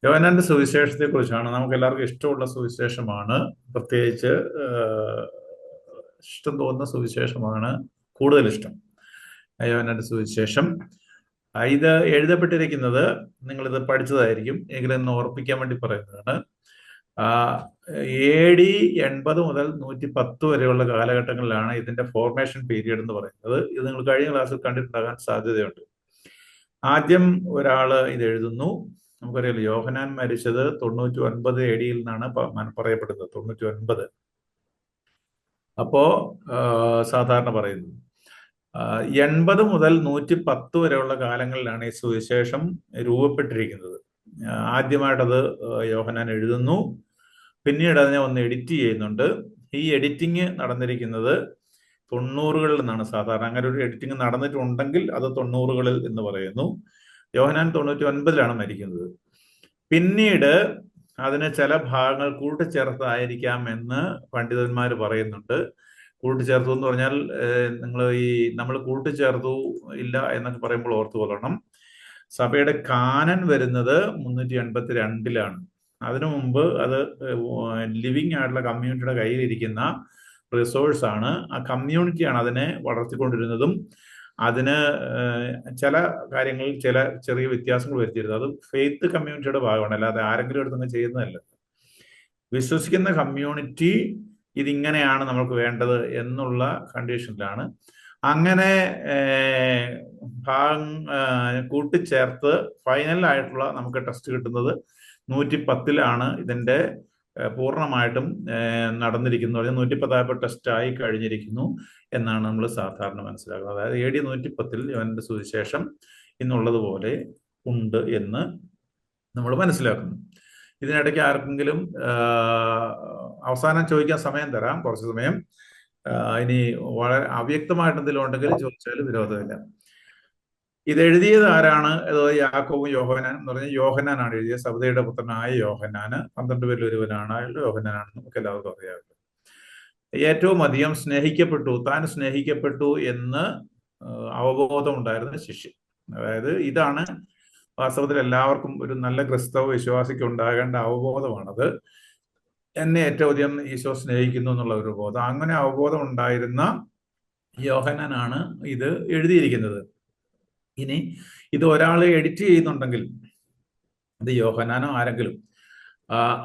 യോഹന്നാന്റെ സുവിശേഷത്തെ കുറിച്ചാണ്. നമുക്ക് എല്ലാവർക്കും ഇഷ്ടമുള്ള സുവിശേഷമാണ്. പ്രത്യേകിച്ച് ആഹ്, ഇഷ്ടം തോന്നുന്ന സുവിശേഷമാണ് കൂടുതൽ ഇഷ്ടം. യോഹന്നാന്റെ സുവിശേഷം. ഇത് എഴുതപ്പെട്ടിരിക്കുന്നത് നിങ്ങളിത് പഠിച്ചതായിരിക്കും, എങ്കിലും ഒന്ന് ഓർപ്പിക്കാൻ വേണ്ടി പറയുന്നതാണ്. AD 80 മുതൽ 110 വരെയുള്ള കാലഘട്ടങ്ങളിലാണ് ഇതിന്റെ ഫോർമേഷൻ പീരീഡ് എന്ന് പറയുന്നത്. ഇത് നിങ്ങൾ കഴിഞ്ഞ ക്ലാസ്സിൽ കണ്ടിട്ടുണ്ടാകാൻ സാധ്യതയുണ്ട്. ആദ്യം ഒരാള് ഇത് എഴുതുന്നു. നമുക്കറിയാലോ, യോഹന്നാൻ മരിച്ചത് 99 AD നിന്നാണ് പറയപ്പെടുന്നത്. 99. അപ്പോ സാധാരണ പറയുന്നു 80 മുതൽ 110 വരെയുള്ള കാലങ്ങളിലാണ് ഈ സുവിശേഷം രൂപപ്പെട്ടിരിക്കുന്നത്. ആദ്യമായിട്ടത് യോഹന്നാൻ എഴുതുന്നു. പിന്നീട് അതിനെ ഒന്ന് എഡിറ്റ് ചെയ്യുന്നുണ്ട്. ഈ എഡിറ്റിംഗ് നടന്നിരിക്കുന്നത് 90-കളിൽ നിന്നാണ്. സാധാരണ അങ്ങനെ ഒരു എഡിറ്റിംഗ് നടന്നിട്ടുണ്ടെങ്കിൽ അത് 90-കളിൽ എന്ന് പറയുന്നു. യോഹന്നാൻ 99-ലാണ് മരിക്കുന്നത്. പിന്നീട് അതിന് ചില ഭാഗങ്ങൾ കൂട്ടിച്ചേർത്തായിരിക്കാം എന്ന് പണ്ഡിതന്മാർ പറയുന്നുണ്ട്. കൂട്ടിച്ചേർത്തു എന്ന് പറഞ്ഞാൽ നമ്മൾ കൂട്ടിച്ചേർത്തു ഇല്ല എന്നൊക്കെ പറയുമ്പോൾ ഓർത്തു കൊള്ളണം, സഭയുടെ കാനൻ വരുന്നത് 382-ലാണ്. അതിനു മുമ്പ് അത് ലിവിങ് ആയിട്ടുള്ള കമ്മ്യൂണിറ്റിയുടെ കയ്യിലിരിക്കുന്ന റിസോഴ്സ് ആണ്. ആ കമ്മ്യൂണിറ്റിയാണ് അതിനെ വളർത്തിക്കൊണ്ടിരുന്നതും അതിന് ചില കാര്യങ്ങളിൽ ചില ചെറിയ വ്യത്യാസങ്ങൾ വരുത്തിയിരുന്നത്. അത് ഫെയ്ത്ത് കമ്മ്യൂണിറ്റിയുടെ ഭാഗമാണ്, അല്ലാതെ ആരെങ്കിലും എടുത്തങ്ങ് ചെയ്യുന്നതല്ല. വിശ്വസിക്കുന്ന കമ്മ്യൂണിറ്റി ഇതിങ്ങനെയാണ് നമുക്ക് വേണ്ടത് എന്നുള്ള കണ്ടീഷനിലാണ്. അങ്ങനെ ഭാഗം കൂട്ടിച്ചേർത്ത് ഫൈനലായിട്ടുള്ള നമുക്ക് ടെസ്റ്റ് കിട്ടുന്നത് 110-ലാണ് ഇതിന്റെ പൂർണ്ണമായിട്ടും നടന്നിരിക്കുന്നു. 110 ടെസ്റ്റ് ആയി കഴിഞ്ഞിരിക്കുന്നു എന്നാണ് നമ്മൾ സാധാരണ മനസ്സിലാക്കുന്നത്. അതായത് AD 110 യോഹന്നാന്റെ സുവിശേഷം ഇന്നുള്ളതുപോലെ ഉണ്ട് എന്ന് നമ്മൾ മനസ്സിലാക്കുന്നു. ഇതിനിടയ്ക്ക് ആർക്കെങ്കിലും അവസാനം ചോദിക്കാൻ സമയം തരാം, കുറച്ച് സമയം. ഇനി വളരെ അവ്യക്തമായിട്ട് എന്തെങ്കിലും ഉണ്ടെങ്കിൽ ചോദിച്ചാൽ വിരോധമില്ല. ഇത് എഴുതിയത് ആരാണ്? യാക്കോബും യോഹന്നാനും എന്ന് പറഞ്ഞാൽ യോഹന്നാനാണ് എഴുതിയത്. സബദയുടെ പുത്രനായ യോഹന്നാന്, 12 പേരിൽ ഒരുവനാണ്. യോഹന്നാനാണെന്ന് നമുക്ക് എല്ലാവർക്കും അറിയാമല്ലോ. ഏറ്റവും അധികം താൻ സ്നേഹിക്കപ്പെട്ടു എന്ന് അവബോധം ഉണ്ടായിരുന്ന ശിഷ്യൻ. അതായത് ഇതാണ് വാസ്തവത്തിൽ എല്ലാവർക്കും ഒരു നല്ല ക്രിസ്തവ വിശ്വാസിക്ക് ഉണ്ടാകേണ്ട അവബോധമാണത്. എന്നെ ഏറ്റവും അധികം ഈശോ സ്നേഹിക്കുന്നു എന്നുള്ള ഒരു ബോധം. അങ്ങനെ അവബോധം ഉണ്ടായിരുന്ന യോഹന്നാനാണ് ഇത് എഴുതിയിരിക്കുന്നത്. ഇനി ഇത് ഒരാൾ എഡിറ്റ് ചെയ്യുന്നുണ്ടെങ്കിൽ, ഇത് യോഹന്നാനോ ആരെങ്കിലും,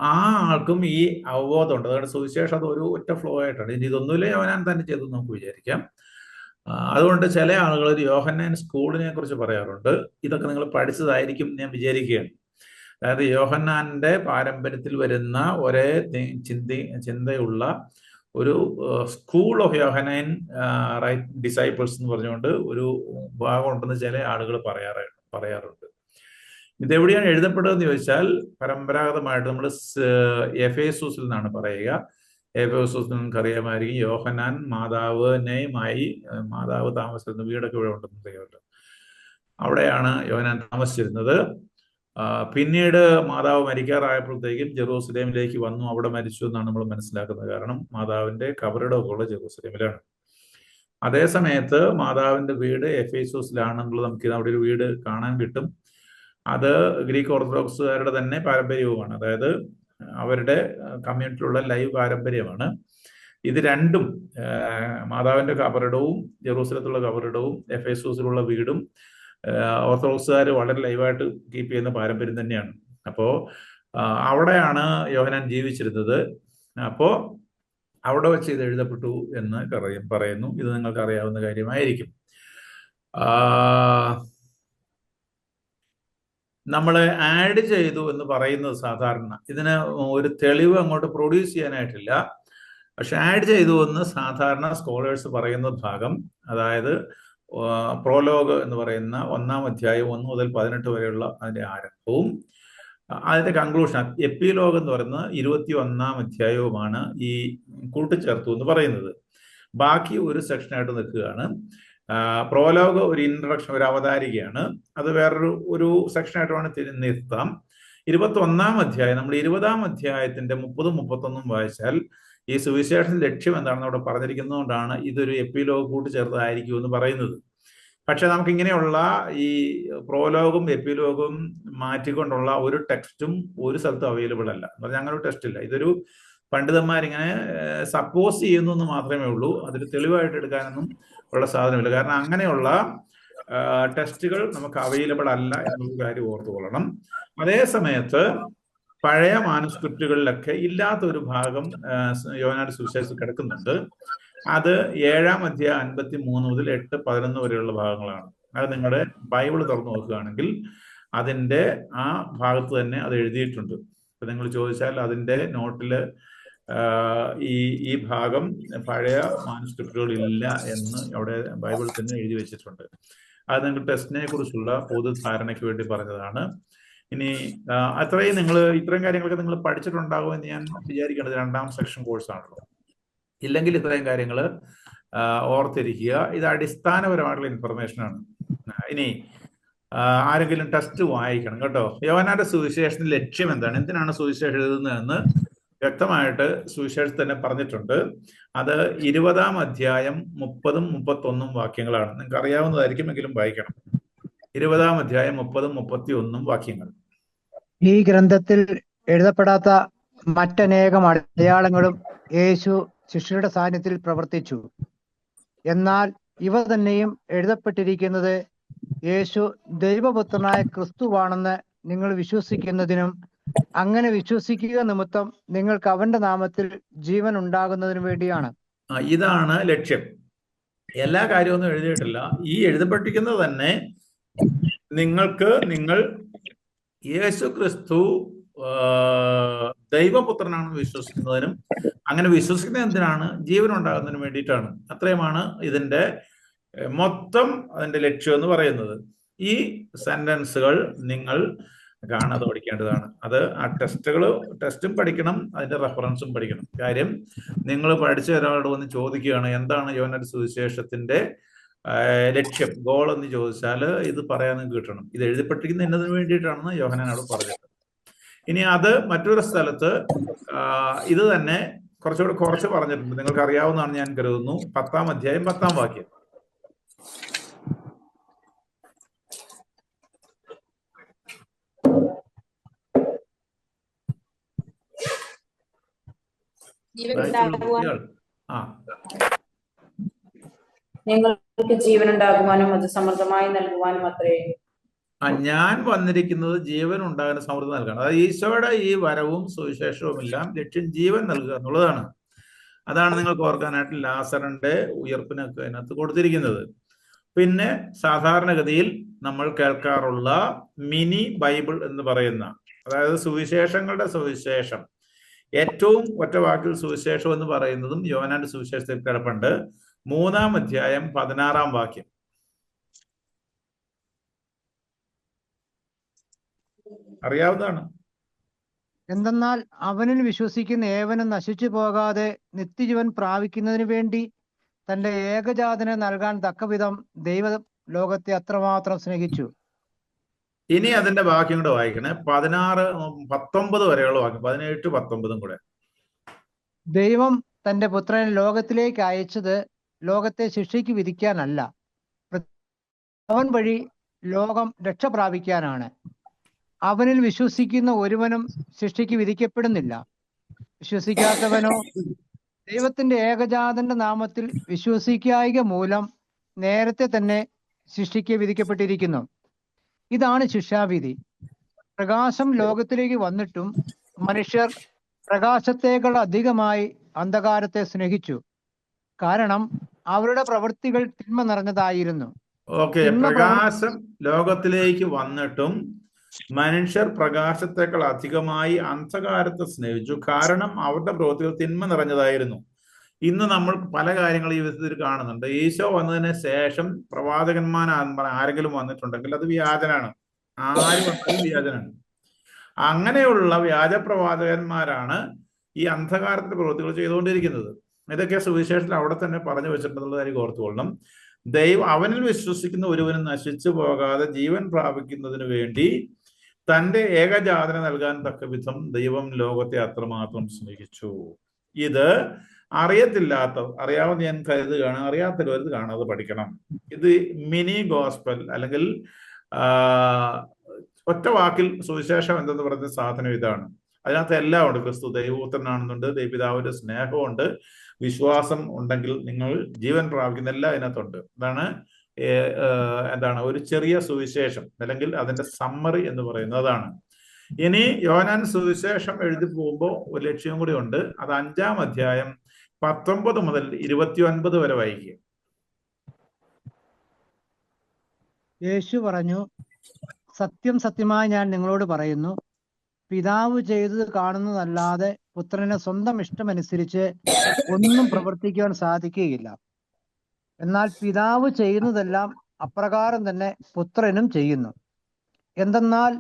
ആ ആൾക്കും ഈ അവബോധമുണ്ട്. അതുകൊണ്ട് സുവിശേഷം അത് ഒരു ഒറ്റ ഫ്ലോ ആയിട്ടാണ്. ഇനി ഇതൊന്നുമില്ല യോഹന്നാൻ തന്നെ ചെയ്തു നമുക്ക് വിചാരിക്കാം. അതുകൊണ്ട് ചില ആളുകൾ യോഹന്നാൻ സ്കൂളിനെ കുറിച്ച് പറയാറുണ്ട്. ഇതൊക്കെ നിങ്ങൾ പഠിച്ചതായിരിക്കും ഞാൻ വിചാരിക്കുകയാണ്. അതായത് യോഹന്നാന്റെ പാരമ്പര്യത്തിൽ വരുന്ന ഒരേ ചിന്തയുള്ള ഒരു school of Yohannan right disciples എന്ന് പറഞ്ഞുകൊണ്ട് ഒരു ഭാഗം ഉണ്ടെന്ന് ചില ആളുകൾ പറയാറുണ്ട്. ഇതെവിടെയാണ് എഴുതപ്പെട്ടതെന്ന് ചോദിച്ചാൽ, പരമ്പരാഗതമായിട്ട് നമ്മൾ എഫേസൂസിൽ നിന്നാണ് പറയുക. എഫേസൂസിൽ നിങ്ങൾക്ക് അറിയാമായിരിക്കും. യോഹന്നാൻ മാതാവിനെയുമായി, മാതാവ് താമസിച്ചിരുന്ന വീടൊക്കെ ഇവിടെ ഉണ്ടെന്ന് അറിയാമല്ലോ, അവിടെയാണ് യോഹന്നാൻ താമസിച്ചിരുന്നത്. പിന്നീട് മാതാവ് മരിക്കാറായപ്പോഴത്തേക്കും ജെറൂസലേമിലേക്ക് വന്നു, അവിടെ മരിച്ചു എന്നാണ് നമ്മൾ മനസ്സിലാക്കുന്നത്. കാരണം മാതാവിന്റെ കബറിടമൊക്കെ ഉള്ള ജെറൂസലേമിലാണ്. അതേ സമയത്ത് മാതാവിന്റെ വീട് എഫേസൂസിലാണെന്നുള്ളത് നമുക്ക് അവിടെ ഒരു വീട് കാണാൻ കിട്ടും. അത് ഗ്രീക്ക് ഓർത്തഡോക്സുകാരുടെ തന്നെ പാരമ്പര്യവുമാണ്. അതായത് അവരുടെ കമ്മ്യൂണിറ്റിയിലുള്ള ലൈവ് പാരമ്പര്യമാണ്. ഇത് രണ്ടും, മാതാവിന്റെ കബറിടവും ജെറൂസലത്തുള്ള കബറിടവും എഫേസൂസിലുള്ള വീടും, ഓർത്തഡോക്സുകാർ വളരെ ലൈവായിട്ട് കീപ്പ് ചെയ്യുന്ന പാരമ്പര്യം തന്നെയാണ്. അപ്പോ അവിടെയാണ് യോഹന്നാൻ ജീവിച്ചിരുന്നത്. അപ്പോ അവിടെ വെച്ച് ഇത് എഴുതപ്പെട്ടു എന്ന് പറയുന്നു. ഇത് നിങ്ങൾക്ക് അറിയാവുന്ന കാര്യമായിരിക്കും. നമ്മൾ ആഡ് ചെയ്തു എന്ന് പറയുന്നത് സാധാരണ, ഇതിന് ഒരു തെളിവ് അങ്ങോട്ട് പ്രൊഡ്യൂസ് ചെയ്യാനായിട്ടില്ല. പക്ഷെ ആഡ് ചെയ്തു എന്ന് സാധാരണ സ്കോളേഴ്സ് പറയുന്ന ഭാഗം, അതായത് പ്രോലോഗ് എന്ന് പറയുന്ന 1-ാം അധ്യായം 1 മുതൽ 18 വരെയുള്ള അതിന്റെ ആരംഭവും അതിന്റെ കൺക്ലൂഷൻ എപ്പിലോഗ് എന്ന് പറയുന്ന 21-ാം അധ്യായവുമാണ് ഈ കൂട്ടിച്ചേർത്തു എന്ന് പറയുന്നത്. ബാക്കി ഒരു സെക്ഷനായിട്ട് നിൽക്കുകയാണ്. പ്രോലോഗ് ഒരു ഇൻട്രൊഡക്ഷൻ, ഒരു അവതാരികയാണ്. അത് വേറൊരു സെക്ഷനായിട്ട് വേണം നിർത്താം. 21-ാം അധ്യായം, നമ്മൾ 20-ാം അധ്യായത്തിന്റെ 30-31 വായിച്ചാൽ ഈ സുവിശേഷത്തിന്റെ ലക്ഷ്യം എന്താണെന്ന് അവിടെ പറഞ്ഞിരിക്കുന്നതുകൊണ്ടാണ് ഇതൊരു എപ്പിലോഗ് കൂട്ടിച്ചേർത്തതായിരിക്കും എന്ന് പറയുന്നത്. പക്ഷെ നമുക്ക് ഇങ്ങനെയുള്ള ഈ പ്രോലോഗും എപ്പിലോഗും മാറ്റിക്കൊണ്ടുള്ള ഒരു ടെക്സ്റ്റും ഒരു സ്ഥലത്തും അവൈലബിൾ അല്ല എന്ന് പറഞ്ഞാൽ അങ്ങനെ ഒരു ടെക്സ്റ്റ് ഇല്ല. ഇതൊരു പണ്ഡിതന്മാരിങ്ങനെ സപ്പോസ് ചെയ്യുന്നു എന്ന് മാത്രമേ ഉള്ളൂ. അതിൽ തെളിവായിട്ട് എടുക്കാനൊന്നും ഉള്ള സാധനമില്ല. കാരണം അങ്ങനെയുള്ള ടെസ്റ്റുകൾ നമുക്ക് അവൈലബിൾ അല്ല എന്നുള്ള കാര്യം ഓർത്തുകൊള്ളണം. അതേ സമയത്ത് പഴയ മാനുസ്ക്രിപ്റ്റുകളിലൊക്കെ ഇല്ലാത്ത ഒരു ഭാഗം യോഹന്നാന്റെ സുവിശേഷത്തിൽ കിടക്കുന്നുണ്ട്. അത് 7-ാം അധ്യായം 53 മുതൽ 8-11 വരെയുള്ള ഭാഗങ്ങളാണ്. അത് നിങ്ങളുടെ ബൈബിൾ തുറന്നു നോക്കുകയാണെങ്കിൽ അതിന്റെ ആ ഭാഗത്ത് തന്നെ അത് എഴുതിയിട്ടുണ്ട്. അപ്പൊ നിങ്ങൾ ചോദിച്ചാൽ അതിന്റെ നോട്ടില് ഈ ഭാഗം പഴയ മാനുസ്ക്രിപ്റ്റുകൾ ഇല്ല എന്ന് അവിടെ ബൈബിളിൽ തന്നെ എഴുതി വെച്ചിട്ടുണ്ട്. അത് നിങ്ങൾ ടെസ്റ്റിനെ കുറിച്ചുള്ള പൊതുധാരണയ്ക്ക് വേണ്ടി പറഞ്ഞതാണ്. ഇനി ഇത്രയും കാര്യങ്ങളൊക്കെ നിങ്ങൾ പഠിച്ചിട്ടുണ്ടാകുമെന്ന് ഞാൻ വിചാരിക്കുന്നത്. 2-ാം സെക്ഷൻ കോഴ്സാണല്ലോ. ഇല്ലെങ്കിൽ ഇത്രയും കാര്യങ്ങൾ ഓർത്തിരിക്കുക. ഇത് അടിസ്ഥാനപരമായിട്ടുള്ള ഇൻഫർമേഷനാണ്. ഇനി ആരെങ്കിലും ടെസ്റ്റ് വായിക്കണം കേട്ടോ. യോഹന്നാന്റെ സുവിശേഷത്തിന്റെ ലക്ഷ്യം എന്താണ്, എന്തിനാണ് സുവിശേഷം എഴുതുന്നതെന്ന് വ്യക്തമായിട്ട് സുവിശേഷത്തിൽ തന്നെ പറഞ്ഞിട്ടുണ്ട്. അത് 20-ാം അധ്യായം 30-ഉം 31-ഉം വാക്യങ്ങളാണ്. നിങ്ങൾക്ക് അറിയാവുന്നതായിരിക്കും, എങ്കിലും വായിക്കണം. 20-ാം അധ്യായം 30-ഉം 31-ഉം വാക്യങ്ങൾ. ഈ ഗ്രന്ഥത്തിൽ എഴുതപ്പെടാത്ത മറ്റനേകം അടയാളങ്ങളും യേശു ശിഷ്യരുടെ സാന്നിധ്യത്തിൽ പ്രവർത്തിച്ചു. എന്നാൽ ഇവ തന്നെയും എഴുതപ്പെട്ടിരിക്കുന്നത് യേശു ദൈവപുത്രനായ ക്രിസ്തുവാണെന്ന് നിങ്ങൾ വിശ്വസിക്കുന്നതിനും അങ്ങനെ വിശ്വസിക്കുക നിമിത്തം നിങ്ങൾക്ക് അവന്റെ നാമത്തിൽ ജീവൻ ഉണ്ടാകുന്നതിനു വേണ്ടിയാണ്. ഇതാണ് ലക്ഷ്യം. എല്ലാ കാര്യമൊന്നും എഴുതിയിട്ടില്ല. ഈ എഴുതപ്പെട്ടിരിക്കുന്നത് തന്നെ നിങ്ങൾ യേശു ക്രിസ്തു ദൈവപുത്രനാണെന്ന് വിശ്വസിക്കുന്നതിനും അങ്ങനെ വിശ്വസിക്കുന്ന എന്തിനാണ്, ജീവൻ ഉണ്ടാകുന്നതിന് വേണ്ടിയിട്ടാണ്. അത്രയുമാണ് ഇതിന്റെ മൊത്തം അതിന്റെ ലക്ഷ്യം എന്ന് പറയുന്നത്. ഈ സെന്റൻസുകൾ നിങ്ങൾ കാണാതെ പഠിക്കേണ്ടതാണ്. അത് ആ ടെസ്റ്റും പഠിക്കണം, അതിന്റെ റെഫറൻസും പഠിക്കണം. കാര്യം നിങ്ങൾ പഠിച്ച ഒരാളോട് വന്ന് ചോദിക്കുകയാണ് എന്താണ് യോഹന്നാന്റെ സുവിശേഷത്തിന്റെ ലക്ഷ്യം, ഗോൾ എന്ന് ചോദിച്ചാൽ ഇത് പറയാൻ കിട്ടണം. ഇത് എഴുതപ്പെട്ടിരിക്കുന്ന എന്നതിന് വേണ്ടിയിട്ടാണെന്ന് യോഹന്നാനോട് പറഞ്ഞത്. ഇനി അത് മറ്റൊരു സ്ഥലത്ത് ഇത് തന്നെ കുറച്ച് പറഞ്ഞിട്ടുണ്ട്. നിങ്ങൾക്ക് അറിയാവുന്നതാണ് ഞാൻ കരുതുന്നു. 10-ാം അധ്യായം 10-ാം വാക്യം. നിങ്ങൾക്ക് ജീവൻ ഉണ്ടാകുവാനും അത് സമൃദ്ധമായി നൽകുവാനും അത്രേ ഞാൻ വന്നിരിക്കുന്നത് ജീവൻ ഉണ്ടാകാൻ സമൃദ്ധം നൽകണം. അതായത് ഈശോയുടെ ഈ വരവും സുവിശേഷവും എല്ലാം ലക്ഷ്യം ജീവൻ നൽകുക എന്നുള്ളതാണ്. അതാണ് നിങ്ങൾക്ക് ഓർക്കാനായിട്ട് ലാസറിന്റെ ഉയർപ്പിനൊക്കെ അതിനകത്ത് കൊടുത്തിരിക്കുന്നത്. പിന്നെ സാധാരണഗതിയിൽ നമ്മൾ കേൾക്കാറുള്ള മിനി ബൈബിൾ എന്ന് പറയുന്ന, അതായത് സുവിശേഷങ്ങളുടെ സുവിശേഷം, ഏറ്റവും ഒറ്റ വാക്കിൽ സുവിശേഷം എന്ന് പറയുന്നതും യോഹന്നാന്റെ സുവിശേഷത്തിൽ കിടപ്പുണ്ട്. 3-ാം അധ്യായം 16-ാം വാക്യം. അറിയാവുന്നതാണ്. എന്തെന്നാൽ അവനിൽ വിശ്വസിക്കുന്ന ഏവനും നശിച്ചു പോകാതെ നിത്യജീവൻ പ്രാപിക്കുന്നതിന് വേണ്ടി തന്റെ ഏകജാതനെ നൽകാൻ തക്കവിധം ദൈവ ലോകത്തെ അത്രമാത്രം സ്നേഹിച്ചു. ഇനി അതിന്റെ വാക്യം കൂടെ വായിക്കണേ. 16-19 വരെയുള്ള വാക്യം, 17-19 കൂടെ. ദൈവം തന്റെ പുത്രനെ ലോകത്തിലേക്ക് അയച്ചത് ലോകത്തെ ശിക്ഷയ്ക്ക് വിധിക്കാനല്ല, അവൻ വഴി ലോകം രക്ഷ പ്രാപിക്കാനാണ്. അവനിൽ വിശ്വസിക്കുന്ന ഒരുവനും ശിക്ഷയ്ക്ക് വിധിക്കപ്പെടുന്നില്ല. വിശ്വസിക്കാത്തവനോ ദൈവത്തിന്റെ ഏകജാതന്റെ നാമത്തിൽ വിശ്വസിക്കായിക മൂലം നേരത്തെ തന്നെ ശിക്ഷയ്ക്ക് വിധിക്കപ്പെട്ടിരിക്കുന്നു. ഇതാണ് ശിക്ഷാവിധി. പ്രകാശം ലോകത്തിലേക്ക് വന്നിട്ടും മനുഷ്യർ പ്രകാശത്തേക്കാൾ അധികമായി അന്ധകാരത്തെ സ്നേഹിച്ചു, കാരണം അവരുടെ പ്രവൃത്തികൾ തിന്മ നിറഞ്ഞതായിരുന്നു. പ്രകാശം ലോകത്തിലേക്ക് വന്നിട്ടും മനുഷ്യർ പ്രകാശത്തെക്കാൾ അധികമായി അന്ധകാരത്തെ സ്നേഹിച്ചു, കാരണം അവരുടെ പ്രവൃത്തികൾ തിന്മ നിറഞ്ഞതായിരുന്നു. ഇന്ന് നമ്മൾ പല കാര്യങ്ങളും ഈ വിധത്തിൽ കാണുന്നുണ്ട്. ഈശോ വന്നതിന് ശേഷം പ്രവാചകന്മാർ ആരെങ്കിലും വന്നിട്ടുണ്ടെങ്കിൽ അത് വ്യാജനാണ്. ആര് വന്നാലും വ്യാജനാണ്. അങ്ങനെയുള്ള വ്യാജ പ്രവാചകന്മാരാണ് ഈ അന്ധകാരത്തിന്റെ പ്രവൃത്തികൾ ചെയ്തുകൊണ്ടിരിക്കുന്നത്. ഇതൊക്കെ സുവിശേഷത്തിൽ അവിടെ തന്നെ പറഞ്ഞു വെച്ചിട്ടുള്ള കാര്യം ഓർത്തുകൊള്ളണം. അവനിൽ വിശ്വസിക്കുന്ന ഒരുവനും നശിച്ചു പോകാതെ ജീവൻ പ്രാപിക്കുന്നതിന് വേണ്ടി തന്റെ ഏകജാതന നൽകാൻ തക്ക വിധം ദൈവം ലോകത്തെ അത്രമാത്രം സ്നേഹിച്ചു. ഇത് അറിയാവുന്ന ഞാൻ കരുതുകയാണ്, അറിയാത്തവർ കാണാതെ പഠിക്കണം. ഇത് മിനി ഗോസ്പൽ അല്ലെങ്കിൽ ഒറ്റ വാക്കിൽ സുവിശേഷം എന്തെന്ന് പറയുന്ന സാധനം ഇതാണ്. അതിനകത്ത് എല്ലാം ഉണ്ട്. ക്രിസ്തു ദൈവപുത്രനാണെന്നുണ്ട്, ദൈവപിതാവിന്റെ സ്നേഹമുണ്ട്, വിശ്വാസം ഉണ്ടെങ്കിൽ നിങ്ങൾ ജീവൻ പ്രാപിക്കുന്ന എല്ലാം അതിനകത്തുണ്ട്. അതാണ് എന്താണ് ഒരു ചെറിയ സുവിശേഷം അല്ലെങ്കിൽ അതിന്റെ സമ്മറി എന്ന് പറയുന്നത് അതാണ്. ഇനി യോഹന്നാൻ സുവിശേഷം എഴുതി പോകുമ്പോൾ ഒരു ലക്ഷ്യം കൂടി ഉണ്ട്. അത് 5-ാം അധ്യായം 19 മുതൽ 29 വരെ വായിക്കുക. യേശു പറഞ്ഞു, സത്യം സത്യമായി ഞാൻ നിങ്ങളോട് പറയുന്നു, പിതാവ് ചെയ്തത് കാണുന്നതല്ലാതെ പുത്രന് സ്വന്തം ഇഷ്ടമനുസരിച്ച് ഒന്നും പ്രവർത്തിക്കുവാൻ സാധിക്കുകയില്ല. എന്നാൽ പിതാവ് ചെയ്യുന്നതെല്ലാം അപ്രകാരം തന്നെ പുത്രനും ചെയ്യുന്നു. എന്തെന്നാൽ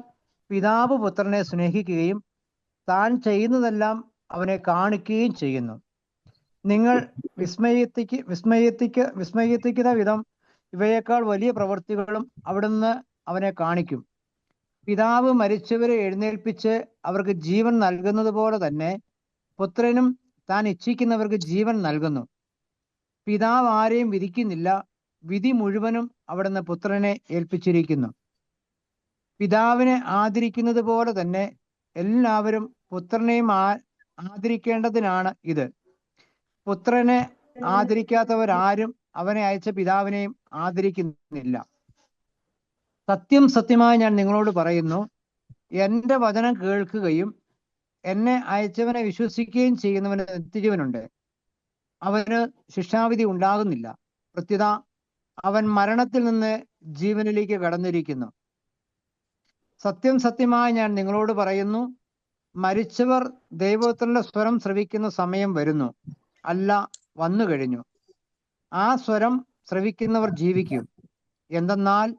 പിതാവ് പുത്രനെ സ്നേഹിക്കുകയും താൻ ചെയ്യുന്നതെല്ലാം അവനെ കാണിക്കുകയും ചെയ്യുന്നു. നിങ്ങൾ വിസ്മയിക്കുന്ന വിധം ഇവയേക്കാൾ വലിയ പ്രവൃത്തികളും അവിടുന്ന് അവനെ കാണിക്കും. പിതാവ് മരിച്ചവരെ എഴുന്നേൽപ്പിച്ച് അവർക്ക് ജീവൻ നൽകുന്നത് പോലെ തന്നെ പുത്രനും താൻ ഇച്ഛിക്കുന്നവർക്ക് ജീവൻ നൽകുന്നു. പിതാവ് ആരെയും വിധിക്കുന്നില്ല, വിധി മുഴുവനും അവിടുന്ന് പുത്രനെ ഏൽപ്പിച്ചിരിക്കുന്നു. പിതാവിനെ ആദരിക്കുന്നത് പോലെ തന്നെ എല്ലാവരും പുത്രനെയും ആദരിക്കേണ്ടതിനാണ് ഇത്. പുത്രനെ ആദരിക്കാത്തവരാരും അവനെ അയച്ച പിതാവിനെയും ആദരിക്കുന്നില്ല. സത്യം സത്യമായി ഞാൻ നിങ്ങളോട് പറയുന്നു, എൻ്റെ വചനം കേൾക്കുകയും എന്നെ അയച്ചവനെ വിശ്വസിക്കുകയും ചെയ്യുന്നവന് നിത്യജീവനുണ്ട്. അവന് ശിക്ഷാവിധി ഉണ്ടാകുന്നില്ല. പ്രത്യുത അവൻ മരണത്തിൽ നിന്ന് ജീവനിലേക്ക് കടന്നിരിക്കുന്നു. സത്യം സത്യമായി ഞാൻ നിങ്ങളോട് പറയുന്നു, മരിച്ചവർ ദൈവപുത്രന്റെ സ്വരം ശ്രവിക്കുന്ന സമയം വരുന്നു, അല്ല വന്നു കഴിഞ്ഞു. ആ സ്വരം ശ്രവിക്കുന്നവർ ജീവിക്കും. എന്തെന്നാൽ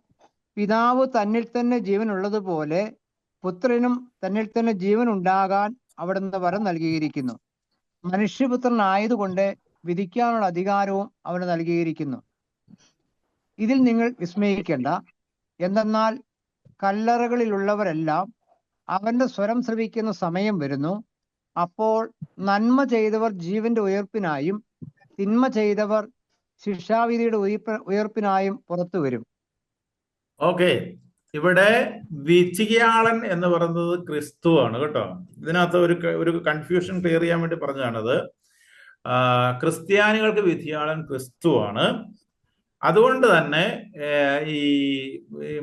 പിതാവ് തന്നിൽ തന്നെ ജീവൻ ഉള്ളതുപോലെ പുത്രനും തന്നിൽ തന്നെ ജീവൻ ഉണ്ടാകാൻ അവിടുന്ന് വരം നൽകിയിരിക്കുന്നു. മനുഷ്യപുത്രനായതുകൊണ്ട് വിധിക്കാനുള്ള അധികാരവും അവന് നൽകിയിരിക്കുന്നു. ഇതിൽ നിങ്ങൾ വിസ്മയിക്കേണ്ട. എന്തെന്നാൽ കല്ലറകളിലുള്ളവരെല്ലാം അവന്റെ സ്വരം ശ്രവിക്കുന്ന സമയം വരുന്നു. അപ്പോൾ നന്മ ചെയ്തവർ ജീവന്റെ ഉയർപ്പിനായും തിന്മ ചെയ്തവർ ശിക്ഷാവിധിയുടെ ഉയർപ്പിനായും പുറത്തു വരും. ഓക്കെ, ഇവിടെ വിധിയാളൻ എന്ന് പറയുന്നത് ക്രിസ്തുവാണ് കേട്ടോ. ഇതിനകത്ത് ഒരു കൺഫ്യൂഷൻ ക്ലിയർ ചെയ്യാൻ വേണ്ടി പറഞ്ഞതാണത്. ക്രിസ്ത്യാനികൾക്ക് വിധിയാളൻ ക്രിസ്തുവാണ്. അതുകൊണ്ട് തന്നെ ഈ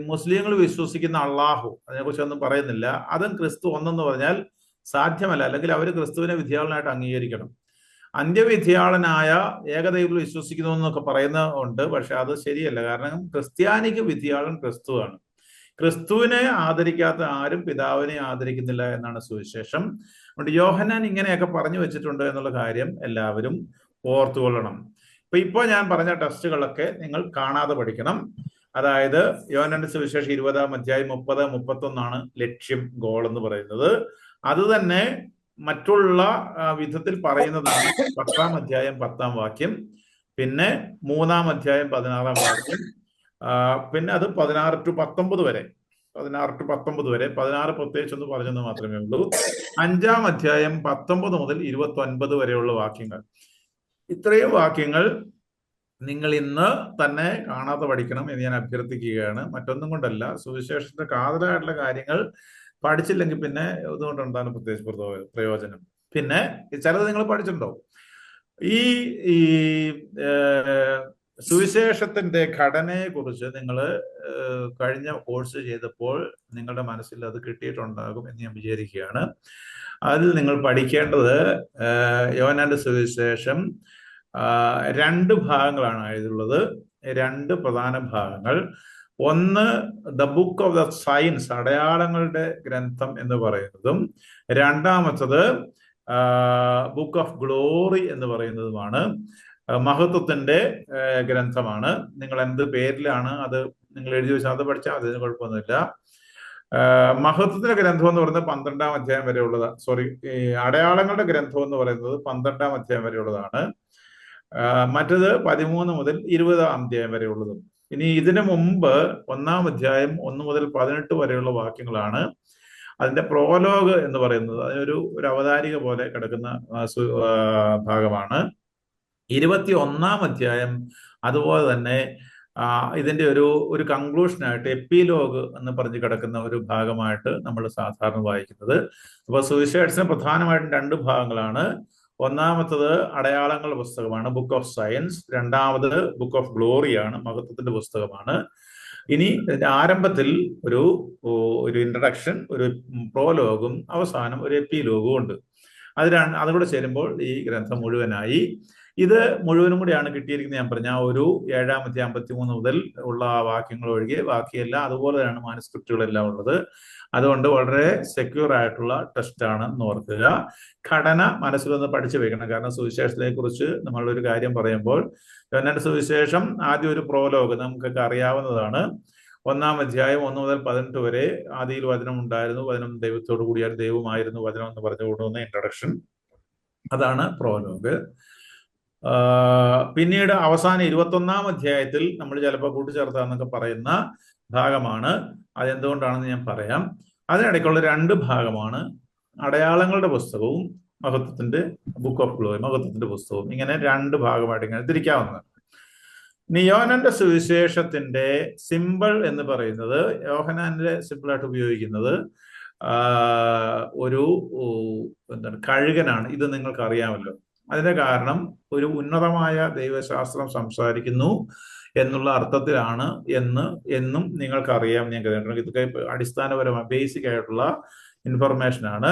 മുസ്ലിങ്ങൾ വിശ്വസിക്കുന്ന അള്ളാഹു, അതിനെക്കുറിച്ചൊന്നും പറയുന്നില്ല, അതും ക്രിസ്തു ഒന്നെന്ന് പറഞ്ഞാൽ സാധ്യമല്ല. അല്ലെങ്കിൽ അവർ ക്രിസ്തുവിനെ വിധിയാളനായിട്ട് അംഗീകരിക്കണം. അന്ത്യവിധിയാളനായ ഏകദൈവത്തിൽ വിശ്വസിക്കുന്നു എന്നൊക്കെ പറയുന്നുണ്ട്. പക്ഷെ അത് ശരിയല്ല. കാരണം ക്രിസ്ത്യാനിക്ക് വിധിയാളൻ ക്രിസ്തുവാണ്. ക്രിസ്തുവിനെ ആദരിക്കാത്ത ആരും പിതാവിനെ ആദരിക്കുന്നില്ല എന്നാണ് സുവിശേഷം. അതുകൊണ്ട് യോഹന്നാൻ ഇങ്ങനെയൊക്കെ പറഞ്ഞു വെച്ചിട്ടുണ്ട് എന്നുള്ള കാര്യം എല്ലാവരും ഓർത്തുകൊള്ളണം. ഇപ്പോൾ ഞാൻ പറഞ്ഞ ടെസ്റ്റുകളൊക്കെ നിങ്ങൾ കാണാതെ പഠിക്കണം. അതായത് യോഹന്നാന്റെ സുവിശേഷം 20-ാം അധ്യായം 30-31 ലക്ഷ്യം, ഗോൾ എന്ന് പറയുന്നത്. അത് തന്നെ മറ്റുള്ള വിധത്തിൽ പറയുന്നതാണ് 10-ാം അധ്യായം 10-ാം വാക്യം, പിന്നെ 3-ാം അധ്യായം 16-ാം വാക്യം, പിന്നെ അത് 16 to 19 വരെ, 16 പ്രത്യേകിച്ച് ഒന്ന് പറഞ്ഞെന്ന് മാത്രമേ ഉള്ളൂ. 5-ാം അധ്യായം 19 മുതൽ 29 വരെയുള്ള വാക്യങ്ങൾ. ഇത്രയും വാക്യങ്ങൾ നിങ്ങൾ ഇന്ന് തന്നെ കാണാതെ പഠിക്കണം എന്ന് ഞാൻ അഭ്യർത്ഥിക്കുകയാണ്. മറ്റൊന്നും കൊണ്ടല്ല, സുവിശേഷത്തിന്റെ കാതലായിട്ടുള്ള കാര്യങ്ങൾ പഠിച്ചില്ലെങ്കിൽ പിന്നെ ഇതുകൊണ്ട് എന്താണ് പ്രത്യേകിച്ച് പ്രയോജനം. പിന്നെ ചിലത് നിങ്ങൾ പഠിച്ചിട്ടുണ്ടോ? ഈ സുവിശേഷത്തിന്റെ ഘടനയെ കുറിച്ച് നിങ്ങൾ കഴിഞ്ഞ കോഴ്സ് ചെയ്തപ്പോൾ നിങ്ങളുടെ മനസ്സിൽ അത് കിട്ടിയിട്ടുണ്ടാകും എന്ന് ഞാൻ വിചാരിക്കുകയാണ്. അതിൽ നിങ്ങൾ പഠിക്കേണ്ടത് യോഹന്നാന്റെ സുവിശേഷം 2 ഭാഗങ്ങളാണ് എഴുതിയുള്ളത്. 2 പ്രധാന ഭാഗങ്ങൾ. ഒന്ന് the book of the science, അടയാളങ്ങളുടെ ഗ്രന്ഥം എന്ന് പറയുന്നതും, രണ്ടാമത്തത് ബുക്ക് ഓഫ് ഗ്ലോറി എന്ന് പറയുന്നതുമാണ്. മഹത്വത്തിന്റെ ഗ്രന്ഥമാണ്. നിങ്ങൾ എന്ത് പേരിലാണ് അത് നിങ്ങൾ എഴുതി വെച്ചാൽ അത് പഠിച്ചാൽ അതിന് കുഴപ്പമൊന്നുമില്ല. മഹത്വത്തിന്റെ ഗ്രന്ഥം എന്ന് പറയുന്നത് 12-ാം അധ്യായം വരെ ഉള്ളതാണ്. അടയാളങ്ങളുടെ ഗ്രന്ഥം എന്ന് പറയുന്നത് 12-ാം അധ്യായം വരെ ഉള്ളതാണ്. മറ്റത് 13 മുതൽ 20-ാം അധ്യായം വരെ ഉള്ളതും. ഇനി ഇതിനു മുമ്പ് 1-ാം അധ്യായം 1 മുതൽ 18 വരെയുള്ള വാക്യങ്ങളാണ്. അതിന്റെ പ്രോലോഗ് എന്ന് പറയുന്നത് അതിനൊരു അവതാരിക പോലെ കിടക്കുന്ന ഭാഗമാണ്. 21-ാം അധ്യായം അതുപോലെ തന്നെ ഇതിന്റെ ഒരു കൺക്ലൂഷനായിട്ട് എപ്പിലോഗ് എന്ന് പറഞ്ഞ് കിടക്കുന്ന ഒരു ഭാഗമായിട്ട് നമ്മൾ സാധാരണ വായിക്കുന്നത്. അപ്പോൾ സുവിശേഷത്തിന് പ്രധാനമായിട്ടും 2 ഭാഗങ്ങളാണ്. ഒന്നാമത്തത് അടയാളങ്ങളുടെ പുസ്തകമാണ്, ബുക്ക് ഓഫ് സയൻസ്. രണ്ടാമത് ബുക്ക് ഓഫ് ഗ്ലോറിയാണ്, മഹത്വത്തിന്റെ പുസ്തകമാണ്. ഇനി ഇതിന്റെ ആരംഭത്തിൽ ഒരു ഇൻട്രഡക്ഷൻ, ഒരു പ്രോലോഗും അവസാനം ഒരു എപ്പിലോഗും ഉണ്ട്. അതുകൂടെ ചേരുമ്പോൾ ഈ ഗ്രന്ഥം മുഴുവനായി. ഇത് മുഴുവനും കൂടിയാണ് കിട്ടിയിരിക്കുന്നത്. ഞാൻ പറഞ്ഞ ഒരു 7-ാം അധ്യായം 53 മുതൽ ഉള്ള വാക്യങ്ങൾ ഒഴികെ ബാക്കിയെല്ലാം അതുപോലെ തന്നെയാണ് മാനുസ്ക്രിപ്റ്റുകളെല്ലാം ഉള്ളത്. അതുകൊണ്ട് വളരെ സെക്യൂർ ആയിട്ടുള്ള ടെസ്റ്റ് ആണെന്ന് ഓർക്കുക. ഘടന മനസ്സിലൊന്ന് പഠിച്ചു വെക്കണം. കാരണം സുവിശേഷത്തെ കുറിച്ച് നമ്മളൊരു കാര്യം പറയുമ്പോൾ യോഹന്നാന്റെ സുവിശേഷം ആദ്യം ഒരു പ്രോലോഗ് നമുക്കൊക്കെ അറിയാവുന്നതാണ്. 1-ാം അധ്യായം 1 മുതൽ 18 വരെ ആദിയിൽ വചനം ഉണ്ടായിരുന്നു, വചനം ദൈവത്തോടു കൂടിയായിരുന്നു, ദൈവമായിരുന്നു വചനം എന്ന് പറഞ്ഞു കൊണ്ടുവന്ന ഇൻട്രഡക്ഷൻ, അതാണ് പ്രോലോഗ്. പിന്നീട് അവസാനം 21-ാം അധ്യായത്തിൽ നമ്മൾ ചിലപ്പോൾ കൂട്ടിച്ചേർത്താന്നൊക്കെ പറയുന്ന ഭാഗമാണ്. അതെന്തുകൊണ്ടാണെന്ന് ഞാൻ പറയാം. അതിനിടയ്ക്കുള്ള 2 ഭാഗമാണ് അടയാളങ്ങളുടെ പുസ്തകവും മഹത്വത്തിന്റെ ബുക്ക് ഓഫ് ഗ്ലോറി, മഹത്വത്തിന്റെ പുസ്തകവും. ഇങ്ങനെ 2 ഭാഗമായിട്ട് ഇങ്ങനെ തിരിക്കാവുന്നതാണ്. യോഹന്നാന്റെ സുവിശേഷത്തിന്റെ സിമ്പിൾ എന്ന് പറയുന്നത്, യോഹന്നാന്റെ സിമ്പിളായിട്ട് ഉപയോഗിക്കുന്നത് എന്താണ്, കഴുകനാണ്. ഇത് നിങ്ങൾക്ക് അറിയാമല്ലോ. അതിന്റെ കാരണം ഒരു ഉന്നതമായ ദൈവശാസ്ത്രം സംസാരിക്കുന്നു എന്നുള്ള അർത്ഥത്തിലാണ് എന്നും നിങ്ങൾക്കറിയാം. ഞാൻ കരുതുന്നു ഇതൊക്കെ അടിസ്ഥാനപരമായ ബേസിക് ആയിട്ടുള്ള ഇൻഫർമേഷനാണ്.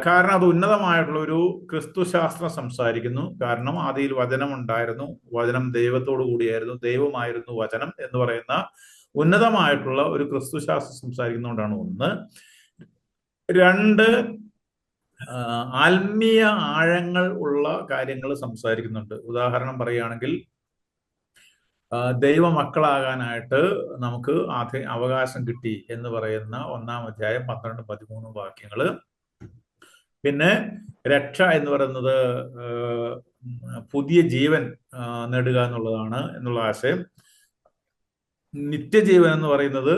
കാരണം അത് ഉന്നതമായിട്ടുള്ള ഒരു ക്രിസ്തുശാസ്ത്രം സംസാരിക്കുന്നു. കാരണം ആദിയിൽ വചനം ഉണ്ടായിരുന്നു, വചനം ദൈവത്തോടു കൂടിയായിരുന്നു, ദൈവമായിരുന്നു വചനം എന്ന് പറയുന്ന ഉന്നതമായിട്ടുള്ള ഒരു ക്രിസ്തുശാസ്ത്രം സംസാരിക്കുന്നതുകൊണ്ടാണ് ഒന്ന്. 2, ആത്മീയ ആഴങ്ങൾ ഉള്ള കാര്യങ്ങൾ സംസാരിക്കുന്നുണ്ട്. ഉദാഹരണം പറയുകയാണെങ്കിൽ ദൈവമക്കളാകാനായിട്ട് നമുക്ക് അവകാശം കിട്ടി എന്ന് പറയുന്ന 1-ാം അധ്യായം 12-13 വാക്യങ്ങള്. പിന്നെ രക്ഷ എന്ന് പറയുന്നത് പുതിയ ജീവൻ നേടുക എന്നുള്ളതാണ് എന്നുള്ള ആശയം. നിത്യജീവൻ എന്ന് പറയുന്നത്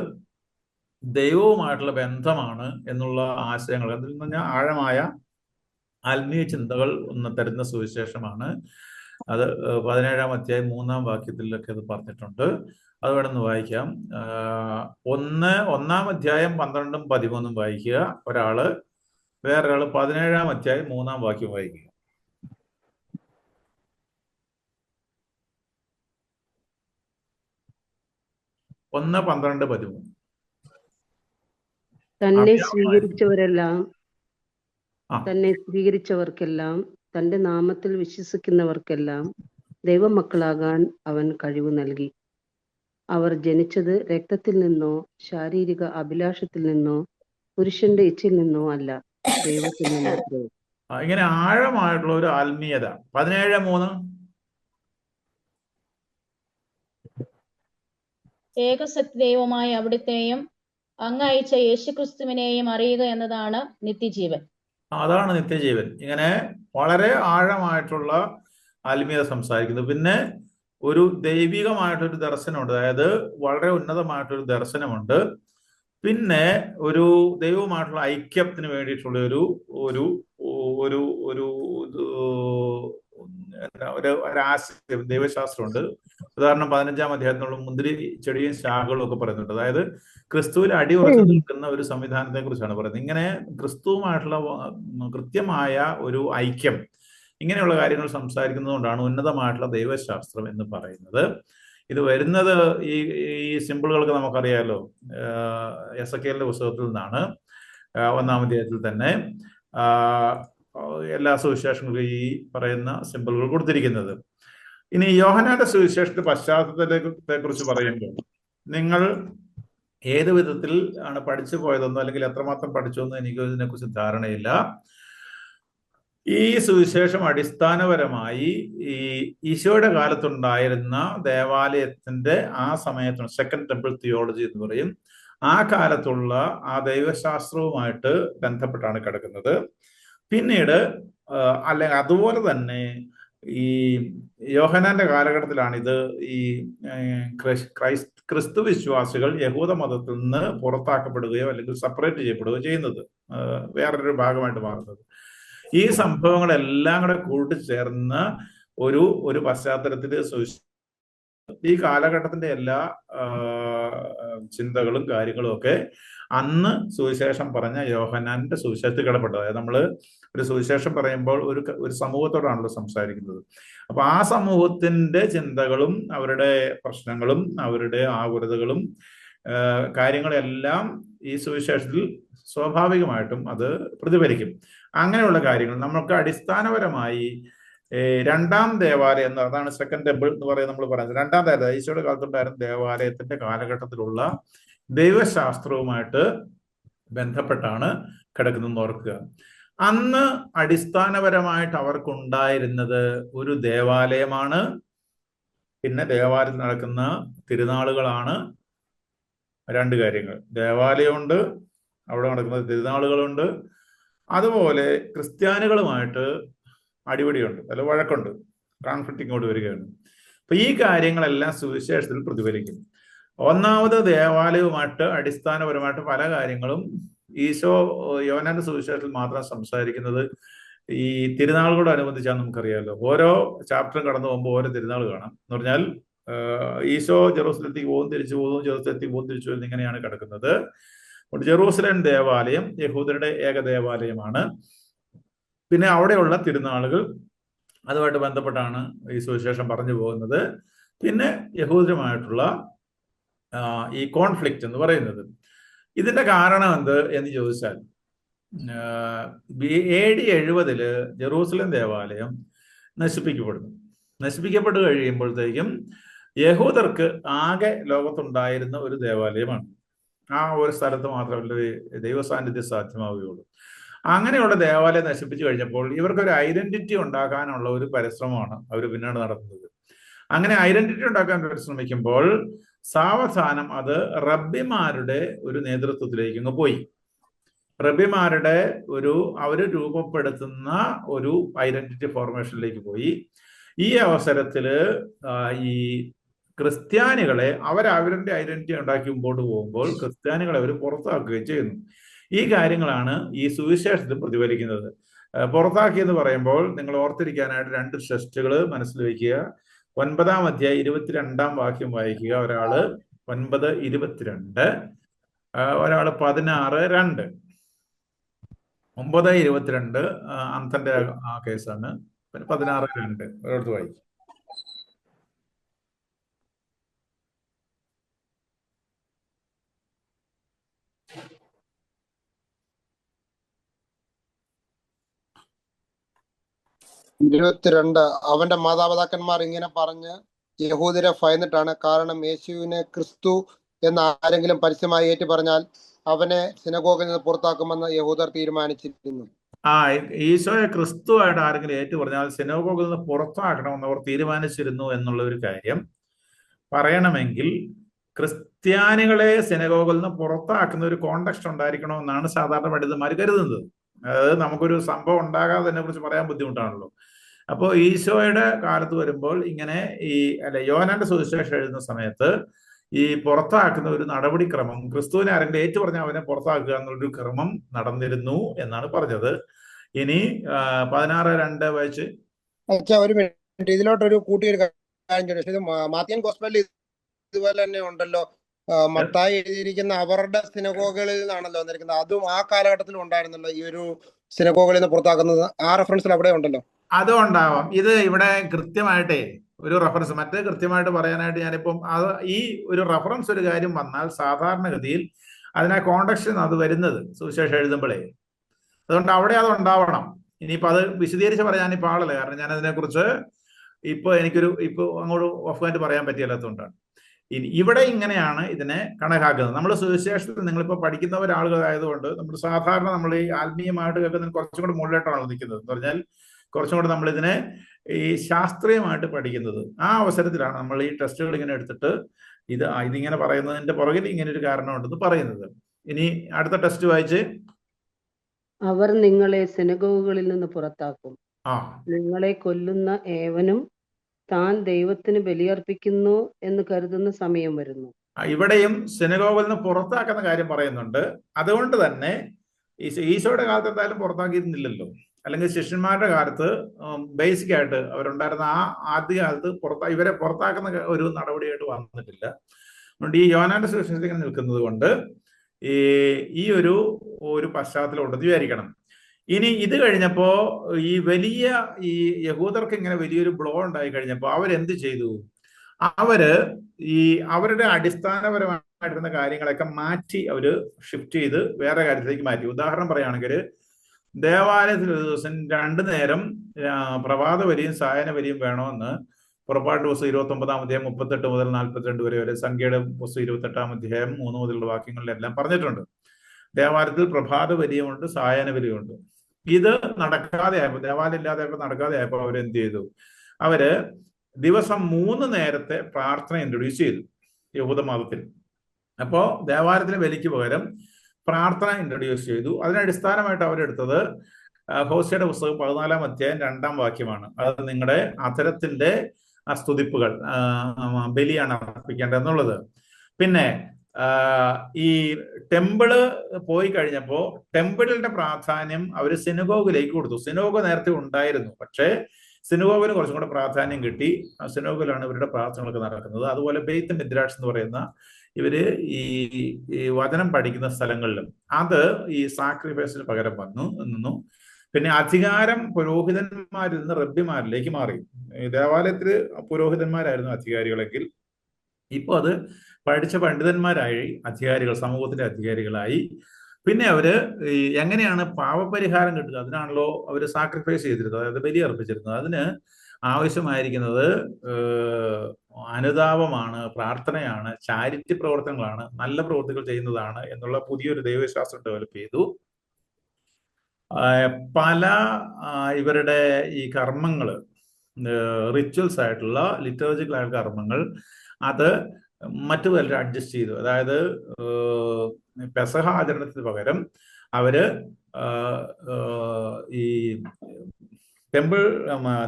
ദൈവവുമായിട്ടുള്ള ബന്ധമാണ് എന്നുള്ള ആശയങ്ങൾ, അതിൽ നിന്ന് പറഞ്ഞാൽ ആഴമായ ആത്മീയ ചിന്തകൾ തരുന്ന സുവിശേഷമാണ്. അത് 17-ാം അധ്യായം 3-ാം വാക്യത്തിലൊക്കെ അത് പറഞ്ഞിട്ടുണ്ട്. അത് വേണമെന്ന് വായിക്കാം. 1-ാം അധ്യായം 12-ഉം 13-ഉം വായിക്കുക ഒരാള്, വേറൊരാള് 17-ാം അധ്യായം 3-ാം വാക്യം വായിക്കുക. 1, 12, 13. തന്നെ സ്വീകരിച്ചവർക്കെല്ലാം തന്റെ നാമത്തിൽ വിശ്വസിക്കുന്നവർക്കെല്ലാം ദൈവമക്കളാകാൻ അവൻ കഴിവ് നൽകി. അവർ ജനിച്ചത് രക്തത്തിൽ നിന്നോ ശാരീരിക അഭിലാഷത്തിൽ നിന്നോ പുരുഷന്റെ ഇച്ഛയിൽ നിന്നോ അല്ല, ദൈവത്തിൽ നിന്നോ. ഇങ്ങനെ ആഴമായിട്ടുള്ള ഒരു ആത്മീയത. 17:3 ഏകസത്യദൈവമായ അവിടുത്തെയും അങ്ങയച്ച യേശുക്രിസ്തുവിനെയും അറിയുക എന്നതാണ് നിത്യജീവൻ. അതാണ് നിത്യജീവൻ. ഇങ്ങനെ വളരെ ആഴമായിട്ടുള്ള ആത്മീയത സംസാരിക്കുന്നു. പിന്നെ ഒരു ദൈവികമായിട്ടൊരു ദർശനമുണ്ട്, അതായത് വളരെ ഉന്നതമായിട്ടൊരു ദർശനമുണ്ട്. പിന്നെ ഒരു ദൈവവുമായിട്ടുള്ള ഐക്യത്തിന് വേണ്ടിയിട്ടുള്ള ഒരു ഒരു ഒരു ആശയം ദൈവശാസ്ത്രമുണ്ട്. ഉദാഹരണം 15-ാം അധ്യായത്തിനുള്ള മുന്തിരി ചെടിയും ശാഖകളും ഒക്കെ പറയുന്നുണ്ട്. അതായത് ക്രിസ്തുവിൽ അടിയുറച്ചു നിൽക്കുന്ന ഒരു സംവിധാനത്തെ കുറിച്ചാണ് പറയുന്നത്. ഇങ്ങനെ ക്രിസ്തുവുമായിട്ടുള്ള കൃത്യമായ ഒരു ഐക്യം, ഇങ്ങനെയുള്ള കാര്യങ്ങൾ സംസാരിക്കുന്നതുകൊണ്ടാണ് ഉന്നതമായിട്ടുള്ള ദൈവശാസ്ത്രം എന്ന് പറയുന്നത്. ഇത് വരുന്നത് ഈ സിമ്പിളുകളൊക്കെ നമുക്കറിയാലോ, എസെക്കിയേലിന്റെ പുസ്തകത്തിൽ നിന്നാണ്. 1-ാം അധ്യായത്തിൽ തന്നെ എല്ലാ സുവിശേഷങ്ങൾക്കും ഈ പറയുന്ന സിമ്പിളുകൾ കൊടുത്തിരിക്കുന്നത്. ഇനി യോഹന്നാന്റെ സുവിശേഷത്തിന്റെ പശ്ചാത്തലത്തെ കുറിച്ച് പറയുമ്പോൾ, നിങ്ങൾ ഏത് വിധത്തിൽ ആണ് പഠിച്ചു പോയതെന്നോ അല്ലെങ്കിൽ എത്രമാത്രം പഠിച്ചോന്നോ എനിക്ക് ഇതിനെക്കുറിച്ച് ധാരണയില്ല. ഈ സുവിശേഷം അടിസ്ഥാനപരമായി ഈ ഈശോയുടെ കാലത്തുണ്ടായിരുന്ന ദേവാലയത്തിന്റെ ആ സമയത്ത് സെക്കൻഡ് ടെമ്പിൾ തിയോളജി എന്ന് പറയും, ആ കാലത്തുള്ള ആ ദൈവശാസ്ത്രവുമായിട്ട് ബന്ധപ്പെട്ടാണ് കിടക്കുന്നത്. പിന്നീട് അല്ലെങ്കിൽ അതുപോലെ തന്നെ ഈ യോഹന്നാന്റെ കാലഘട്ടത്തിലാണ് ഇത് ഈ ക്രിസ്തു വിശ്വാസികൾ യഹൂദ മതത്തിൽ നിന്ന് പുറത്താക്കപ്പെടുകയോ അല്ലെങ്കിൽ സെപ്പറേറ്റ് ചെയ്യപ്പെടുകയോ ചെയ്യുന്നത്, വേറൊരു ഭാഗമായിട്ട് മാറുന്നത്. ഈ സംഭവങ്ങളെല്ലാം കൂടെ കൂട്ടിച്ചേർന്ന ഒരു പശ്ചാത്തലത്തിൽ ഈ കാലഘട്ടത്തിന്റെ എല്ലാ ചിന്തകളും കാര്യങ്ങളും ഒക്കെ അന്ന് സുവിശേഷം പറഞ്ഞ യോഹന്നാന്റെ സുവിശേഷത്തിൽ കിടപ്പെട്ടത്. അതായത് നമ്മൾ ഒരു സുവിശേഷം പറയുമ്പോൾ ഒരു സമൂഹത്തോടാണല്ലോ സംസാരിക്കുന്നത്. അപ്പൊ ആ സമൂഹത്തിന്റെ ചിന്തകളും അവരുടെ പ്രശ്നങ്ങളും അവരുടെ ആകുലതകളും കാര്യങ്ങളെല്ലാം ഈ സുവിശേഷത്തിൽ സ്വാഭാവികമായിട്ടും അത് പ്രതിഫലിക്കും. അങ്ങനെയുള്ള കാര്യങ്ങൾ നമുക്ക് അടിസ്ഥാനപരമായി രണ്ടാം ദേവാലയം അതാണ് സെക്കൻഡ് ടെമ്പിൾ എന്ന് പറയുന്നത്. നമ്മൾ പറയുന്നത് രണ്ടാം ദേവാലയം ഈശോയുടെ കാലത്തുണ്ടായിരുന്ന ദേവാലയത്തിന്റെ കാലഘട്ടത്തിലുള്ള ദൈവശാസ്ത്രവുമായിട്ട് ബന്ധപ്പെട്ടാണ് കിടക്കുന്നതെന്ന് ഓർക്കുക. അന്ന് അടിസ്ഥാനപരമായിട്ട് അവർക്കുണ്ടായിരുന്നത് ഒരു ദേവാലയമാണ്, പിന്നെ ദേവാലയത്തിൽ നടക്കുന്ന തിരുനാളുകളാണ്. രണ്ട് കാര്യങ്ങൾ, ദേവാലയമുണ്ട്, അവിടെ നടക്കുന്ന തിരുനാളുകളുണ്ട്, അതുപോലെ ക്രിസ്ത്യാനികളുമായിട്ട് അടിപിടിയുണ്ട്, അല്ല വഴക്കുണ്ട്, കോൺഫ്ലിക്റ്റ് ഇങ്ങോട്ട് വരികയാണ്. അപ്പൊ ഈ കാര്യങ്ങളെല്ലാം സുവിശേഷത്തിൽ പ്രതിഫലിക്കും. ഒന്നാമത് ദേവാലയവുമായിട്ട് അടിസ്ഥാനപരമായിട്ട് പല കാര്യങ്ങളും ഈശോ യോഹന്നാന്റെ സുവിശേഷത്തിൽ മാത്രം സംസാരിക്കുന്നത് ഈ തിരുനാളുകളോടനുബന്ധിച്ചാണ്. നമുക്കറിയാമല്ലോ, ഓരോ ചാപ്റ്ററും കടന്നു പോകുമ്പോൾ ഓരോ തിരുനാൾ കാണാം. എന്ന് പറഞ്ഞാൽ ഈശോ ജെറൂസലത്തേക്ക് പോകും, തിരിച്ചു പോകും, ജെറൂസലത്തേക്ക് പോകും, തിരിച്ചു പോകും, ഇങ്ങനെയാണ് കിടക്കുന്നത്. ജെറൂസലേം ദേവാലയം യഹൂദരുടെ ഏക ദേവാലയമാണ്. പിന്നെ അവിടെയുള്ള തിരുനാളുകൾ അതുമായിട്ട് ബന്ധപ്പെട്ടാണ് ഈ സുവിശേഷം പറഞ്ഞു പോകുന്നത്. പിന്നെ യഹൂദരുമായിട്ടുള്ള ഈ കോൺഫ്ലിക്റ്റ് എന്ന് പറയുന്നത്. ഇതിന്റെ കാരണം എന്ത് എന്ന് ചോദിച്ചാൽ AD 70 ജെറൂസലേം ദേവാലയം നശിപ്പിക്കപ്പെട്ടു കഴിയുമ്പോഴത്തേക്കും യഹൂദർക്ക് ആകെ ലോകത്തുണ്ടായിരുന്ന ഒരു ദേവാലയമാണ്. ആ ഒരു സ്ഥലത്ത് മാത്രമല്ല ദൈവസാന്നിധ്യം സാധ്യമാവുകയുള്ളൂ. അങ്ങനെയുള്ള ദേവാലയം നശിപ്പിച്ചു കഴിഞ്ഞപ്പോൾ ഇവർക്കൊരു ഐഡന്റിറ്റി ഉണ്ടാക്കാനുള്ള ഒരു പരിശ്രമമാണ് അവർ പിന്നീട് നടത്തുന്നത്. അങ്ങനെ ഐഡന്റിറ്റി ഉണ്ടാക്കാൻ പരിശ്രമിക്കുമ്പോൾ സാവധാനം അത് റബ്ബിമാരുടെ ഒരു നേതൃത്വത്തിലേക്ക് അങ്ങ് പോയി. റബ്ബിമാരുടെ അവര് രൂപപ്പെടുത്തുന്ന ഒരു ഐഡന്റിറ്റി ഫോർമേഷനിലേക്ക് പോയി. ഈ അവസരത്തില് ഈ ക്രിസ്ത്യാനികളെ അവരവരുടെ ഐഡന്റിറ്റി ഉണ്ടാക്കി മുമ്പോട്ട് പോകുമ്പോൾ ക്രിസ്ത്യാനികളെ അവർ പുറത്താക്കുകയും ചെയ്യുന്നു. ഈ കാര്യങ്ങളാണ് ഈ സുവിശേഷത്തിൽ പ്രതിഫലിക്കുന്നത്. പുറത്താക്കിയെന്ന് പറയുമ്പോൾ നിങ്ങൾ ഓർത്തിരിക്കാനായിട്ട് 2 ടെസ്റ്റുകൾ മനസ്സിൽ വയ്ക്കുക. 9-ാം അധ്യായം 22-ാം വാക്യം വായിക്കുക. ഒരാള് 9:22, ഒരാള് 16:2. 9:22 അന്തന്റെ ആ കേസാണ്. 16:2 ഒരിടത്ത് വായിക്കും. അവന്റെ മാതാപിതാക്കന്മാർ ഇങ്ങനെ പറഞ്ഞ് യഹൂദരെ ഭയന്നിട്ടാണ്. കാരണം യേശുവിനെ ക്രിസ്തു എന്ന് ആരെങ്കിലും പരസ്യമായി ഏറ്റു പറഞ്ഞാൽ അവനെ സിനഗോഗിൽ നിന്ന് പുറത്താക്കുമെന്ന് യഹൂദർ തീരുമാനിച്ചിരുന്നു. ഈശോയെ ക്രിസ്തുവായിട്ട് ആരെങ്കിലും ഏറ്റു പറഞ്ഞാൽ സിനഗോഗിൽ നിന്ന് പുറത്താക്കണമെന്ന് അവർ തീരുമാനിച്ചിരുന്നു എന്നുള്ള ഒരു കാര്യം പറയണമെങ്കിൽ ക്രിസ്ത്യാനികളെ സിനഗോഗിൽ നിന്ന് പുറത്താക്കുന്ന ഒരു കോണ്ടെക്സ്റ്റ് ഉണ്ടായിരിക്കണമെന്നാണ് സാധാരണ പണ്ഡിതന്മാർ കരുതുന്നത്. അതായത് നമുക്കൊരു സംഭവം ഉണ്ടാകാതെ അതിനെ കുറിച്ച് പറയാൻ ബുദ്ധിമുട്ടാണല്ലോ. അപ്പോൾ ഈശോയുടെ കാലത്ത് വരുമ്പോൾ ഇങ്ങനെ യോഹന്നാന്റെ സുവിശേഷം എഴുതുന്ന സമയത്ത് ഈ പുറത്താക്കുന്ന ഒരു നടപടിക്രമം, ക്രിസ്തുവിനെ ആരെങ്കിലും ഏറ്റു പറഞ്ഞാൽ അവനെ പുറത്താക്കുക എന്നുള്ളൊരു ക്രമം നടന്നിരുന്നു എന്നാണ് പറഞ്ഞത്. ഇനി 16:2 വായിച്ച്. ഒരു മിനിറ്റ്, ഇതിലോട്ടൊരു കൂട്ടിയൊരു കാര്യം. മാത്യൻ ഗോസ്പലിൽ ഇതുപോലെ തന്നെ ഉണ്ടല്ലോ, മത്തായി എഴുതിയിരിക്കുന്ന അവരുടെ സിനഗോഗുകളിൽ നിന്നാണല്ലോ വന്നിരിക്കുന്നത്. അതും ആ കാലഘട്ടത്തിൽ ഉണ്ടായിരുന്നല്ലോ ഈ ഒരു സിനഗോഗുകളിൽ നിന്ന് പുറത്താക്കുന്നത്. ആ റെഫറൻസിൽ അവിടെ ഉണ്ടല്ലോ. അതും ഉണ്ടാവാം. ഇത് ഇവിടെ കൃത്യമായിട്ടേ ഒരു റെഫറൻസ് മറ്റേ കൃത്യമായിട്ട് പറയാനായിട്ട് ഞാനിപ്പം ഈ ഒരു റെഫറൻസ് ഒരു കാര്യം വന്നാൽ സാധാരണഗതിയിൽ അതിനെ കോണ്ടെക്സ്റ്റ് അത് വരുന്നത് സുവിശേഷം എഴുതുമ്പോഴേ, അതുകൊണ്ട് അവിടെ അത് ഉണ്ടാവണം. ഇനിയിപ്പോൾ അത് വിശദീകരിച്ച് പറയാനിപ്പോൾ ആളല്ല, കാരണം ഞാൻ അതിനെക്കുറിച്ച് ഇപ്പോൾ അങ്ങോട്ട് ഓഫായിട്ട് പറയാൻ പറ്റില്ലാത്തതുകൊണ്ടാണ്. ഇവിടെ ഇങ്ങനെയാണ് ഇതിനെ കണക്കാക്കുന്നത്. നമ്മൾ സുവിശേഷത്തിൽ നിങ്ങളിപ്പോൾ പഠിക്കുന്ന ഒരാളുകളായതുകൊണ്ട് നമ്മൾ സാധാരണ നമ്മൾ ഈ ആത്മീയമായിട്ട് കേൾക്കുന്നതിന് കുറച്ചും കൂടി മുകളിലോട്ടാണ് നിൽക്കുന്നത്. എന്ന് പറഞ്ഞാൽ കുറച്ചും കൂടി നമ്മളിതിനെ ഈ ശാസ്ത്രീയമായിട്ട് പഠിക്കുന്നത്. ആ അവസരത്തിലാണ് നമ്മൾ ഈ ടെസ്റ്റുകൾ ഇങ്ങനെ എടുത്തിട്ട് ഇതിങ്ങനെ പറയുന്നതിന്റെ പുറകിൽ ഇങ്ങനെ ഒരു കാരണമുണ്ടെന്ന് പറയുന്നത്. ഇനി അടുത്ത ടെസ്റ്റ് വായിച്ച്. അവർ നിങ്ങളെ സിനഗോഗുകളിൽ നിന്ന് പുറത്താക്കും, ആ നിങ്ങളെ കൊല്ലുന്ന ഏവനും താൻ ദൈവത്തിന് ബലിയർപ്പിക്കുന്നു എന്ന് കരുതുന്ന സമയം വരുന്നു. ഇവിടെയും സിനഗോഗിൽ നിന്ന് പുറത്താക്കുന്ന കാര്യം പറയുന്നുണ്ട്. അതുകൊണ്ട് തന്നെ ഈശോയുടെ കാലത്ത് എന്തായാലും പുറത്താക്കിയിരുന്നില്ലല്ലോ, അല്ലെങ്കിൽ ശിഷ്യന്മാരുടെ കാലത്ത് ബേസിക് ആയിട്ട് അവരുണ്ടായിരുന്ന ആ ആദ്യ കാലത്ത് ഇവരെ പുറത്താക്കുന്ന ഒരു നടപടിയായിട്ട് വന്നിട്ടില്ല. അതുകൊണ്ട് ഈ യോഹന്നാന്റെ സുവിശേഷത്തിൽ ഇങ്ങനെ നിൽക്കുന്നത് കൊണ്ട് ഈ ഒരു പശ്ചാത്തലം ഉണ്ടെന്ന് വിചാരിക്കണം. ഇനി ഇത് കഴിഞ്ഞപ്പോ ഈ യഹൂദർക്ക് ഇങ്ങനെ വലിയൊരു ബ്ലോ ഉണ്ടായി കഴിഞ്ഞപ്പോ അവരെന്ത് ചെയ്തു? അവരുടെ അടിസ്ഥാനപരമായിരുന്ന കാര്യങ്ങളൊക്കെ മാറ്റി ഷിഫ്റ്റ് ചെയ്ത് വേറെ കാര്യത്തിലേക്ക് മാറ്റി. ഉദാഹരണം പറയുകയാണെങ്കിൽ ദേവാലയത്തിൽ ഒരു ദിവസം 2 നേരം പ്രഭാത ബലിയും സായന ബലിയും വേണമെന്ന് പുറപ്പാട് ദിവസം 29-ാം അധ്യായം 38 മുതൽ 42 വരെ സംഖ്യയുടെ പുസ്തകം 28-ാം അധ്യായം 3 മുതലുള്ള വാക്യങ്ങളിലെല്ലാം പറഞ്ഞിട്ടുണ്ട്. ദേവാലയത്തിൽ പ്രഭാത ബലിയുമുണ്ട്, സായന ബലിയുമുണ്ട്. ഇത് നടക്കാതെ ആയപ്പോ, ദേവാലയം ഇല്ലാതെ നടക്കാതെ ആയപ്പോ അവരെന്ത് ചെയ്തു? അവര് ദിവസം 3 നേരത്തെ പ്രാർത്ഥന ഇൻട്രൊഡ്യൂസ് ചെയ്തു യഹൂദമതത്തിൽ. അപ്പോ ദേവാലയത്തിലെ ബലിക്ക് പകരം പ്രാർത്ഥന ഇൻട്രൊഡ്യൂസ് ചെയ്തു. അതിനടിസ്ഥാനമായിട്ട് അവരെടുത്തത് ഹോശയുടെ പുസ്തകം 14-ാം അധ്യായം 2-ാം വാക്യമാണ്. അത് നിങ്ങളുടെ അധരത്തിന്റെ സ്തുതിപ്പുകൾ ബലിയാണ് അർപ്പിക്കേണ്ടത് എന്നുള്ളത്. പിന്നെ ഈ ടെമ്പിള് പോയി കഴിഞ്ഞപ്പോ ടെമ്പിളിന്റെ പ്രാധാന്യം അവർ സിനഗോഗിലേക്ക് കൊടുത്തു. സിനഗോഗ് നേരത്തെ ഉണ്ടായിരുന്നു, പക്ഷേ സിനഗോഗിന് കുറച്ചും കൂടെ പ്രാധാന്യം കിട്ടി. സിനഗോഗിലാണ് ഇവരുടെ പ്രാർത്ഥനകളൊക്കെ നടക്കുന്നത്. അതുപോലെ ബെയ്ത്ത് മിദ്രാഷ് എന്ന് പറയുന്ന ഇവര് ഈ വചനം പഠിക്കുന്ന സ്ഥലങ്ങളിലും അത് ഈ സാക്രിഫൈസിന് പകരം നിന്നു. പിന്നെ അധികാരം പുരോഹിതന്മാരിൽ നിന്ന് റബ്ബിമാരിലേക്ക് മാറി. ഈ ദേവാലയത്തില് പുരോഹിതന്മാരായിരുന്നു അധികാരികളെങ്കിൽ ഇപ്പൊ അത് പഠിച്ച പണ്ഡിതന്മാരായി അധികാരികൾ, സമൂഹത്തിന്റെ അധികാരികളായി. പിന്നെ അവര് എങ്ങനെയാണ് പാപപരിഹാരം കിട്ടുക? അതിനാണല്ലോ അവര് സാക്രിഫൈസ് ചെയ്തിരുന്നത്, അതായത് ബലി അർപ്പിച്ചിരുന്നത്. അതിന് ആവശ്യമായിരിക്കുന്നത് അനുതാപമാണ്, പ്രാർത്ഥനയാണ്, ചാരിറ്റി പ്രവർത്തനങ്ങളാണ്, നല്ല പ്രവൃത്തികൾ ചെയ്യുന്നതാണ് എന്നുള്ള പുതിയൊരു ദൈവശാസ്ത്രം ഡെവലപ്പ് ചെയ്തു. പല ഇവരുടെ ഈ കർമ്മങ്ങള്, റിച്വൽസ് ആയിട്ടുള്ള ലിറ്റർജിക്കൽ ആയിട്ടുള്ള കർമ്മങ്ങൾ അത് മറ്റു പലരും അഡ്ജസ്റ്റ് ചെയ്തു. അതായത് പെസഹ ആചരണത്തിന് പകരം അവര് ഈ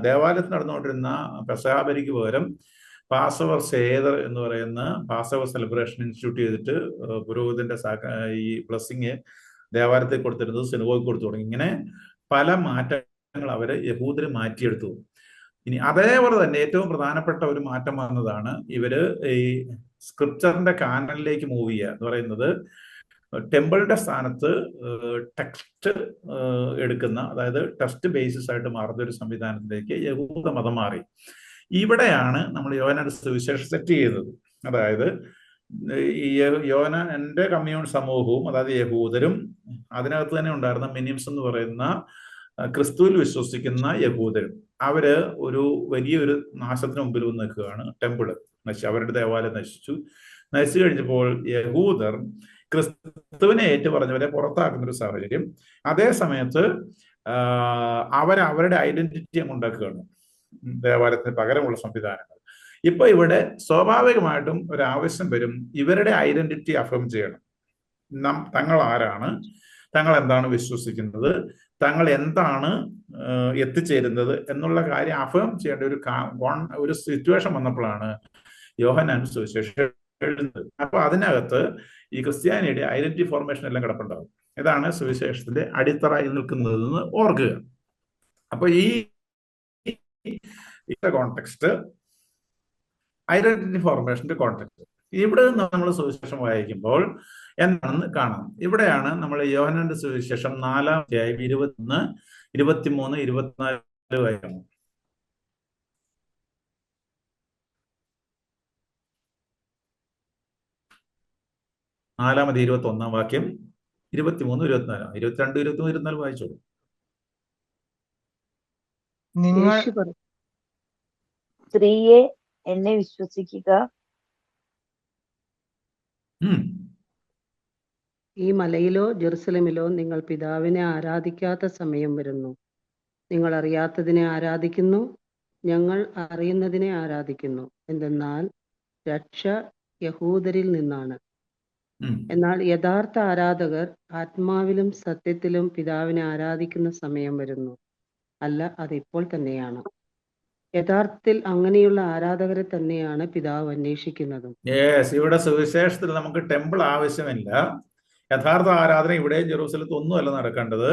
ദേവാലയത്തിൽ നടന്നുകൊണ്ടിരുന്ന പെസഹ ബലിക്ക് പകരം പാസവർ സേദർ എന്ന് പറയുന്ന പാസവർ സെലിബ്രേഷൻ ഇൻസ്റ്റിറ്റ്യൂട്ട് ചെയ്തിട്ട് പുരോഹിതന്റെ ഈ ബ്ലെസ്സിങ് ദേവാലയത്തിൽ കൊടുത്തിരുന്നത് സിനഗോഗിൽ കൊടുത്തു തുടങ്ങി. ഇങ്ങനെ പല മാറ്റങ്ങൾ അവര് യഹൂദര് മാറ്റിയെടുത്തു. ഇനി അതേപോലെ തന്നെ ഏറ്റവും പ്രധാനപ്പെട്ട ഒരു മാറ്റം വന്നതാണ് ഇവര് ഈ സ്ക്രിപ്ചറിന്റെ കാനലിലേക്ക് മൂവ് ചെയ്യുക എന്ന് പറയുന്നത്. ടെമ്പിളിന്റെ സ്ഥാനത്ത് ടെക്സ്റ്റ് എടുക്കുന്ന, അതായത് ടെക്സ്റ്റ് ബേസിസ് ആയിട്ട് മാറുന്ന ഒരു സംവിധാനത്തിലേക്ക് യഹൂദ മതം മാറി. ഇവിടെയാണ് നമ്മൾ യോഹന്നാന്റെ സുവിശേഷം സെറ്റ് ചെയ്തത്. അതായത് യോഹന്നാന്റെ കമ്മ്യൂൺ സമൂഹവും, അതായത് യഹൂദരും, അതിനകത്ത് തന്നെ ഉണ്ടായിരുന്ന മിനിംസ് എന്ന് പറയുന്ന ക്രിസ്തുവിൽ വിശ്വസിക്കുന്ന യഹൂദരും, അവര് വലിയൊരു നാശത്തിന് മുമ്പിൽ വന്ന് നിൽക്കുകയാണ്. ടെമ്പിള് നശിച്ചു, അവരുടെ ദേവാലയം നശിച്ചു കഴിഞ്ഞപ്പോൾ യഹൂദർ ക്രിസ്തുവിനെ ഏറ്റുപറഞ്ഞവരെ പുറത്താക്കുന്ന ഒരു സാഹചര്യം. അതേ സമയത്ത് അവരുടെ ഐഡന്റിറ്റി ഉണ്ടാക്കുകയാണ്, ദേവാലയത്തിന് പകരമുള്ള സംവിധാനങ്ങൾ. ഇപ്പൊ ഇവിടെ സ്വാഭാവികമായിട്ടും ഒരു ആവശ്യം വരും, ഇവരുടെ ഐഡന്റിറ്റി അഫേം ചെയ്യണം. തങ്ങൾ ആരാണ്, തങ്ങൾ എന്താണ് വിശ്വസിക്കുന്നത്, തങ്ങൾ എന്താണ് എത്തിച്ചേരുന്നത് എന്നുള്ള കാര്യം അഫേം ചെയ്യേണ്ട ഒരു സിറ്റുവേഷൻ വന്നപ്പോഴാണ് യോഹന്നാൻ സുവിശേഷം എഴുതുന്നത്. അപ്പൊ അതിനകത്ത് ഈ ക്രിസ്ത്യാനിയുടെ ഐഡന്റിറ്റി ഫോർമേഷൻ എല്ലാം കിടപ്പുണ്ടാവും. ഇതാണ് സുവിശേഷത്തിന്റെ അടിത്തറയിൽ നിൽക്കുന്നതെന്ന് ഓർക്കുക. അപ്പൊ ഈ കോണ്ടെക്സ്റ്റ്, ഐഡന്റിറ്റി ഫോർമേഷന്റെ കോണ്ടെക്സ്റ്റ്, ഇവിടെ നിന്ന് നമ്മൾ സുവിശേഷം വായിക്കുമ്പോൾ എന്താണെന്ന് കാണാം. ഇവിടെയാണ് നമ്മൾ യോഹന്നാന്റെ സുവിശേഷം 4-ാം അധ്യായം 21, 23, 24 വായിക്കണം. 4-ാം അധ്യായം 21-ാം വാക്യം, 23, 24, 22, 23, 24 വായിച്ചോളൂ. നിങ്ങൾ സ്ത്രീയെ എന്നെ വിശ്വസിക്കുക, ഈ മലയിലോ ജെറുസലേമിലോ നിങ്ങൾ പിതാവിനെ ആരാധിക്കാത്ത സമയം വരുന്നു. നിങ്ങൾ അറിയാത്തതിനെ ആരാധിക്കുന്നു, ഞങ്ങൾ അറിയുന്നതിനെ ആരാധിക്കുന്നു. എന്തെന്നാൽ രക്ഷ യഹൂദരിൽ നിന്നാണ്. എന്നാൽ യഥാർത്ഥ ആരാധകർ ആത്മാവിലും സത്യത്തിലും പിതാവിനെ ആരാധിക്കുന്ന സമയം വരുന്നു. അല്ല, അത് ഇപ്പോൾ തന്നെയാണ്. യഥാർത്ഥത്തിൽ അങ്ങനെയുള്ള ആരാധകരെ തന്നെയാണ് പിതാവ് അന്വേഷിക്കുന്നതും. ഇവിടെ സുവിശേഷത്തിൽ നമുക്ക് ടെമ്പിൾ ആവശ്യമില്ല. യഥാർത്ഥ ആരാധന ഇവിടെയും ജെറൂസലത്തും ഒന്നുമല്ല നടക്കേണ്ടത്.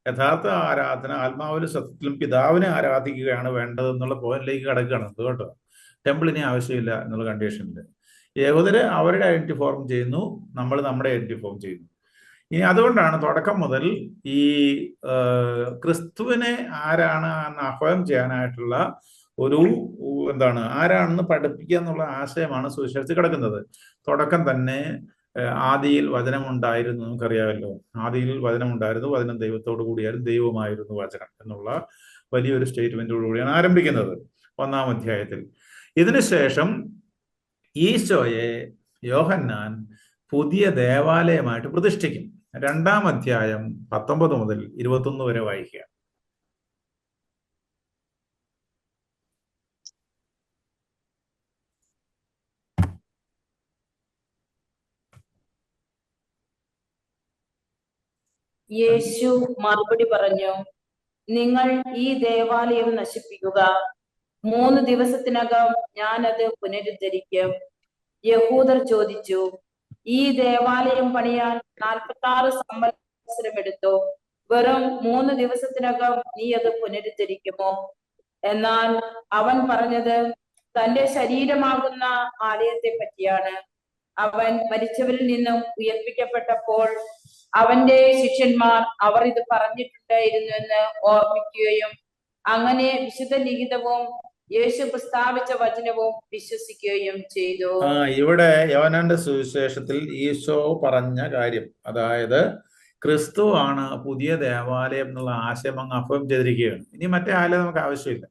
യഥാർത്ഥ ആരാധന ആത്മാവിലും സത്യത്തിലും പിതാവിനെ ആരാധിക്കുകയാണ് വേണ്ടത് എന്നുള്ള പോയിന്റിലേക്ക് കിടക്കുകയാണ് കേട്ടോ. ടെമ്പിളിനെ ആവശ്യമില്ല എന്നുള്ള കണ്ടീഷനിൽ യഹൂദര് അവരുടെ ഐഡന്റിറ്റി ഫോം ചെയ്യുന്നു, നമ്മൾ നമ്മുടെ ഐഡന്റിറ്റി ഫോം ചെയ്യുന്നു. ഇനി അതുകൊണ്ടാണ് തുടക്കം മുതൽ ഈ ക്രിസ്തുവിനെ ആരാണ് എന്ന് ആഹ്വാനം ചെയ്യാനായിട്ടുള്ള ഒരു ആരാണെന്ന് പഠിപ്പിക്കുക എന്നുള്ള ആശയമാണ് സുവിശേഷത്തിൽ കിടക്കുന്നത്. തുടക്കം തന്നെ ആദിയിൽ വചനമുണ്ടായിരുന്നു, നമുക്കറിയാമല്ലോ. ആദിയിൽ വചനമുണ്ടായിരുന്നു, വചനം ദൈവത്തോടു കൂടിയായിരുന്നു, ദൈവമായിരുന്നു വചനം എന്നുള്ള വലിയൊരു സ്റ്റേറ്റ്മെന്റോടുകൂടിയാണ് ആരംഭിക്കുന്നത് 1-ാം അധ്യായത്തിൽ. ഇതിനുശേഷം ഈശോയെ യോഹന്നാൻ പുതിയ ദേവാലയമായിട്ട് പ്രതിഷ്ഠിക്കും. 2-ാം അധ്യായം 19 മുതൽ 21 വരെ വായിക്കുക. യേശു മറുപടി പറഞ്ഞു, നിങ്ങൾ ഈ ദേവാലയം നശിപ്പിക്കുക, 3 ദിവസത്തിനകം ഞാനത് പുനരുദ്ധരിക്കും. യഹൂദർ ചോദിച്ചു, ഈ ദേവാലയം പണിയാൻ 46 സംവത്സരം എടുത്തു, വെറും 3 ദിവസത്തിനകം നീ അത് പുനരുദ്ധരിക്കുമോ? എന്നാൽ അവൻ പറഞ്ഞത് തന്റെ ശരീരമാകുന്ന ആലയത്തെ പറ്റിയാണ്. അവൻ മരിച്ചവരിൽ നിന്നും ഉയർപ്പിക്കപ്പെട്ടപ്പോൾ അവന്റെ ശിഷ്യന്മാർ അവർ ഇത് പറഞ്ഞിട്ടുണ്ടായിരുന്നു എന്ന് ഓർമ്മിക്കുകയും അങ്ങനെ വിശുദ്ധ ലിഖിതവും യേശു പ്രസ്താവിച്ച വചനവും വിശ്വസിക്കുകയും ചെയ്തു. ഇവിടെ യോഹന്നാന്റെ സുവിശേഷത്തിൽ ഈശോ പറഞ്ഞ കാര്യം, അതായത് ക്രിസ്തു ആണ് പുതിയ ദേവാലയം എന്നുള്ള ആശയം അങ്ങ് അഫം ചെയ്തിരിക്കുകയാണ്. ഇനി മറ്റേ ആലയം നമുക്ക് ആവശ്യമില്ല.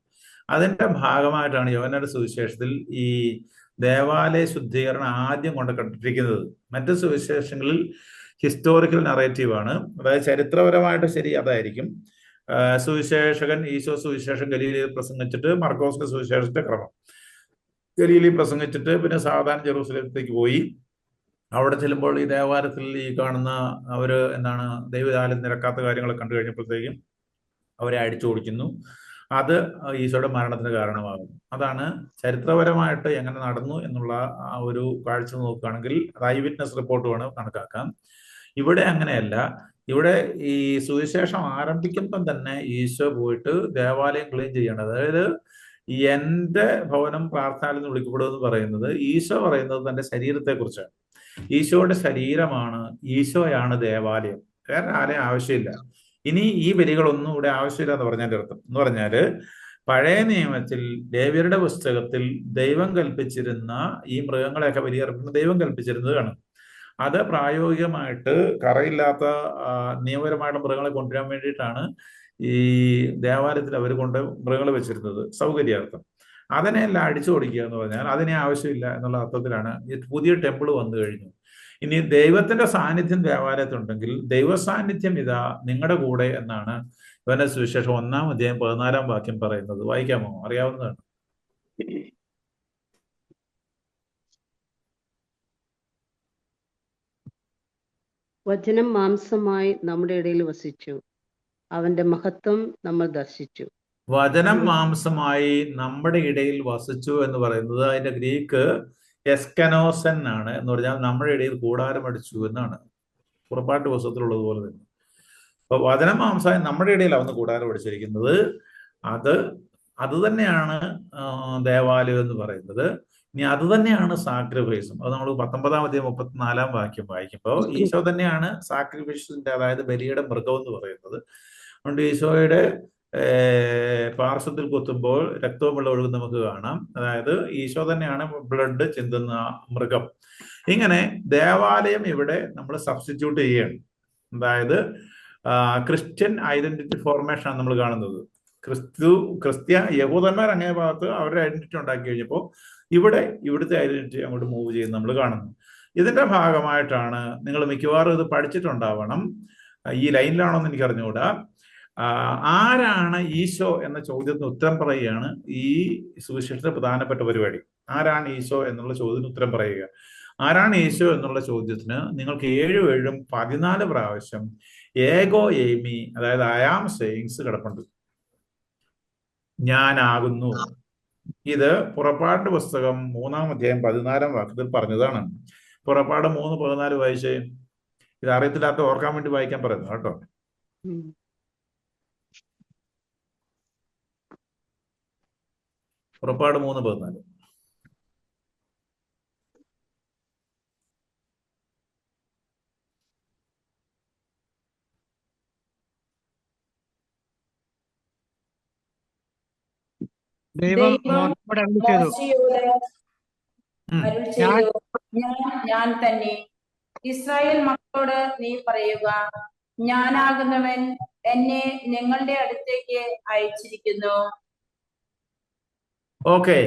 അതിന്റെ ഭാഗമായിട്ടാണ് യോഹന്നാന്റെ സുവിശേഷത്തിൽ ഈ ദേവാലയ ശുദ്ധീകരണം ആദ്യം കൊണ്ട് കണ്ടിരിക്കുന്നത്. മറ്റ് സുവിശേഷങ്ങളിൽ ഹിസ്റ്റോറിക്കൽ നറേറ്റീവാണ്, അതായത് ചരിത്രപരമായിട്ട് ശരി അതായിരിക്കും. സുവിശേഷകൻ ഈശോ സുവിശേഷം ഗലീലയിൽ പ്രസംഗിച്ചിട്ട്, മർക്കോസിന്റെ സുവിശേഷത്തെ ക്രമം ഗലീലയിൽ പ്രസംഗിച്ചിട്ട് പിന്നെ സാധാരണ ജെറൂസലേമത്തേക്ക് പോയി. അവിടെ ചെല്ലുമ്പോൾ ഈ ദേവാലയത്തിൽ ഈ കാണുന്ന ദൈവജാലം നിരക്കാത്ത കാര്യങ്ങളെ കണ്ടു കഴിഞ്ഞപ്പോഴത്തേക്കും അവരെ അടിച്ചോടിക്കുന്നു. അത് ഈശോയുടെ മരണത്തിന് കാരണമാകും. അതാണ് ചരിത്രപരമായിട്ട് എങ്ങനെ നടന്നു എന്നുള്ള ആ ഒരു കാഴ്ച നോക്കുകയാണെങ്കിൽ അത് ഐ വിറ്റ്നസ് റിപ്പോർട്ട് വേണം കണക്കാക്കാം. ഇവിടെ അങ്ങനെയല്ല. ഇവിടെ ഈ സുവിശേഷം ആരംഭിക്കുമ്പം തന്നെ ഈശോ പോയിട്ട് ദേവാലയം ക്ലീൻ ചെയ്യണം. അതായത് എന്റെ ഭവനം പ്രാർത്ഥനയിൽ നിന്ന് വിളിക്കപ്പെടുമെന്ന് പറയുന്നത് ഈശോ പറയുന്നത് തന്റെ ശരീരത്തെ കുറിച്ചാണ്. ഈശോയുടെ ശരീരമാണ്, ഈശോയാണ് ദേവാലയം. വേറെ ആലയം ആവശ്യമില്ല. ഇനി ഈ ബലികളൊന്നും ഇവിടെ ആവശ്യമില്ല എന്ന് പറഞ്ഞതിന്റെ അർത്ഥം എന്ന് പറഞ്ഞാല് പഴയ നിയമത്തിൽ ലേവ്യരുടെ പുസ്തകത്തിൽ ദൈവം കൽപ്പിച്ചിരുന്ന ഈ മൃഗങ്ങളെയൊക്കെ ബലിയർപ്പിക്കുന്ന ദൈവം കൽപ്പിച്ചിരുന്നതാണ്. അത് പ്രായോഗികമായിട്ട് കറയില്ലാത്ത നിയമപരമായിട്ട് മൃഗങ്ങളെ കൊണ്ടുവരാൻ വേണ്ടിയിട്ടാണ് ഈ ദേവാലയത്തിൽ അവർ കൊണ്ട് മൃഗങ്ങളെ വെച്ചിരുന്നത് സൗകര്യാർത്ഥം. അതിനെല്ലാം അടിച്ചു ഓടിക്കുക എന്ന് പറഞ്ഞാൽ അതിനെ ആവശ്യമില്ല എന്നുള്ള അർത്ഥത്തിലാണ് പുതിയ ടെമ്പിൾ വന്നു കഴിഞ്ഞു. ഇനി ദൈവത്തിന്റെ സാന്നിധ്യം ദേവാലയത്തിലുണ്ടെങ്കിൽ ദൈവ സാന്നിധ്യം ഇതാ നിങ്ങളുടെ കൂടെ എന്നാണ് യോഹന്നാന്റെ സുവിശേഷം 1-ാം അധ്യായം 14-ാം വാക്യം പറയുന്നത്. വായിക്കാമോ? അറിയാവുന്നതാണ്. വചനം മാംസമായി നമ്മുടെ ഇടയിൽ വസിച്ചു, അവന്റെ മഹത്വം നമ്മൾ ദർശിച്ചു. വചനം മാംസമായി നമ്മുടെ ഇടയിൽ വസിച്ചു എന്ന് പറയുന്നത് അതിന്റെ ഗ്രീക്ക് എസ്കനോസൻ ആണ്. എന്ന് പറഞ്ഞാൽ നമ്മുടെ ഇടയിൽ കൂടാരം അടിച്ചു എന്നാണ്. പുറപ്പാട്ട് പുസ്തകത്തിലുള്ളത് പോലെ തന്നെ. അപ്പൊ വചനം മാംസമായി നമ്മുടെ ഇടയിൽ അവന്ന് കൂടാരം അടിച്ചിരിക്കുന്നത് അത് തന്നെയാണ് ദേവാലയം എന്ന് പറയുന്നത്. ഇനി അത് തന്നെയാണ് സാക്രിഫൈസും. അത് നമ്മൾ 19-ാം അധ്യായം 34-ാം വാക്യം വായിക്കുമ്പോൾ ഈശോ തന്നെയാണ് സാക്രിഫൈസിന്റെ, അതായത് ബലിയുടെ മൃഗം എന്ന് പറയുന്നത്. അതുകൊണ്ട് ഈശോയുടെ പാർശ്വത്തിൽ കുത്തുമ്പോൾ രക്തവും വെള്ളം ഒഴുകും നമുക്ക് കാണാം. അതായത് ഈശോ തന്നെയാണ് ബ്ലഡ് ചിന്തുന്ന മൃഗം. ഇങ്ങനെ ദേവാലയം ഇവിടെ നമ്മൾ സബ്സ്റ്റിറ്റ്യൂട്ട് ചെയ്യുകയാണ്. അതായത് ക്രിസ്ത്യൻ ഐഡന്റിറ്റി ഫോർമേഷൻ ആണ് നമ്മൾ കാണുന്നത്. യഹൂദന്മാർ അങ്ങേ ഭാഗത്ത് അവരുടെ ഐഡന്റിറ്റി ഉണ്ടാക്കി കഴിഞ്ഞപ്പോൾ ഇവിടുത്തെ ഐഡന്റിറ്റി അങ്ങോട്ട് മൂവ് ചെയ്യുന്നത് നമ്മൾ കാണുന്നു. ഇതിന്റെ ഭാഗമായിട്ടാണ് നിങ്ങൾ മിക്കവാറും ഇത് പഠിച്ചിട്ടുണ്ടാവണം. ഈ ലൈനിലാണോ എന്ന് എനിക്ക് അറിഞ്ഞുകൂടാ. ആരാണ് ഈശോ എന്ന ചോദ്യത്തിന് ഉത്തരം പറയുകയാണ് ഈ സുവിശേഷത്തിന്റെ പ്രധാനപ്പെട്ട പരിപാടി. ആരാണ് ഈശോ എന്നുള്ള ചോദ്യത്തിന് ഉത്തരം പറയുക. ആരാണ് ഈശോ എന്നുള്ള ചോദ്യത്തിന് നിങ്ങൾക്ക് 7 14 പ്രാവശ്യം ഏഗോ എയ്മി, അതായത് ഐ ആം സേയിങ്സ് കിടപ്പുണ്ട്. ഞാനാകുന്നു. ഇത് പുറപ്പാടിന്റെ പുസ്തകം 3-ാം അധ്യായം 14-ാം വാക്യത്തിൽ പറഞ്ഞതാണ്. പുറപ്പാട് 3:14 വായിച്ചേ. ഇത് അറിയത്തില്ലാത്ത ഓർക്കാൻ വേണ്ടി വായിക്കാൻ പറയുന്നു കേട്ടോ. പുറപ്പാട് 3:14. ദൈവം ദൈവം മോശയോട് അരുളി ചെയ്തു, മോശയോട് അരുൾ ഞാൻ ചെയ്തു, ഞാൻ തന്നെ. ഇസ്രായേൽ മക്കളോട് നീ പറയുക, ഞാനാകുന്നവൻ എന്നെ നിങ്ങളുടെ അടുത്തേക്ക് അയച്ചിരിക്കുന്നു. ഓക്കെ,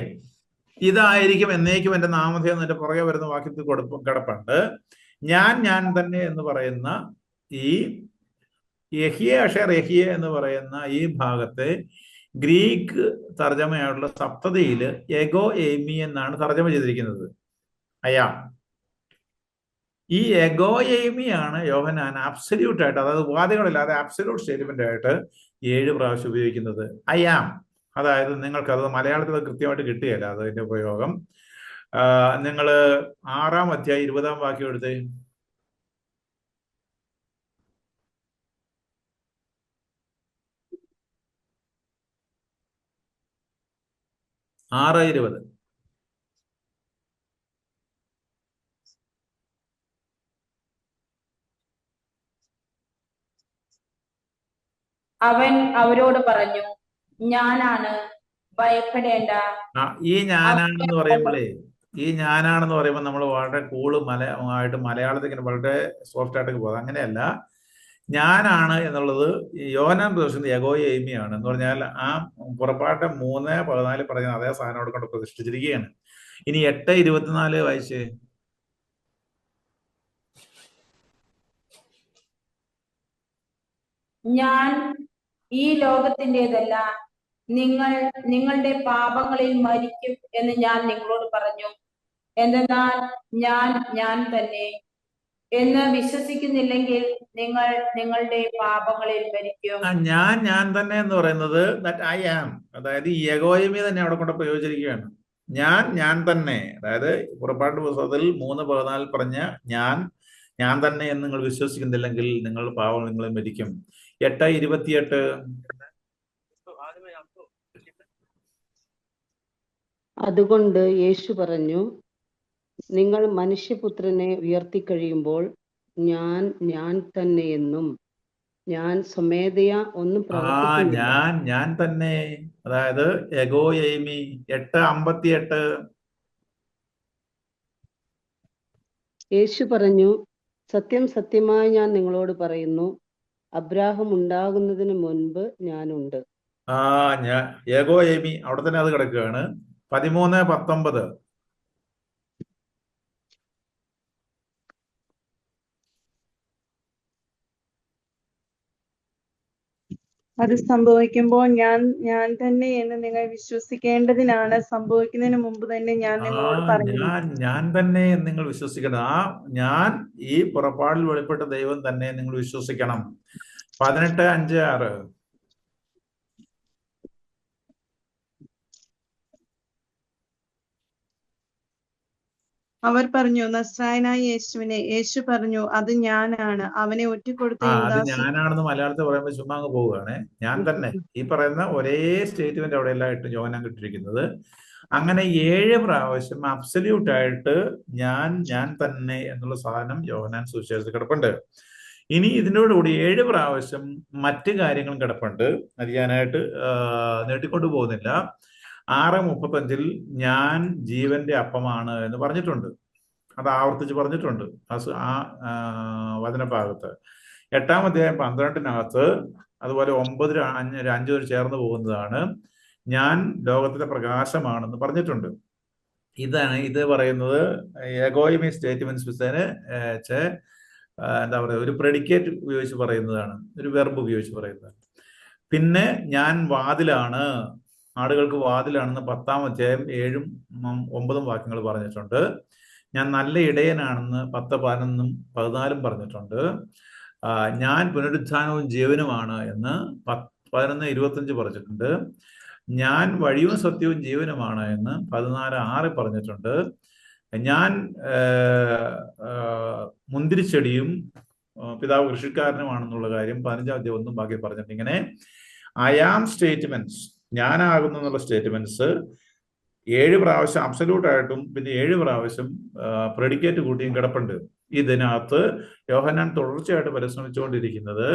ഇതായിരിക്കും എന്നേക്കും എന്റെ നാമധേയം എന്റെ പുറകെ വരുന്ന വാക്യത്തിൽ കിടപ്പുണ്ട്. ഞാൻ തന്നെ എന്ന് പറയുന്ന ഈ യഹിയ അഷർ യഹിയ എന്ന് പറയുന്ന ഈ ഭാഗത്തെ ഗ്രീക്ക് തർജ്ജമയായിട്ടുള്ള സപ്തതിയിൽ എഗോ ഏമി എന്നാണ് തർജ്ജമ ചെയ്തിരിക്കുന്നത്. ഈ എഗോ ഏമിയാണ് യോഹന്നാൻ അബ്സല്യൂട്ട് ആയിട്ട്, അതായത് ഉപാധികളില്ലാതെ അബ്സല്യൂട്ട് സ്റ്റേറ്റ്മെന്റ് ആയിട്ട് 7 പ്രാവശ്യം ഉപയോഗിക്കുന്നത്. അതായത് നിങ്ങൾക്കത് മലയാളത്തിൽ കൃത്യമായിട്ട് കിട്ടുകയില്ല അതിന്റെ ഉപയോഗം. നിങ്ങൾ 6-ാം അധ്യായം 20-ാം വാക്യം എടുത്തേ. 6:20. അവൻ അവരോട് പറഞ്ഞു, ഞാനാണ്, ഭയപ്പെടേണ്ട. ഈ ഞാനാണെന്ന് പറയുമ്പോൾ നമ്മൾ വളരെ ആയിട്ട് മലയാളത്തിൽ ഇങ്ങനെ വളരെ സോഫ്റ്റ് ആയിട്ടൊക്കെ പോകും. അങ്ങനെയല്ല, ഞാനാണ് എന്നുള്ളത് യോഹന്നാൻ പ്രദർശിക്കുന്നത് എഗോ ഏമിയാണ് എന്ന് പറഞ്ഞാൽ ആ പുറപ്പാട്ട് 3:14 പറഞ്ഞ അതേ സാധനം അവിടെ കൊണ്ട് പ്രതിഷ്ഠിച്ചിരിക്കുകയാണ്. ഇനി 8:24 വായിച്ചേ. ഞാൻ ഈ ലോകത്തിൻ്റെതല്ല, നിങ്ങളുടെ പാപങ്ങളിൽ മരിക്കും എന്ന് ഞാൻ നിങ്ങളോട് പറഞ്ഞു. എന്തെന്നാൽ ഞാൻ തന്നെ എന്ന് വിശ്വസിക്കുന്നില്ലെങ്കിൽ നിങ്ങൾ നിങ്ങളുടെ പാപങ്ങളിൽ മരിക്കും. ഞാൻ തന്നെ എന്ന് പറയുന്നത് ദാറ്റ് ഐ ആം, അതായത് ഈ എഗോയമി തന്നെ അവിടെ കൊണ്ട് പ്രയോഗിച്ചിരിക്കുകയാണ്. ഞാൻ തന്നെ, അതായത് പുറപ്പാട് പുസ്തകത്തിൽ 3:14 പറഞ്ഞ ഞാൻ തന്നെ എന്ന് നിങ്ങൾ വിശ്വസിക്കുന്നില്ലെങ്കിൽ നിങ്ങളുടെ പാപങ്ങൾ നിങ്ങൾ മരിക്കും. 8:28. അതുകൊണ്ട് യേശു പറഞ്ഞു, നിങ്ങൾ മനുഷ്യപുത്രനെ ഉയർത്തിക്കഴിയുമ്പോൾ ഞാൻ തന്നെ എന്നും ഞാൻ സ്വമേധയാ ഒന്നും പ്രവർത്തിക്കുന്നില്ല. ഞാൻ തന്നെ, അതായത് എഗോ ഏമി. 8:58. യേശു പറഞ്ഞു, സത്യം സത്യമായി ഞാൻ നിങ്ങളോട് പറയുന്നു, അബ്രാഹം ഉണ്ടാകുന്നതിന് മുൻപ് ഞാനുണ്ട്. എഗോ ഏമി അവിടെ തന്നെ അത് കിടക്കുകയാണ്. 13:19. അത് സംഭവിക്കുമ്പോൾ ഞാൻ തന്നെ എന്ന് നിങ്ങൾ വിശ്വസിക്കേണ്ടതിനാണ്. സംഭവിക്കുന്നതിന് മുമ്പ് തന്നെ ഞാൻ നിങ്ങളോട് പറയുന്നു. ഞാൻ തന്നെ എന്ന് നിങ്ങൾ വിശ്വസിക്കണം. ഞാൻ ഈ പുറപ്പാടിൽ വെളിപ്പെട്ട ദൈവം തന്നെ നിങ്ങൾ വിശ്വസിക്കണം. 18:5-6. അവർ പറഞ്ഞു, നസ്രായനായ യേശുവിനെ. യേശു പറഞ്ഞു, അത് ഞാനാണ്. അവനെ ഒറ്റിക്കൊടുത്ത അത് ഞാനാണെന്ന് മലയാളത്തിൽ പറയുമ്പോൾ ചുമ്മാ അങ്ങ് പോവുകയാണ്. ഞാൻ തന്നെ, ഈ പറയുന്ന ഒരേ സ്റ്റേറ്റ്മെന്റ് അവിടെ എല്ലാം ഇട്ട് യോഹന്നാൻ കിട്ടിയിരിക്കുന്നത്. അങ്ങനെ 7 പ്രാവശ്യം അബ്സല്യൂട്ട് ആയിട്ട് ഞാൻ തന്നെ എന്നുള്ള സാധനം യോഹന്നാൻ സുവിശേഷത്തിൽ കിടപ്പുണ്ട്. ഇനി ഇതിനോടുകൂടി 7 പ്രാവശ്യം മറ്റു കാര്യങ്ങളും കിടപ്പുണ്ട്. അത് ഞാനായിട്ട് നീട്ടിക്കൊണ്ടു പോകുന്നില്ല. 6:35 ഞാൻ ജീവന്റെ അപ്പമാണ് എന്ന് പറഞ്ഞിട്ടുണ്ട്. അത് ആവർത്തിച്ച് പറഞ്ഞിട്ടുണ്ട് ആ വചനഭാഗത്ത്. 8-ാം അധ്യായം 12-നകത്ത് അതുപോലെ 9-5 വരെ ചേർന്ന് പോകുന്നതാണ് ഞാൻ ലോകത്തിലെ പ്രകാശമാണെന്ന് പറഞ്ഞിട്ടുണ്ട്. ഇത് പറയുന്നത് എഗോയിമി സ്റ്റേറ്റ്മെന്റ്സ് എന്താ പറയുക, ഒരു പ്രെഡിക്കേറ്റ് ഉപയോഗിച്ച് പറയുന്നതാണ്, ഒരു വെർബ് ഉപയോഗിച്ച് പറയുന്നതാണ്. പിന്നെ ഞാൻ വാതിലാണ്, ആടുകൾക്ക് വാതിലാണെന്ന് 10-ാം അധ്യായം 7-9 വാക്യങ്ങൾ പറഞ്ഞിട്ടുണ്ട്. ഞാൻ നല്ല ഇടയനാണെന്ന് 10, 11, 14 പറഞ്ഞിട്ടുണ്ട്. ഞാൻ പുനരുത്ഥാനവും ജീവനുമാണ് എന്ന് 11, 25 പറഞ്ഞിട്ടുണ്ട്. ഞാൻ വഴിയും സത്യവും ജീവനുമാണ് എന്ന് 14:6 പറഞ്ഞിട്ടുണ്ട്. ഞാൻ മുന്തിരിച്ചെടിയും പിതാവ് കൃഷിക്കാരനുമാണെന്നുള്ള കാര്യം 15-ാം അധ്യായം 1 ബാക്കി പറഞ്ഞിട്ടുണ്ട്. ഇങ്ങനെ ഐ ആം സ്റ്റേറ്റ്മെന്റ്സ്, ഞാനാകുന്നു എന്നുള്ള സ്റ്റേറ്റ്മെന്റ്സ് 7 പ്രാവശ്യം അബ്സല്യൂട്ട് ആയിട്ടും പിന്നെ 7 പ്രാവശ്യം പ്രെഡിക്കേറ്റ് കൂട്ടിയും കിടപ്പുണ്ട്. ഇതിനകത്ത് യോഹന്നാൻ തുടർച്ചയായിട്ട് പരിശ്രമിച്ചുകൊണ്ടിരിക്കുന്നത്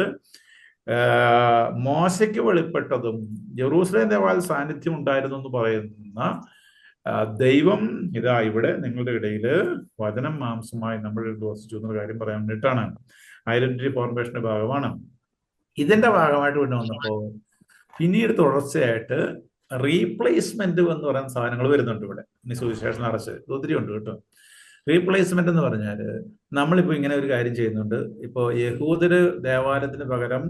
മോശയ്ക്ക് വെളിപ്പെട്ടതും ജെറൂസലേം ദേവാലയ സാന്നിധ്യം ഉണ്ടായിരുന്നു എന്ന് പറയുന്ന ദൈവം ഇതാ ഇവിടെ നിങ്ങളുടെ ഇടയിൽ വചനം മാംസമായി നമ്മളിൽ വസിച്ചു എന്ന കാര്യം പറയാൻ വേണ്ടിയിട്ടാണ്. ഐഡന്റിറ്റി ഫോർമേഷന്റെ ഭാഗമാണ്. ഇതിന്റെ ഭാഗമായിട്ട് പിന്നെ വന്നപ്പോൾ പിന്നീട് തുടർച്ചയായിട്ട് റീപ്ലേസ്മെന്റ് എന്ന് പറയുന്ന സാധനങ്ങൾ വരുന്നുണ്ട് ഇവിടെ. ഇനി സുവിശേഷം അറച്ച് ഒത്തിരി ഉണ്ട് കേട്ടോ. റീപ്ലേസ്മെന്റ് എന്ന് പറഞ്ഞാൽ നമ്മളിപ്പോൾ ഇങ്ങനെ ഒരു കാര്യം ചെയ്യുന്നുണ്ട്. ഇപ്പോൾ യഹൂദര് ദേവാലയത്തിന് പകരം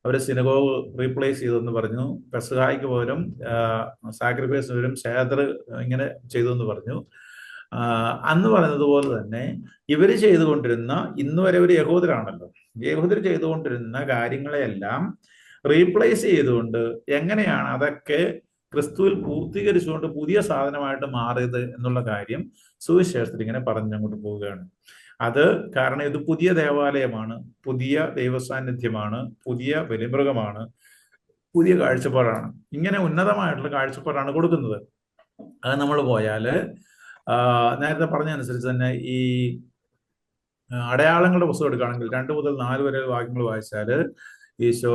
അവർ സിനഗോഗ് റീപ്ലേസ് ചെയ്തെന്ന് പറഞ്ഞു. പെസഹായ്ക്ക് പകരം സാക്രിഫൈസ് പകരം ഷേദർ ഇങ്ങനെ ചെയ്തു എന്ന് പറഞ്ഞു. അന്ന് പറഞ്ഞതുപോലെ തന്നെ ഇവർ ചെയ്തുകൊണ്ടിരുന്ന, ഇന്ന് വരെ ഒരു യഹൂദരാണല്ലോ, യഹൂദർ ചെയ്തുകൊണ്ടിരുന്ന കാര്യങ്ങളെയെല്ലാം റീപ്ലേസ് ചെയ്തുകൊണ്ട് എങ്ങനെയാണ് അതൊക്കെ ക്രിസ്തുവിൽ പൂർത്തീകരിച്ചുകൊണ്ട് പുതിയ സാധനമായിട്ട് മാറിയത് എന്നുള്ള കാര്യം സുവിശേഷത്തിൽ ഇങ്ങനെ പറഞ്ഞങ്ങോട്ട് പോവുകയാണ്. അത് കാരണം ഇത് പുതിയ ദേവാലയമാണ്, പുതിയ ദൈവസാന്നിധ്യമാണ്, പുതിയ ബലിമൃഗമാണ്, പുതിയ കാഴ്ചപ്പാടാണ്. ഇങ്ങനെ ഉന്നതമായിട്ടുള്ള കാഴ്ചപ്പാടാണ് കൊടുക്കുന്നത്. അത് നമ്മൾ പോയാൽ നേരത്തെ പറഞ്ഞതനുസരിച്ച് തന്നെ ഈ അടയാളങ്ങളുടെ പുസ്തകം എടുക്കുകയാണെങ്കിൽ 2 മുതൽ 4 വരെ വാക്യങ്ങൾ വായിച്ചാൽ ഈശോ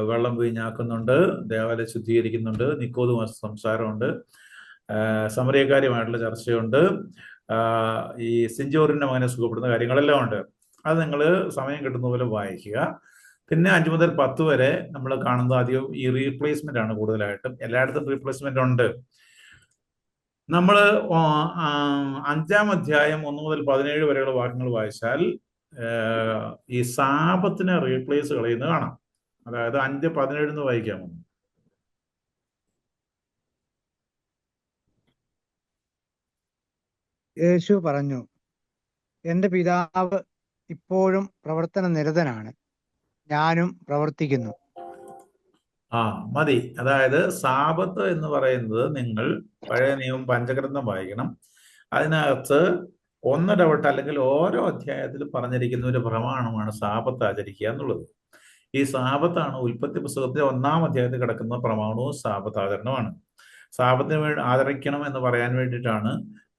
വെള്ളം വീഞ്ഞാക്കുന്നുണ്ട്, ദേവാലയം ശുദ്ധീകരിക്കുന്നുണ്ട്, നിക്കോദുമായി സംസാരമുണ്ട്, സമറിയക്കാരുമായിട്ടുള്ള ചർച്ചയുണ്ട്, ഈ സെഞ്ചോറിന്റെ മകനെ സുഖപ്പെടുന്ന കാര്യങ്ങളെല്ലാം ഉണ്ട്. അത് നിങ്ങൾ സമയം കിട്ടുന്ന പോലെ വായിക്കുക. പിന്നെ 5 മുതൽ 10 വരെ നമ്മൾ കാണുന്നത് അധികം ഈ റീപ്ലേസ്മെന്റ് ആണ് കൂടുതലായിട്ടും. എല്ലായിടത്തും റീപ്ലേസ്മെന്റ് ഉണ്ട്. നമ്മൾ 5-ാം അധ്യായം 1 മുതൽ 17 വരെയുള്ള വാക്യങ്ങൾ വായിച്ചാൽ ഈ സാപത്തിനെ റീപ്ലേസ് കളയുന്നത് കാണാം. അതായത് 5:17 എന്ന് വായിക്കാമോ? യേശു പറഞ്ഞു, എൻ്റെ പിതാവ് ഇപ്പോഴും പ്രവർത്തന നിരതനാണ്, ഞാനും പ്രവർത്തിക്കുന്നു. മതി. അതായത് സാപത്ത് എന്ന് പറയുന്നത് നിങ്ങൾ പഴയ നിയമം പഞ്ചഗ്രന്ഥം വായിക്കണം. അതിനകത്ത് ഒന്നിടവിട്ട് അല്ലെങ്കിൽ ഓരോ അധ്യായത്തിൽ പറഞ്ഞിരിക്കുന്ന ഒരു പ്രമാണമാണ് സാപത്ത് ആചരിക്കുക എന്നുള്ളത്. ഈ സാപത്താണ് ഉൽപ്പത്തി പുസ്തകത്തിലെ 1-ാം അധ്യായത്തിൽ കിടക്കുന്ന പ്രമാണവും സാപത്ത് ആചരണമാണ്. സാപത്തിന് ആചരിക്കണം എന്ന് പറയാൻ വേണ്ടിയിട്ടാണ്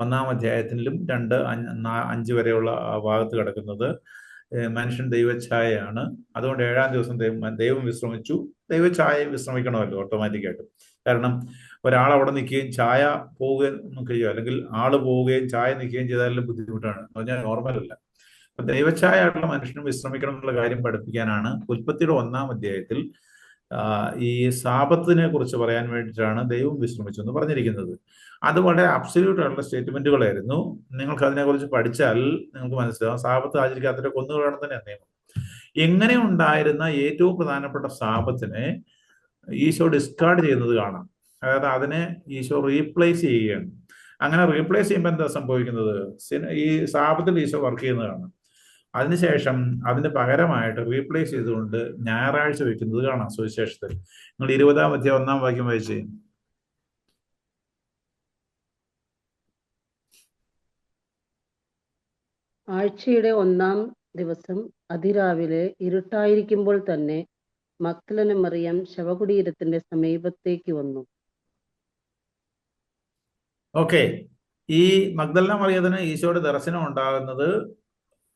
1-ാം അധ്യായത്തിലും 2, 5 വരെയുള്ള ഭാഗത്ത് കിടക്കുന്നത്. മനുഷ്യൻ ദൈവഛായയാണ്, അതുകൊണ്ട് 7-ാം ദിവസം ദൈവം വിശ്രമിച്ചു. ദൈവഛായയും വിശ്രമിക്കണമല്ലോ ഓട്ടോമാറ്റിക്കായിട്ട്. കാരണം ഒരാൾ അവിടെ നിൽക്കുകയും ചായ പോവുകയും ചെയ്യുക, അല്ലെങ്കിൽ ആള് പോവുകയും ചായ നിൽക്കുകയും ചെയ്താലും ബുദ്ധിമുട്ടാണ്. പറഞ്ഞാൽ നോർമലല്ല. അപ്പൊ ദൈവഛായുള്ള മനുഷ്യനും വിശ്രമിക്കണം എന്നുള്ള കാര്യം പഠിപ്പിക്കാനാണ് ഉൽപ്പത്തിയുടെ 1-ാം അധ്യായത്തിൽ ഈ സാപത്തിനെ കുറിച്ച് പറയാൻ വേണ്ടിയിട്ടാണ് ദൈവം വിശ്രമിച്ചു എന്ന് പറഞ്ഞിരിക്കുന്നത്. അത് വളരെ അബ്സല്യൂട്ട് ആയിട്ടുള്ള സ്റ്റേറ്റ്മെന്റുകളായിരുന്നു. നിങ്ങൾക്ക് അതിനെക്കുറിച്ച് പഠിച്ചാൽ നിങ്ങൾക്ക് മനസ്സിലാവും. സാപത്ത് ആചരിക്കാത്തവരെ കൊന്നുകളയണം തന്നെ നിയമം. എങ്ങനെ ഉണ്ടായിരുന്ന ഏറ്റവും പ്രധാനപ്പെട്ട സാപത്തിനെ ഈശോ ഡിസ്കാർഡ് ചെയ്യുന്നത് കാണാം. അതായത് അതിനെ ഈശോ റീപ്ലേസ് ചെയ്യുകയാണ്. അങ്ങനെ റീപ്ലേസ് ചെയ്യുമ്പോൾ എന്താ സംഭവിക്കുന്നത്? ഈ സാപത്തിൽ ഈശോ വർക്ക് ചെയ്യുന്നത് കാണാം. അതിനുശേഷം അതിന് പകരമായിട്ട് റീപ്ലേസ് ചെയ്തുകൊണ്ട് ഞായറാഴ്ച വെക്കുന്നത് കാണാം സുവിശേഷത്തിൽ. നിങ്ങൾ 20-ാം അധ്യായം 1-ാം വാക്യം വായിച്ചേ. ആഴ്ചയുടെ 1-ാം ദിവസം അതിരാവിലെ ഇരുട്ടായിരിക്കുമ്പോൾ തന്നെ മഗ്ദലന മറിയം ശവകുടീരത്തിന്റെ സമീപത്തേക്ക് വന്നു. ഓക്കെ, ഈ മഗ്ദലന മറിയത്തിന് ഈശോയുടെ ദർശനം ഉണ്ടാകുന്നത്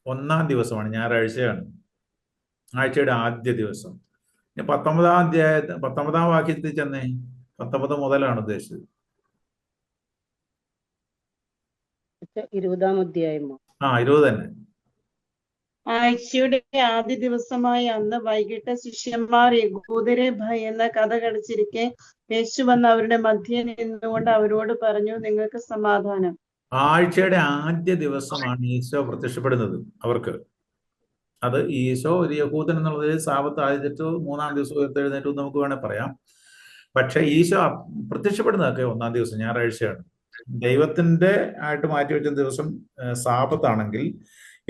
1-ാം ദിവസമാണ്, ഞായറാഴ്ചയാണ്, ആഴ്ചയുടെ ആദ്യ ദിവസം. 19-ാം അധ്യായത്തിൽ 19-ാം വാക്യത്തിൽ ചെന്നേ. 19 മുതലാണ് ഉദ്ദേശിച്ചത്. 20-ാം അധ്യായമോ? 20 തന്നെ. ആഴ്ചയുടെ ആദ്യ ദിവസമായ അന്ന് വൈകിട്ട് ശിഷ്യന്മാർ യഹൂദരെ ഭയന്ന് കതകടച്ചിരിക്കെ യേശു വന്ന് അവരുടെ മധ്യേ നിന്നുകൊണ്ട് അവരോട് പറഞ്ഞു, നിങ്ങൾക്ക് സമാധാനം. ആഴ്ചയുടെ ആദ്യ ദിവസമാണ് ഈശോ പ്രത്യക്ഷപ്പെടുന്നത് അവർക്ക്. അത് ഈശോ ഒരു യഹൂദൻ എന്നുള്ളതിൽ സാപത്ത് ആചരിച്ചു 3-ാം ദിവസം ഉയർത്തെഴുന്നേറ്റു നമുക്ക് വേണേൽ പറയാം. പക്ഷെ ഈശോ പ്രത്യക്ഷപ്പെടുന്നതൊക്കെ 1-ാം ദിവസം ഞായറാഴ്ചയാണ്. ദൈവത്തിന്റെ ആയിട്ട് മാറ്റിവെച്ച ദിവസം സാപത്താണെങ്കിൽ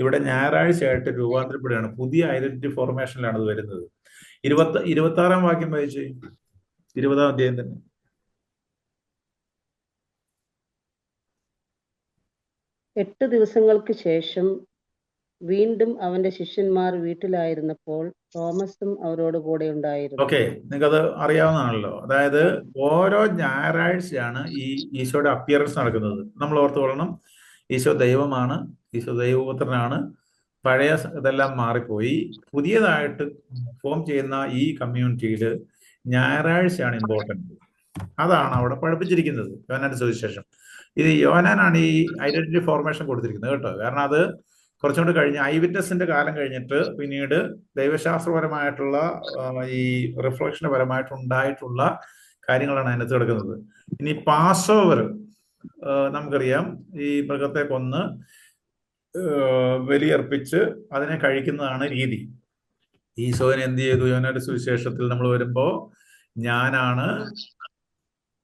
ഇവിടെ ഞായറാഴ്ചയായിട്ട് രൂപാന്തരപ്പെടുകയാണ്. പുതിയ ഐഡന്റിറ്റി ഫോർമേഷനിലാണ് അത് വരുന്നത്. 26-ാം വാക്യം വായിച്ച്. 20-ാം അധ്യായം തന്നെ. 8 ദിവസങ്ങൾക്ക് ശേഷം വീണ്ടും അവന്റെ ശിഷ്യന്മാർ വീട്ടിലായിരുന്നപ്പോൾ തോമസും അവരോട് കൂടെ ഉണ്ടായിരുന്നു. ഓക്കെ, നിങ്ങൾക്കത് അറിയാവുന്നതാണല്ലോ. അതായത് ഓരോ ഞായറാഴ്ചയാണ് ഈ ഈശോയുടെ അപ്പിയറൻസ് നടക്കുന്നത്. നമ്മൾ ഓർത്തുകൊള്ളണം, ഈശോ ദൈവമാണ്, ഈശോ ദൈവപുത്രനാണ്. പഴയ ഇതെല്ലാം മാറിപ്പോയി. പുതിയതായിട്ട് ഫോം ചെയ്യുന്ന ഈ കമ്മ്യൂണിറ്റിയിൽ ഞായറാഴ്ചയാണ് ഇമ്പോർട്ടൻറ്റ്. അതാണ് അവിടെ പഠിപ്പിച്ചിരിക്കുന്നത് യോഹന്നാന്റെ സുവിശേഷം. ഇത് യോഹന്നാനാണ് ഈ ഐഡന്റിറ്റി ഫോർമേഷൻ കൊടുത്തിരിക്കുന്നത് കേട്ടോ. കാരണം അത് കുറച്ചുകൂടി കഴിഞ്ഞ് ഐ വിറ്റ്നസിന്റെ കാലം കഴിഞ്ഞിട്ട് പിന്നീട് ദൈവശാസ്ത്രപരമായിട്ടുള്ള ഈ റിഫ്ലക്ഷന് പരമായിട്ടുണ്ടായിട്ടുള്ള കാര്യങ്ങളാണ് അതിനകത്ത് കിടക്കുന്നത്. ഇനി പാസ് ഓവർ നമുക്കറിയാം, ഈ മൃഗത്തെ കൊന്ന് ബലിയർപ്പിച്ച് അതിനെ കഴിക്കുന്നതാണ് രീതി. ഈശോനെ എന്ത് ചെയ്തു? യോഹന്നാന്റെ സുവിശേഷത്തിൽ നമ്മൾ വരുമ്പോ ഞാനാണ്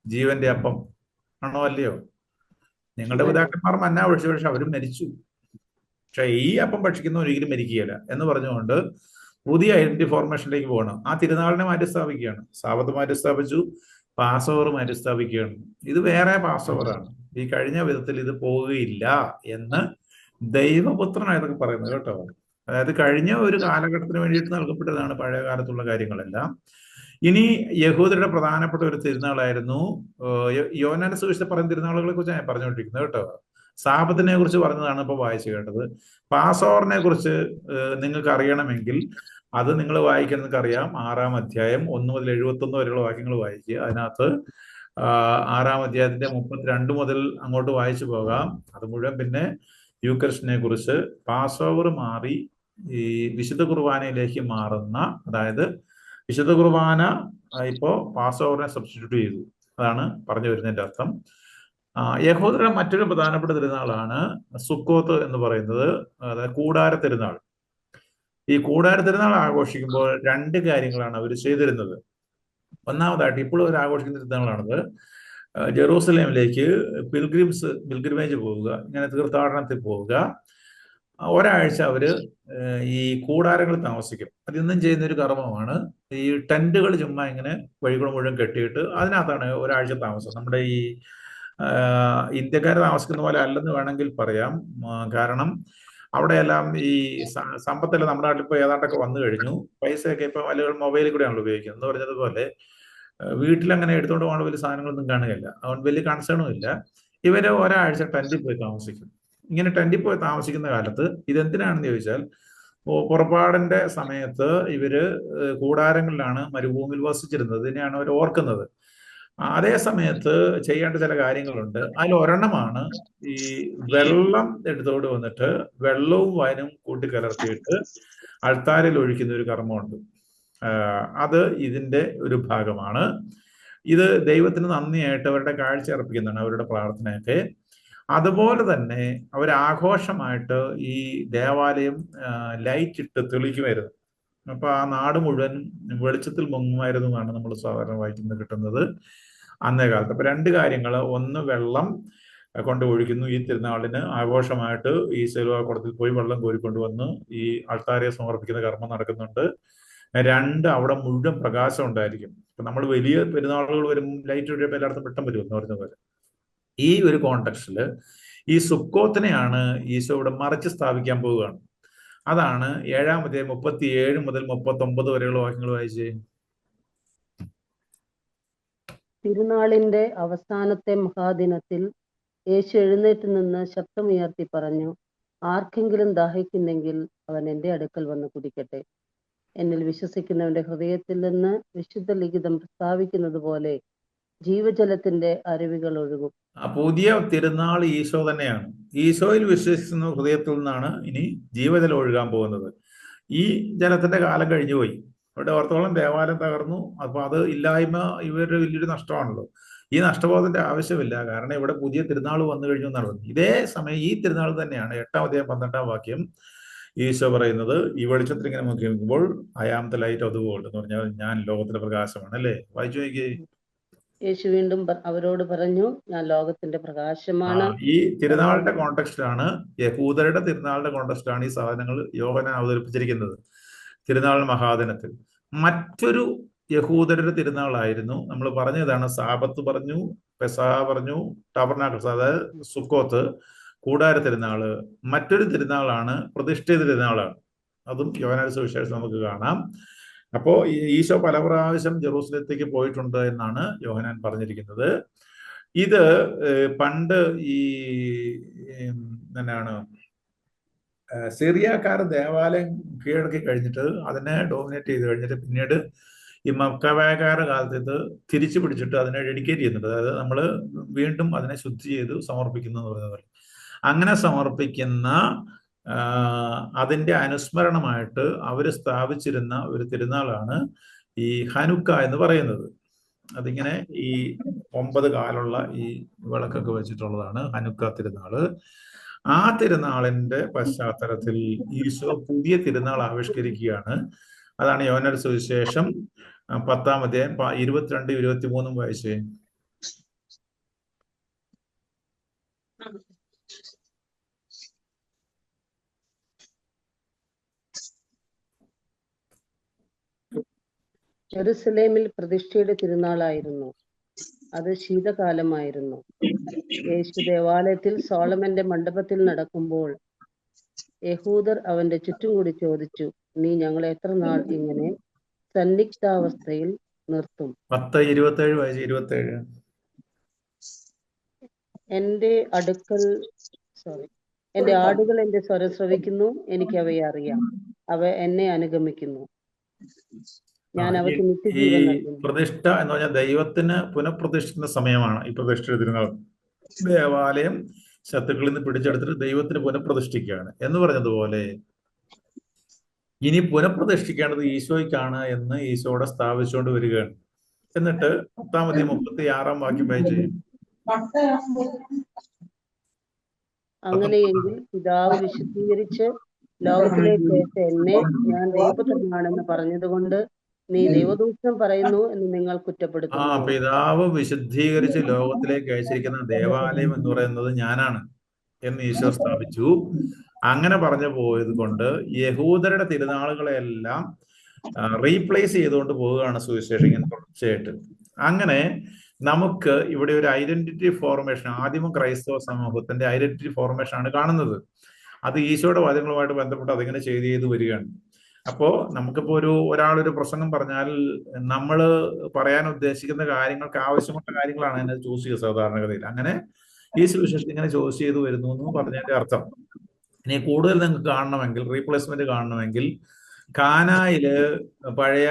ജീവന്റെ അപ്പം ആണോ അല്ലയോ? നിങ്ങളുടെ പിതാക്കന്മാർ മന്ന ഒഴിച്ചു, പക്ഷെ അവരും മരിച്ചു. പക്ഷെ ഈ അപ്പം ഭക്ഷിക്കുന്ന ഒരിക്കലും മരിക്കുകയില്ല എന്ന് പറഞ്ഞുകൊണ്ട് പുതിയ ഐഡന്റിറ്റി ഫോർമേഷനിലേക്ക് പോകണം. ആ തിരുനാളിനെ മാറ്റി സ്ഥാപിക്കുകയാണ്. സാബത്ത് മാറ്റി സ്ഥാപിച്ചു, പാസ് ഓവർ മാറ്റി സ്ഥാപിക്കുകയാണ്. ഇത് വേറെ പാസ് ഓവറാണ്. ഈ കഴിഞ്ഞ വിധത്തിൽ ഇത് പോവുകയില്ല എന്ന് ദൈവപുത്രനായതൊക്കെ പറയുന്നത് കേട്ടോ. അതായത് കഴിഞ്ഞ ഒരു കാലഘട്ടത്തിന് വേണ്ടിയിട്ട് നൽകപ്പെട്ടതാണ് പഴയ കാലത്തുള്ള കാര്യങ്ങളെല്ലാം. ഇനി യഹൂദരുടെ പ്രധാനപ്പെട്ട ഒരു തിരുനാളായിരുന്നു യോഹന്നാന്റെ സുവിശേഷത്തിൽ പറയുന്ന തിരുനാളുകളെ കുറിച്ച് ഞാൻ പറഞ്ഞുകൊണ്ടിരിക്കുന്നത് കേട്ടോ. സാബത്തിനെ കുറിച്ച് പറഞ്ഞതാണ് ഇപ്പൊ വായിച്ചു കേട്ടത്. പാസ് ഓവറിനെ കുറിച്ച് നിങ്ങൾക്ക് അറിയണമെങ്കിൽ അത് നിങ്ങൾ വായിക്കുന്നത് അറിയാം. 6-ാം അധ്യായം 1 മുതൽ 71 വരെയുള്ള വാക്യങ്ങൾ വായിക്കുക. അതിനകത്ത് 6-ാം അധ്യായത്തിന്റെ 32 മുതൽ അങ്ങോട്ട് വായിച്ചു പോകാം. അത് മുഴുവൻ പിന്നെ യൂക്കറിസ്റ്റിനെ കുറിച്ച്, പാസ് ഓവർ മാറി ഈ വിശുദ്ധ കുർബാനയിലേക്ക് മാറുന്ന, അതായത് വിശുദ്ധ കുർബാന ഇപ്പോ പാസ് ഓവറിനെ സബ്സ്റ്റിറ്റ്യൂട്ട് ചെയ്തു. അതാണ് പറഞ്ഞു വരുന്നതിന്റെ അർത്ഥം. യഹൂദരുടെ മറ്റൊരു പ്രധാനപ്പെട്ട തിരുനാളാണ് സുക്കോത്ത് എന്ന് പറയുന്നത്, അതായത് കൂടാര തിരുനാൾ. ഈ കൂടാര തിരുനാൾ ആഘോഷിക്കുമ്പോൾ 2 കാര്യങ്ങളാണ് അവർ ചെയ്തിരുന്നത്. ഒന്നാമതായിട്ട് ഇപ്പോഴും അവർ ആഘോഷിക്കുന്ന തിരുനാളാണത്. ജെറൂസലേമിലേക്ക് പിൽഗ്രിമേജ് പോവുക, ഇങ്ങനെ തീർത്ഥാടനത്തിൽ പോവുക. ഒരാഴ്ച അവര് ഈ കൂടാരങ്ങളിൽ താമസിക്കും. അതിന്നും ചെയ്യുന്ന ഒരു കർമ്മമാണ്. ഈ ടെന്റുകൾ ചുമ്മാ ഇങ്ങനെ വഴികൾ മുഴുവൻ കെട്ടിയിട്ട് അതിനകത്താണ് ഒരാഴ്ച താമസം. നമ്മുടെ ഈ ഇന്ത്യക്കാർ താമസിക്കുന്ന പോലെ അല്ലെന്ന് വേണമെങ്കിൽ പറയാം. കാരണം അവിടെയെല്ലാം ഈ സമ്പത്തെല്ലാം നമ്മുടെ നാട്ടിൽ ഇപ്പോൾ ഏതാണ്ടൊക്കെ വന്നു കഴിഞ്ഞു. പൈസയൊക്കെ ഇപ്പൊ ആളുകൾ മൊബൈലിൽ കൂടെയാണല്ലോ ഉപയോഗിക്കുന്നത്. എന്ന് പറഞ്ഞതുപോലെ വീട്ടിലങ്ങനെ എടുത്തുകൊണ്ട് പോകാൻ വലിയ സാധനങ്ങളൊന്നും കാണുകയില്ല. അതുകൊണ്ട് വലിയ കൺസേണും ഇല്ല. ഇവര് ഒരാഴ്ച ടെന്റിൽ പോയി താമസിക്കും. ഇങ്ങനെ ടെന്റിൽ പോയി താമസിക്കുന്ന കാലത്ത് ഇതെന്തിനാണെന്ന് ചോദിച്ചാൽ, പുറപ്പാടിന്റെ സമയത്ത് ഇവര് കൂടാരങ്ങളിലാണ് മരുഭൂമിയിൽ വസിച്ചിരുന്നത്. ഇതിനെയാണ് അവർ ഓർക്കുന്നത്. അതേ സമയത്ത് ചെയ്യേണ്ട ചില കാര്യങ്ങളുണ്ട്. അതിൽ ഒരെണ്ണമാണ് ഈ വെള്ളം എടുത്തോണ്ട് വന്നിട്ട് വെള്ളവും വൈനും കൂട്ടിക്കലർത്തിയിട്ട് അൾത്താരയിൽ ഒഴിക്കുന്ന ഒരു കർമ്മമുണ്ട്. അത് ഇതിന്റെ ഒരു ഭാഗമാണ്. ഇത് ദൈവത്തിന് നന്ദിയായിട്ട് അവരുടെ കാഴ്ച അർപ്പിക്കുന്നതാണ്, അവരുടെ പ്രാർത്ഥനയൊക്കെ. അതുപോലെ തന്നെ അവർ ആഘോഷമായിട്ട് ഈ ദേവാലയം ലൈറ്റ് ഇട്ട് തെളിക്കുമായിരുന്നു. അപ്പൊ ആ നാട് മുഴുവൻ വെളിച്ചത്തിൽ മുങ്ങുമായിരുന്നു എന്നാണ് നമ്മൾ സാധാരണ വായിക്കുന്നത് കിട്ടുന്നത് അന്നേ കാലത്ത്. അപ്പൊ 2 കാര്യങ്ങൾ. ഒന്ന്, വെള്ളം കൊണ്ട് ഒഴിക്കുന്നു. ഈ തിരുനാളിന് ആഘോഷമായിട്ട് ഈ സെലുവാക്കുളത്തിൽ പോയി വെള്ളം കോരിക്കൊണ്ടുവന്ന് ഈ അൾത്താരയെ സമർപ്പിക്കുന്ന കർമ്മം നടക്കുന്നുണ്ട്. 2, അവിടെ മുഴുവൻ പ്രകാശം ഉണ്ടായിരിക്കും. ഇപ്പൊ നമ്മൾ വലിയ പെരുന്നാളുകൾ വരും ലൈറ്റ് ഒഴിയപ്പോൾ എല്ലായിടത്തും വെട്ടം വരും എന്ന് പറയുന്ന പോലെ. ഈ ഒരു കോണ്ടെക്സ്റ്റിൽ ഈ സുക്കോത്തിനെയാണ് ഈശോ ഇവിടെ മറിച്ച് സ്ഥാപിക്കാൻ പോവുകയാണ്. അതാണ് 7-ാം അധ്യായം 37 മുതൽ 39 വരെയുള്ള വാക്യങ്ങൾ വായിച്ചേ. തിരുനാളിന്റെ അവസാനത്തെ മഹാദിനത്തിൽ യേശു എഴുന്നേറ്റ് നിന്ന് ശബ്ദമുയർത്തി പറഞ്ഞു, ആർക്കെങ്കിലും ദാഹിക്കുന്നെങ്കിൽ അവൻ എൻ്റെ അടുക്കൽ വന്ന് കുടിക്കട്ടെ. എന്നിൽ വിശ്വസിക്കുന്നവന്റെ ഹൃദയത്തിൽ നിന്ന് വിശുദ്ധ ലിഖിതം പ്രസ്താവിക്കുന്നത് പോലെ ജീവജലത്തിന്റെ അരുവികൾ ഒഴുകും. പുതിയ തിരുനാൾ ഈശോ തന്നെയാണ്. ഈശോയിൽ വിശ്വസിക്കുന്ന ഹൃദയത്തിൽ നിന്നാണ് ഇനി ജീവജലം ഒഴുകാൻ പോകുന്നത്. ഈ ജലത്തിന്റെ കാലം കഴിഞ്ഞു പോയി. ഇവിടെ ഓർത്തോളം ദേവാലയം തകർന്നു. അപ്പൊ അത് ഇല്ലായ്മ ഇവരുടെ വലിയൊരു നഷ്ടമാണല്ലോ. ഈ നഷ്ടബോധത്തിന്റെ ആവശ്യമില്ല. കാരണം ഇവിടെ പുതിയ തിരുനാൾ വന്നു കഴിഞ്ഞു എന്നാണ്. ഇതേ സമയം ഈ തിരുനാൾ തന്നെയാണ് 8-ാം അധ്യായം 12-ാം വാക്യം ഈശോ പറയുന്നത്, ഈ വെളിച്ചത്തിൽ ഇങ്ങനെ നോക്കി നിൽക്കുമ്പോൾ I am the light of the world എന്ന് പറഞ്ഞാൽ ഞാൻ ലോകത്തിന്റെ പ്രകാശമാണ്. അല്ലേ? വായിച്ചു നോക്കിയേ. യേശു വീണ്ടും അവരോട് പറഞ്ഞു, ഞാൻ ലോകത്തിന്റെ പ്രകാശമാണ്. ഈ തിരുനാളിന്റെ കോണ്ടെക്സ്റ്റിലാണ്, യഹൂദരുടെ തിരുനാളിന്റെ കോണ്ടെക്സ്റ്റിലാണ് ഈ സാധനങ്ങൾ യോഹന്നാൻ അവതരിപ്പിച്ചിരിക്കുന്നത് തിരുനാൾ മഹാദിനത്തിൽ. മറ്റൊരു യഹൂദരുടെ തിരുനാളായിരുന്നു നമ്മൾ പറഞ്ഞതാണ്. സാബത്ത് പറഞ്ഞു, പെസഹ പറഞ്ഞു, ടബർനാക്കിൾസ് അതായത് സുക്കോത്ത്. കൂടാര തിരുനാള്. മറ്റൊരു തിരുനാളാണ് പ്രതിഷ്ഠ തിരുനാളാണ്. അതും യോഹന്നാന്റെ സുവിശേഷം നമുക്ക് കാണാം. അപ്പോ ഈശോ പല പ്രാവശ്യം ജെറൂസലത്തേക്ക് പോയിട്ടുണ്ട് എന്നാണ് യോഹന്നാൻ പറഞ്ഞിരിക്കുന്നത്. ഇത് പണ്ട് ഈ എന്താണ് സിറിയക്കാർ ദേവാലയം കീഴടക്കി കഴിഞ്ഞിട്ട് അതിനെ ഡോമിനേറ്റ് ചെയ്ത് കഴിഞ്ഞിട്ട് പിന്നീട് ഈ മക്കവായക്കാരുടെ കാലത്ത് ഇത് തിരിച്ചു പിടിച്ചിട്ട് അതിനെ ഡെഡിക്കേറ്റ് ചെയ്യുന്നുണ്ട്. അതായത് നമ്മൾ വീണ്ടും അതിനെ ശുദ്ധി ചെയ്ത് സമർപ്പിക്കുന്നു എന്ന് പറയുന്നത്. അങ്ങനെ സമർപ്പിക്കുന്ന അതിന്റെ അനുസ്മരണമായിട്ട് അവർ സ്ഥാപിച്ചിരുന്ന ഒരു തിരുനാളാണ് ഈ ഹനുക്ക എന്ന് പറയുന്നത്. അതിങ്ങനെ ഈ 9 കാലുള്ള ഈ വിളക്കൊക്കെ വെച്ചിട്ടുള്ളതാണ് ഹനുക്ക തിരുനാള്. ആ തിരുനാളിന്റെ പശ്ചാത്തലത്തിൽ ഈശോ പുതിയ തിരുനാൾ ആവിഷ്കരിക്കുകയാണ്. അതാണ് യോഹന്നാന്റെ സുവിശേഷം 10-ാം അധ്യായം 22-23 വായിച്ചേ. ജെറുസലേമിൽ പ്രതിഷ്ഠയുടെ തിരുനാളായിരുന്നു. അത് ശീതകാലമായിരുന്നു. യേശു ദേവാലയത്തിൽ സോളമന്റെ മണ്ഡപത്തിൽ നടക്കുമ്പോൾ യഹൂദർ അവന്റെ ചുറ്റും കൂടി ചോദിച്ചു, നീ ഞങ്ങളെ എത്ര നാൾ ഇങ്ങനെ സന്നിഗ്ധാവസ്ഥയിൽ നിർത്തും? 10:27 വായിച്ച് 27. എന്റെ ആടുകൾ എന്റെ സ്വരം ശ്രവിക്കുന്നു, എനിക്ക് അവയെ അറിയാം, അവ എന്നെ അനുഗമിക്കുന്നു, ഞാൻ അവർക്ക് നിത്യജീവൻ നൽകുന്നു. പ്രതിഷ്ഠ എന്ന് പറഞ്ഞാൽ ദൈവത്തിന് പുനഃപ്രതിഷ്ഠിക്കുന്ന സമയമാണ് ഈ പ്രതിഷ്ഠ തിരുനാൾ. ദേവാലയം ശത്രുക്കളിൽ നിന്ന് പിടിച്ചെടുത്തിട്ട് ദൈവത്തിന് പുനഃപ്രതിഷ്ഠിക്കുകയാണ് എന്ന് പറഞ്ഞതുപോലെ ഇനി പുനഃപ്രതിഷ്ഠിക്കേണ്ടത് ഈശോയ്ക്കാണ് എന്ന് ഈശോയുടെ സ്ഥാപിച്ചുകൊണ്ട് വരികയാണ്. എന്നിട്ട് 10-ാം അധ്യായം 36-ാം വാക്യം വായിച്ച്. അങ്ങനെയെങ്കിൽ പിതാവ് വിശുദ്ധീകരിച്ച് ലോകത്തിലേക്ക് അയച്ച എന്നെ ഞാൻ ദൈവപുത്രനാണെന്ന് പറഞ്ഞതുകൊണ്ട് നീ ദൈവദൂഷണം പറയുന്നു എന്ന് നിങ്ങൾ കുറ്റപ്പെടുത്തുന്നു. പിതാവ് വിശുദ്ധീകരിച്ച് ലോകത്തിലേക്ക് അയച്ചിരിക്കുന്ന ദേവാലയം എന്ന് പറയുന്നത് ഞാനാണ് എന്ന് ഈശോ സ്ഥാപിച്ചു. അങ്ങനെ പറഞ്ഞു പോയത് കൊണ്ട് യഹൂദരുടെ തിരുനാളുകളെല്ലാം റീപ്ലേസ് ചെയ്തുകൊണ്ട് പോവുകയാണ് സുവിശേഷം തുടർച്ചയായിട്ട്. അങ്ങനെ നമുക്ക് ഇവിടെ ഒരു ഐഡന്റിറ്റി ഫോർമേഷൻ, ആദിമ ക്രൈസ്തവ സമൂഹത്തിന്റെ ഐഡന്റിറ്റി ഫോർമേഷൻ ആണ് കാണുന്നത്. അത് ഈശോയുടെ വചനങ്ങളുമായിട്ട് ബന്ധപ്പെട്ട് അതിങ്ങനെ ചെയ്ത് വരികയാണ്. അപ്പോ നമുക്കിപ്പോ ഒരാളൊരു പ്രസംഗം പറഞ്ഞാൽ നമ്മൾ പറയാൻ ഉദ്ദേശിക്കുന്ന കാര്യങ്ങൾക്ക് ആവശ്യമുള്ള കാര്യങ്ങളാണ് അതിനെ ചൂസ് ചെയ്യുക സാധാരണഗതിയിൽ. അങ്ങനെ ഈ സുവിശേഷം ഇങ്ങനെ ചൂസ് ചെയ്ത് വരുന്നു എന്ന് പറഞ്ഞതിന്റെ അർത്ഥം. ഇനി കൂടുതൽ നിങ്ങൾക്ക് കാണണമെങ്കിൽ, റീപ്ലേസ്മെന്റ് കാണണമെങ്കിൽ, കാനായില് പഴയ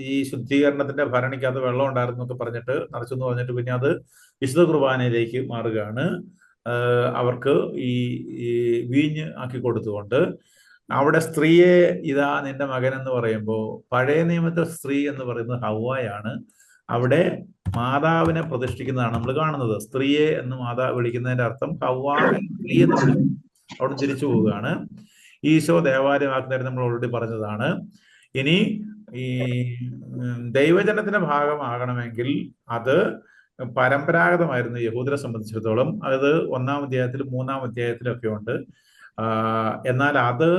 ഈ ശുദ്ധീകരണത്തിന്റെ ഭരണിക്കകത്ത് വെള്ളം ഉണ്ടായിരുന്നു എന്നൊക്കെ പറഞ്ഞിട്ട് നിറച്ചെന്ന് പറഞ്ഞിട്ട് പിന്നെ അത് വിശുദ്ധ കുർബാനയിലേക്ക് മാറുകയാണ്. അവർക്ക് ഈ വീഞ്ഞ് ആക്കി കൊടുത്തുകൊണ്ട് അവിടെ സ്ത്രീയെ ഇതാ നിന്റെ മകൻ എന്ന് പറയുമ്പോൾ പഴയ നിയമത്തിൽ സ്ത്രീ എന്ന് പറയുന്നത് ഹവ്വായാണ്. അവിടെ മാതാവിനെ പ്രതിഷ്ഠിക്കുന്നതാണ് നമ്മൾ കാണുന്നത്. സ്ത്രീയെ എന്ന് മാതാവ് വിളിക്കുന്നതിന്റെ അർത്ഥം ഹവ്വാ സ്ത്രീ എന്ന് വിളിക്കും. അവിടെ തിരിച്ചു പോവുകയാണ്. ഈശോ ദേവാലയമാക്കുന്നവരെ നമ്മൾ ഓൾറെഡി പറഞ്ഞതാണ്. ഇനി ഈ ദൈവജനത്തിന്റെ ഭാഗമാകണമെങ്കിൽ അത് പരമ്പരാഗതമായിരുന്നു യഹൂദരെ സംബന്ധിച്ചിടത്തോളം. അത് 1-ാം അധ്യായത്തിലും 3-ാം അധ്യായത്തിലും ഒക്കെ ഉണ്ട്. എന്നാൽ അത്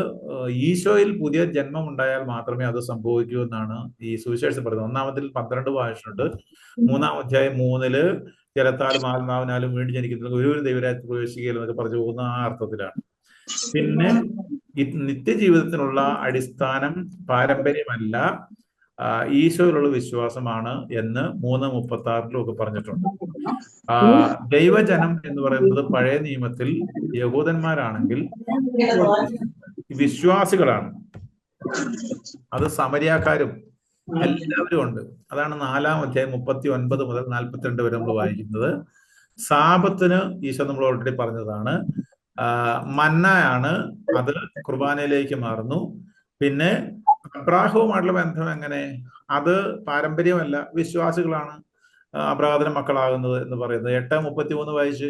ഈശോയിൽ പുതിയ ജന്മം ഉണ്ടായാൽ മാത്രമേ അത് സംഭവിക്കൂ എന്നാണ് ഈ സുവിശേഷം പറയുന്നത്. 1-ാമത്തിൽ 12 വായിച്ചിട്ടുണ്ട്. 3-ാം അധ്യായം 3-ല് ജലത്താലും ആത്മാവിനാലും വീണ്ടും ജനിക്കുന്ന ഒരു ദൈവരാജ്യത്തിൽ പ്രവേശിക്കുകയില്ല എന്നൊക്കെ പറഞ്ഞു പോകുന്ന ആ അർത്ഥത്തിലാണ്. പിന്നെ നിത്യജീവിതത്തിനുള്ള അടിസ്ഥാനം പാരമ്പര്യമല്ല, ഈശോയിലുള്ള വിശ്വാസമാണ് എന്ന് 3:36 ഒക്കെ പറഞ്ഞിട്ടുണ്ട്. ദൈവജനം എന്ന് പറയുന്നത് പഴയ നിയമത്തിൽ യഹൂദന്മാരാണെങ്കിൽ വിശ്വാസികളാണ്. അത് സമരിയാക്കാരും എല്ലാവരും ഉണ്ട്. അതാണ് 4-ാം അധ്യായം 39 മുതൽ 42 വരെ നമ്മൾ വായിക്കുന്നത്. സാബത്തിന് ഈശോ നമ്മൾ ഓൾറെഡി പറഞ്ഞതാണ്. മന്നയാണ്, അത് കുർബാനയിലേക്ക് മാറുന്നു. പിന്നെ അബ്രാഹവുമായിട്ടുള്ള ബന്ധം എങ്ങനെ? അത് പാരമ്പര്യമല്ല, വിശ്വാസികളാണ് അബ്രാഹത്തിന് മക്കളാകുന്നത് എന്ന് പറയുന്നത്. 8:33 വായിച്ച്.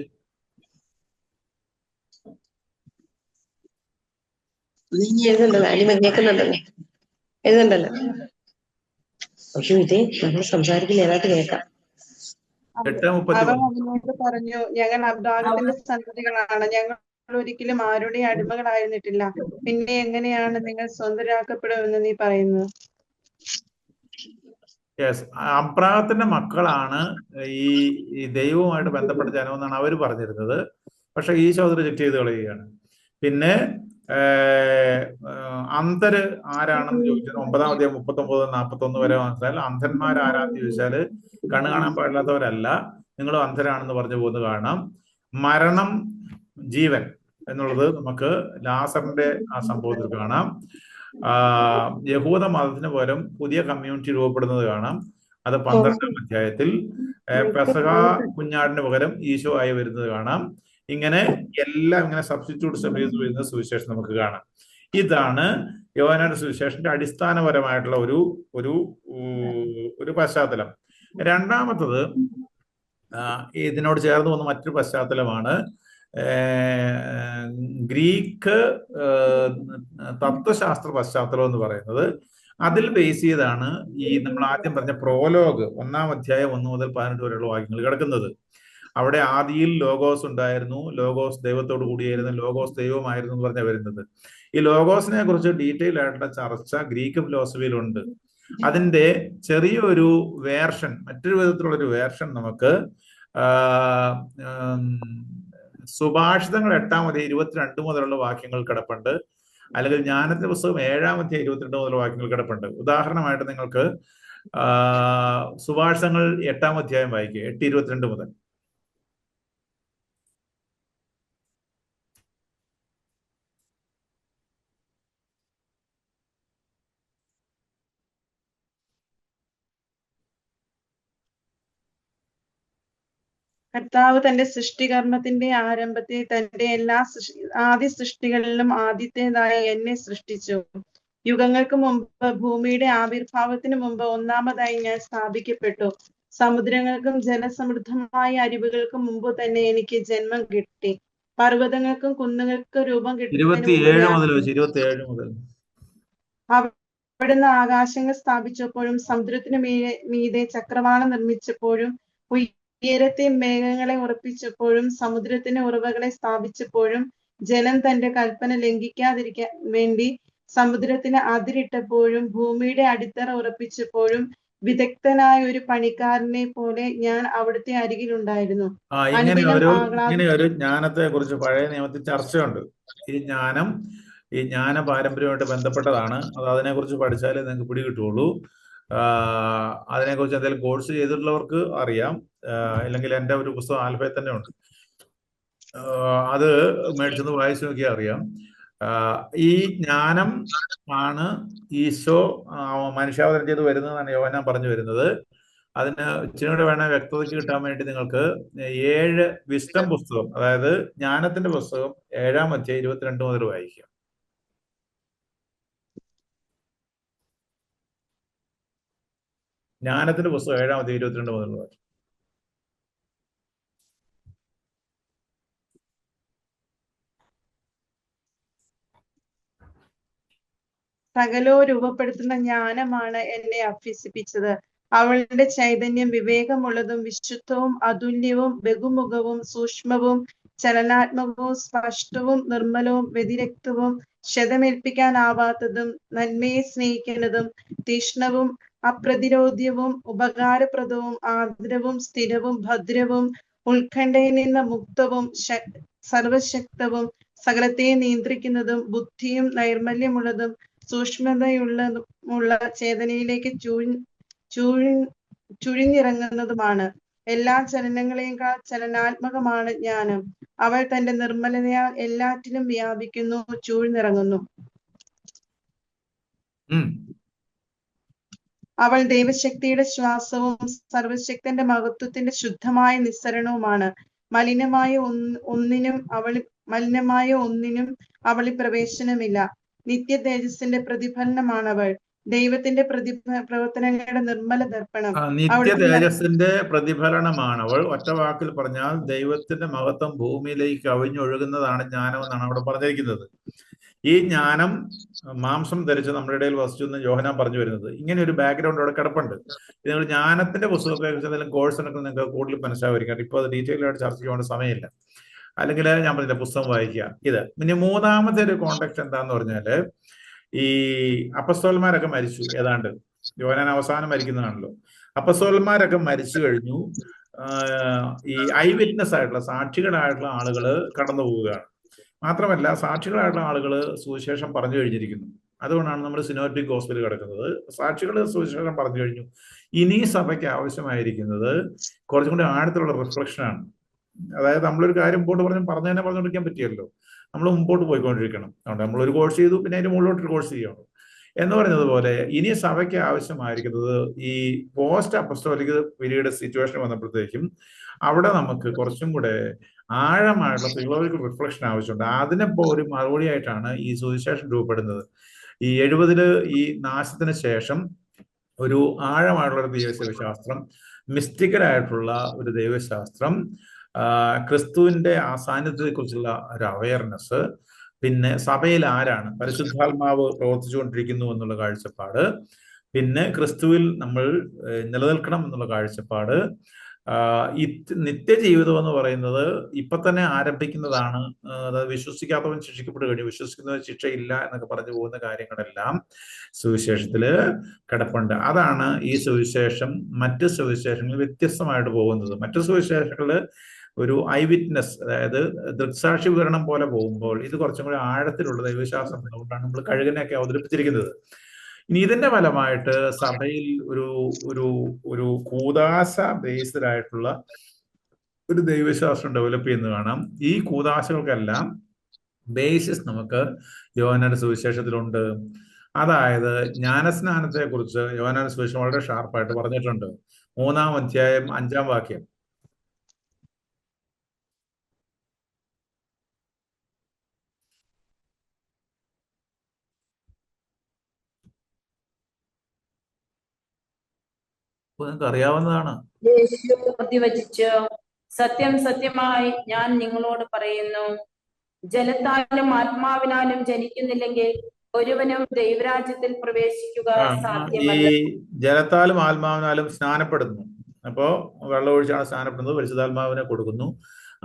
എഴുതണ്ടല്ലോ. പക്ഷെ ഇതേ നമ്മൾ സംസാരിക്കുന്ന ഏതായിട്ട് കേൾക്കാം. അവൻ അവനോട് പറഞ്ഞു, ഞങ്ങൾ അബ്രാഹത്തിന്റെ സന്തതികളാണ്, ഞങ്ങൾ ഒരിക്കലും ആരുടെയും അടിമകളായിരുന്നിട്ടില്ല, പിന്നെ എങ്ങനെയാണ് നിങ്ങൾ സ്വന്തരാക്കപ്പെടുമെന്ന് നീ പറയുന്നത്? യെസ്, അബ്രാഹത്തിന്റെ മക്കളാണ് ഈ ദൈവവുമായിട്ട് ബന്ധപ്പെട്ട ജനമെന്നാണ് അവർ പറഞ്ഞിരുന്നത്. പക്ഷെ ഈശോ അത് റിജക്ട് ചെയ്ത് കളയുകയാണ്. പിന്നെ അന്ധര് ആരാണെന്ന് ചോദിച്ചാൽ 9-ാം അധ്യായം 39-41 വരെ മനസ്സിലായാൽ അന്ധന്മാരാരാന്ന് ചോദിച്ചാൽ കണ്ണു കാണാൻ പാടില്ലാത്തവരല്ല, നിങ്ങളും അന്ധരാണെന്ന് പറഞ്ഞു പോകുന്നത് കാണാം. മരണം ജീവൻ എന്നുള്ളത് നമുക്ക് ലാസറിന്റെ ആ സംഭവത്തിൽ കാണാം. യഹൂദ മതത്തിന് പകരം പുതിയ കമ്മ്യൂണിറ്റി രൂപപ്പെടുന്നത് കാണാം. അത് 12-ാം അധ്യായത്തിൽ പെസഹ കുഞ്ഞാടിന് പകരം ഈശോ ആയി വരുന്നത് കാണാം. ഇങ്ങനെ എല്ലാം ഇങ്ങനെ സബ്സ്റ്റിറ്റ്യൂട്ട് സമയത്ത് വരുന്ന സുവിശേഷം നമുക്ക് കാണാം. ഇതാണ് യോഹന്നാന്റെ സുവിശേഷന്റെ അടിസ്ഥാനപരമായിട്ടുള്ള ഒരു പശ്ചാത്തലം. രണ്ടാമത്തത് ഇതിനോട് ചേർന്ന് വന്ന മറ്റൊരു പശ്ചാത്തലമാണ് ഗ്രീക്ക് തത്വശാസ്ത്ര പശ്ചാത്തലം എന്ന് പറയുന്നത്. അതിൽ ബേസ് ചെയ്താണ് ഈ നമ്മൾ ആദ്യം പറഞ്ഞ പ്രോലോഗ് 1-ാം അധ്യായം 1 മുതൽ 18 വരെയുള്ള വാക്യങ്ങൾ കിടക്കുന്നത്. അവിടെ ആദിയിൽ ലോഗോസ് ഉണ്ടായിരുന്നു, ലോഗോസ് ദൈവത്തോട് കൂടിയായിരുന്നു, ലോഗോസ് ദൈവമായിരുന്നു എന്ന് പറഞ്ഞാൽ വരുന്നത്. ഈ ലോഗോസിനെ കുറിച്ച് ഡീറ്റെയിൽ ആയിട്ടുള്ള ചർച്ച ഗ്രീക്ക് ഫിലോസഫിയിലുണ്ട്. അതിന്റെ ചെറിയൊരു വേർഷൻ, മറ്റൊരു വിധത്തിലുള്ള ഒരു വേർഷൻ നമുക്ക് സുഭാഷിതങ്ങൾ 8-ാം അധ്യായം 22 മുതലുള്ള വാക്യങ്ങൾ കിടപ്പുണ്ട്. അല്ലെങ്കിൽ ജ്ഞാനത്തിന്റെ പുസ്തകം 7-ാം അധ്യായം 22 മുതലുള്ള വാക്യങ്ങൾ കിടപ്പുണ്ട്. ഉദാഹരണമായിട്ട് നിങ്ങൾക്ക് സുഭാഷിതങ്ങൾ 8-ാം അധ്യായം വായിക്കുക, 8:22 മുതൽ. കർത്താവ് തന്റെ സൃഷ്ടികർമ്മത്തിന്റെ ആരംഭത്തിൽ തന്റെ എല്ലാ ആദ്യ സൃഷ്ടികളിലും ആദ്യത്തേതായി എന്നെ സൃഷ്ടിച്ചു. യുഗങ്ങൾക്ക് മുമ്പ്, ഭൂമിയുടെ ആവിർഭാവത്തിന് മുമ്പ് ഒന്നാമതായി ഞാൻ സ്ഥാപിക്കപ്പെട്ടു. സമുദ്രങ്ങൾക്കും ജലസമൃദ്ധമായ അരുവികൾക്കും മുമ്പ് തന്നെ എനിക്ക് ജന്മം കിട്ടി. പർവ്വതങ്ങൾക്കും കുന്നുകൾക്കും രൂപം അവിടുന്ന് ആകാശങ്ങൾ സ്ഥാപിച്ചപ്പോഴും സമുദ്രത്തിന് മീതെ ചക്രവാളം നിർമ്മിച്ചപ്പോഴും ഉയരത്തെ മേഘങ്ങളെ ഉറപ്പിച്ചപ്പോഴും സമുദ്രത്തിന് ഉറവകളെ സ്ഥാപിച്ചപ്പോഴും ജലം തന്റെ കൽപ്പന ലംഘിക്കാതിരിക്കാൻ വേണ്ടി സമുദ്രത്തിന് അതിരിട്ടപ്പോഴും ഭൂമിയുടെ അടിത്തറ ഉറപ്പിച്ചപ്പോഴും വിദഗ്ധനായ ഒരു പണിക്കാരനെ പോലെ ഞാൻ അവിടുത്തെ അരികിലുണ്ടായിരുന്നു. ഇങ്ങനെ ഒരു ജ്ഞാനത്തെ കുറിച്ച് പഴയ നിയമത്തിൽ ചർച്ചയുണ്ട്. ഈ ജ്ഞാന പാരമ്പര്യമായിട്ട് ബന്ധപ്പെട്ടതാണ്. അത് അതിനെക്കുറിച്ച് പഠിച്ചാലേ നിങ്ങൾക്ക് പിടികിട്ടുള്ളൂ. അതിനെക്കുറിച്ച് എന്തെങ്കിലും കോഴ്സ് ചെയ്തിട്ടുള്ളവർക്ക് അറിയാം, അല്ലെങ്കിൽ എൻ്റെ ഒരു പുസ്തകം ആൽഫയിൽ തന്നെ ഉണ്ട്, അത് മേടിച്ചൊന്ന് വായിച്ചു നോക്കിയാൽ അറിയാം. ഈ ജ്ഞാനം ആണ് ഈശോ മനുഷ്യാവതരണം ചെയ്ത് വരുന്നതെന്നാണ് യോഹന്നാൻ പറഞ്ഞു വരുന്നത്. അതിന് ഇച്ചിരിയുടെ വേണേൽ വ്യക്തതയ്ക്ക് കിട്ടാൻ വേണ്ടി നിങ്ങൾക്ക് 7 വിസ്ഡം പുസ്തകം, അതായത് ജ്ഞാനത്തിന്റെ പുസ്തകം 7-ാം അധ്യായം 22 മുതൽ വായിക്കുക. ജ്ഞാനത്തിന്റെ പുസ്തകം 7-ാം അധ്യായം 22 മുതൽ വായിക്കും. സകലവും രൂപപ്പെടുത്തുന്ന ജ്ഞാനമാണ് എന്നെ അഭ്യസിപ്പിച്ചത്. അവളുടെ ചൈതന്യം വിവേകമുള്ളതും വിശുദ്ധവും അതുല്യവും ബഹുമുഖവും സൂക്ഷ്മവും ചലനാത്മകവും സ്പഷ്ടവും നിർമ്മലവും വ്യതിരക്തവും ക്ഷതമേൽപ്പിക്കാനാവാത്തതും നന്മയെ സ്നേഹിക്കുന്നതും തീക്ഷ്ണവും അപ്രതിരോധ്യവും ഉപകാരപ്രദവും ആർദ്രവും സ്ഥിരവും ഭദ്രവും ഉത്കണ്ഠയിൽ നിന്ന് മുക്തവും സർവശക്തവും സകലത്തെ നിയന്ത്രിക്കുന്നതും ബുദ്ധിയും നൈർമല്യമുള്ളതും സൂക്ഷ്മതയുള്ള ചേതനയിലേക്ക് ചുഴിഞ്ഞിറങ്ങുന്നതുമാണ്. എല്ലാ ചലനങ്ങളെക്കാൾ ചലനാത്മകമാണ് ജ്ഞാനം. അവൾ തന്റെ നിർമ്മലതയാൽ എല്ലാറ്റിലും വ്യാപിക്കുന്നു, ചൂഴ്ന്നിറങ്ങുന്നു. അവൾ ദൈവശക്തിയുടെ ശ്വാസവും സർവശക്തന്റെ മഹത്വത്തിന്റെ ശുദ്ധമായ നിസ്സരണവുമാണ്. മലിനമായ ഒന്നിനും അവളിൽ പ്രവേശനമില്ല. നിത്യ തേജസ്സിന്റെ പ്രതിഫലനമാണവൾ. ദൈവത്തിന്റെ പ്രവർത്തനങ്ങളുടെ നിർമ്മല ദർപ്പണം. നിത്യ തേജസ്സിന്റെ പ്രതിഫലനമാണവൾ. ഒറ്റ വാക്കിൽ പറഞ്ഞാൽ ദൈവത്തിന്റെ മഹത്വം ഭൂമിയിലേക്ക് കവിഞ്ഞൊഴുകുന്നതാണ് ജ്ഞാനം എന്നാണ് അവിടെ പറഞ്ഞിരിക്കുന്നത്. ഈ ജ്ഞാനം മാംസം ധരിച്ച് നമ്മുടെ ഇടയിൽ വസിച്ചു എന്ന് യോഹന്നാൻ പറഞ്ഞു വരുന്നത്. ഇങ്ങനെ ഒരു ബാക്ക്ഗ്രൗണ്ട് അവിടെ കിടപ്പുണ്ട്. നിങ്ങൾ ജ്ഞാനത്തിന്റെ പുസ്തകത്തെ കുറിച്ച് എന്തെങ്കിലും കോഴ്സ് എടുക്കുന്ന നിങ്ങൾക്ക് കൂടുതൽ മനസ്സിലായിരിക്കും. ഇപ്പോൾ അത് ഡീറ്റെയിൽ ആയിട്ട് ചർച്ച ചെയ്യാൻ സമയമില്ല. അല്ലെങ്കിൽ ഞാൻ പറഞ്ഞില്ല, പുസ്തകം വായിക്കുക. ഇത് പിന്നെ മൂന്നാമത്തെ ഒരു കോണ്ടെക്സ്റ്റ് എന്താന്ന് പറഞ്ഞാല്, ഈ അപ്പസ്തോലന്മാരൊക്കെ മരിച്ചു. ഏതാണ്ട് യോഹന്നാൻ അവസാനം മരിക്കുന്നതാണല്ലോ. അപ്പസ്തോലന്മാരൊക്കെ മരിച്ചു കഴിഞ്ഞു. ഈ ഐ വിറ്റ്നസ് ആയിട്ടുള്ള സാക്ഷികളായിട്ടുള്ള ആളുകൾ കടന്നു പോവുകയാണ്. മാത്രമല്ല സാക്ഷികളായിട്ടുള്ള ആളുകൾ സുവിശേഷം പറഞ്ഞു കഴിഞ്ഞിരിക്കുന്നു. അതുകൊണ്ടാണ് നമ്മൾ സിനോപ്റ്റിക് ഗോസ്പൽ കിടക്കുന്നത്. സാക്ഷികൾ സുവിശേഷം പറഞ്ഞു കഴിഞ്ഞു. ഇനി സഭയ്ക്ക് ആവശ്യമായിരിക്കുന്നത് കുറച്ചും കൂടി ആഴത്തിലുള്ള റിഫ്ലക്ഷനാണ്. അതായത് നമ്മളൊരു കാര്യം മുമ്പോട്ട് പറഞ്ഞു തന്നെ പറഞ്ഞുകൊണ്ടിരിക്കാൻ പറ്റിയല്ലോ. നമ്മൾ മുമ്പോട്ട് പോയിക്കൊണ്ടിരിക്കണം. അതുകൊണ്ട് നമ്മളൊരു കോഴ്സ് ചെയ്തു, പിന്നെ അതിന് മുകളിലോട്ടൊരു കോഴ്സ് ചെയ്യണം എന്ന് പറഞ്ഞതുപോലെ ഇനി സഭയ്ക്ക് ആവശ്യമായിരിക്കുന്നത് ഈ പോസ്റ്റ് അപ്പസ്റ്റോലിക് പീരീഡ് സിറ്റുവേഷൻ വന്നപ്പോഴത്തേക്കും അവിടെ നമുക്ക് കുറച്ചും കൂടെ ആഴമായിട്ടുള്ള തിയോളജിക്കൽ റിഫ്ലക്ഷൻ ആവശ്യമുണ്ട്. അതിനിപ്പോ ഒരു മറുപടിയായിട്ടാണ് ഈ സുവിശേഷം രൂപപ്പെടുന്നത്. ഈ 70 ഈ നാശത്തിന് ശേഷം ഒരു ആഴമായിട്ടുള്ള ഒരു ദൈവശാസ്ത്രം, മിസ്റ്റിക്കലായിട്ടുള്ള ഒരു ദൈവശാസ്ത്രം, ക്രിസ്തുവിന്റെ ആ സാന്നിധ്യത്തെ കുറിച്ചുള്ള ഒരു അവയർനെസ്, പിന്നെ സഭയിൽ ആരാണ്, പരിശുദ്ധാത്മാവ് പ്രവർത്തിച്ചുകൊണ്ടിരിക്കുന്നു എന്നുള്ള കാഴ്ചപ്പാട്, പിന്നെ ക്രിസ്തുവിൽ നമ്മൾ നിലനിൽക്കണം എന്നുള്ള കാഴ്ചപ്പാട്, ഈ നിത്യജീവിതം എന്ന് പറയുന്നത് ഇപ്പൊ തന്നെ ആരംഭിക്കുന്നതാണ്. അതായത് വിശ്വസിക്കാത്തവൻ ശിക്ഷിക്കപ്പെട്ട് കഴിഞ്ഞു, വിശ്വസിക്കുന്നവൻ ശിക്ഷയില്ല എന്നൊക്കെ പറഞ്ഞു പോകുന്ന കാര്യങ്ങളെല്ലാം സുവിശേഷത്തില് കിടപ്പുണ്ട്. അതാണ് ഈ സുവിശേഷം മറ്റ് സുവിശേഷങ്ങളിൽ വ്യത്യസ്തമായിട്ട് പോകുന്നത്. മറ്റു സുവിശേഷങ്ങളില് ഒരു ഐ വിറ്റ്നസ്, അതായത് ദൃക്സാക്ഷി വിവരണം പോലെ പോകുമ്പോൾ ഇത് കുറച്ചും കൂടി ആഴത്തിലുള്ള ദൈവശാസ്ത്രം കൊണ്ടാണ് നമ്മൾ കഴുകനെയൊക്കെ അവതരിപ്പിച്ചിരിക്കുന്നത്. ഇനി ഇതിന്റെ ഫലമായിട്ട് സഭയിൽ ഒരു ഒരു ഒരു കൂദാശ ബേസ്ഡ് ആയിട്ടുള്ള ഒരു ദൈവശാസ്ത്രം ഡെവലപ്പ് ചെയ്യുന്നത് കാണാം. ഈ കൂദാശകൾക്കെല്ലാം ബേസിസ് നമുക്ക് യോഹന്നാന്റെ സുവിശേഷത്തിലുണ്ട്. അതായത് ജ്ഞാനസ്നാനത്തെ കുറിച്ച് യോഹന്നാന്റെ സുവിശേഷം വളരെ ഷാർപ്പായിട്ട് പറഞ്ഞിട്ടുണ്ട്. 3-ാം അധ്യായം 5-ാം വാക്യം. നിങ്ങൾക്ക് അറിയാവുന്നതാണ്. യേശു പ്രതിവചിച്ചു, സത്യം സത്യമായി ഞാൻ നിങ്ങളോട് പറയുന്നു, ജലത്താലും ആത്മാവിനാലും ജനിക്കുന്നില്ലെങ്കിൽ ഒരുവനും ദൈവരാജ്യത്തിൽ പ്രവേശിക്കുക ഈ സാധ്യമല്ല. ജലത്താലും ആത്മാവിനാലും സ്നാനപ്പെടുന്നു. അപ്പോ വെള്ളം ഒഴിച്ചാണ് സ്നാനപ്പെടുന്നത്, പരിശുദ്ധാത്മാവിനെ കൊടുക്കുന്നു.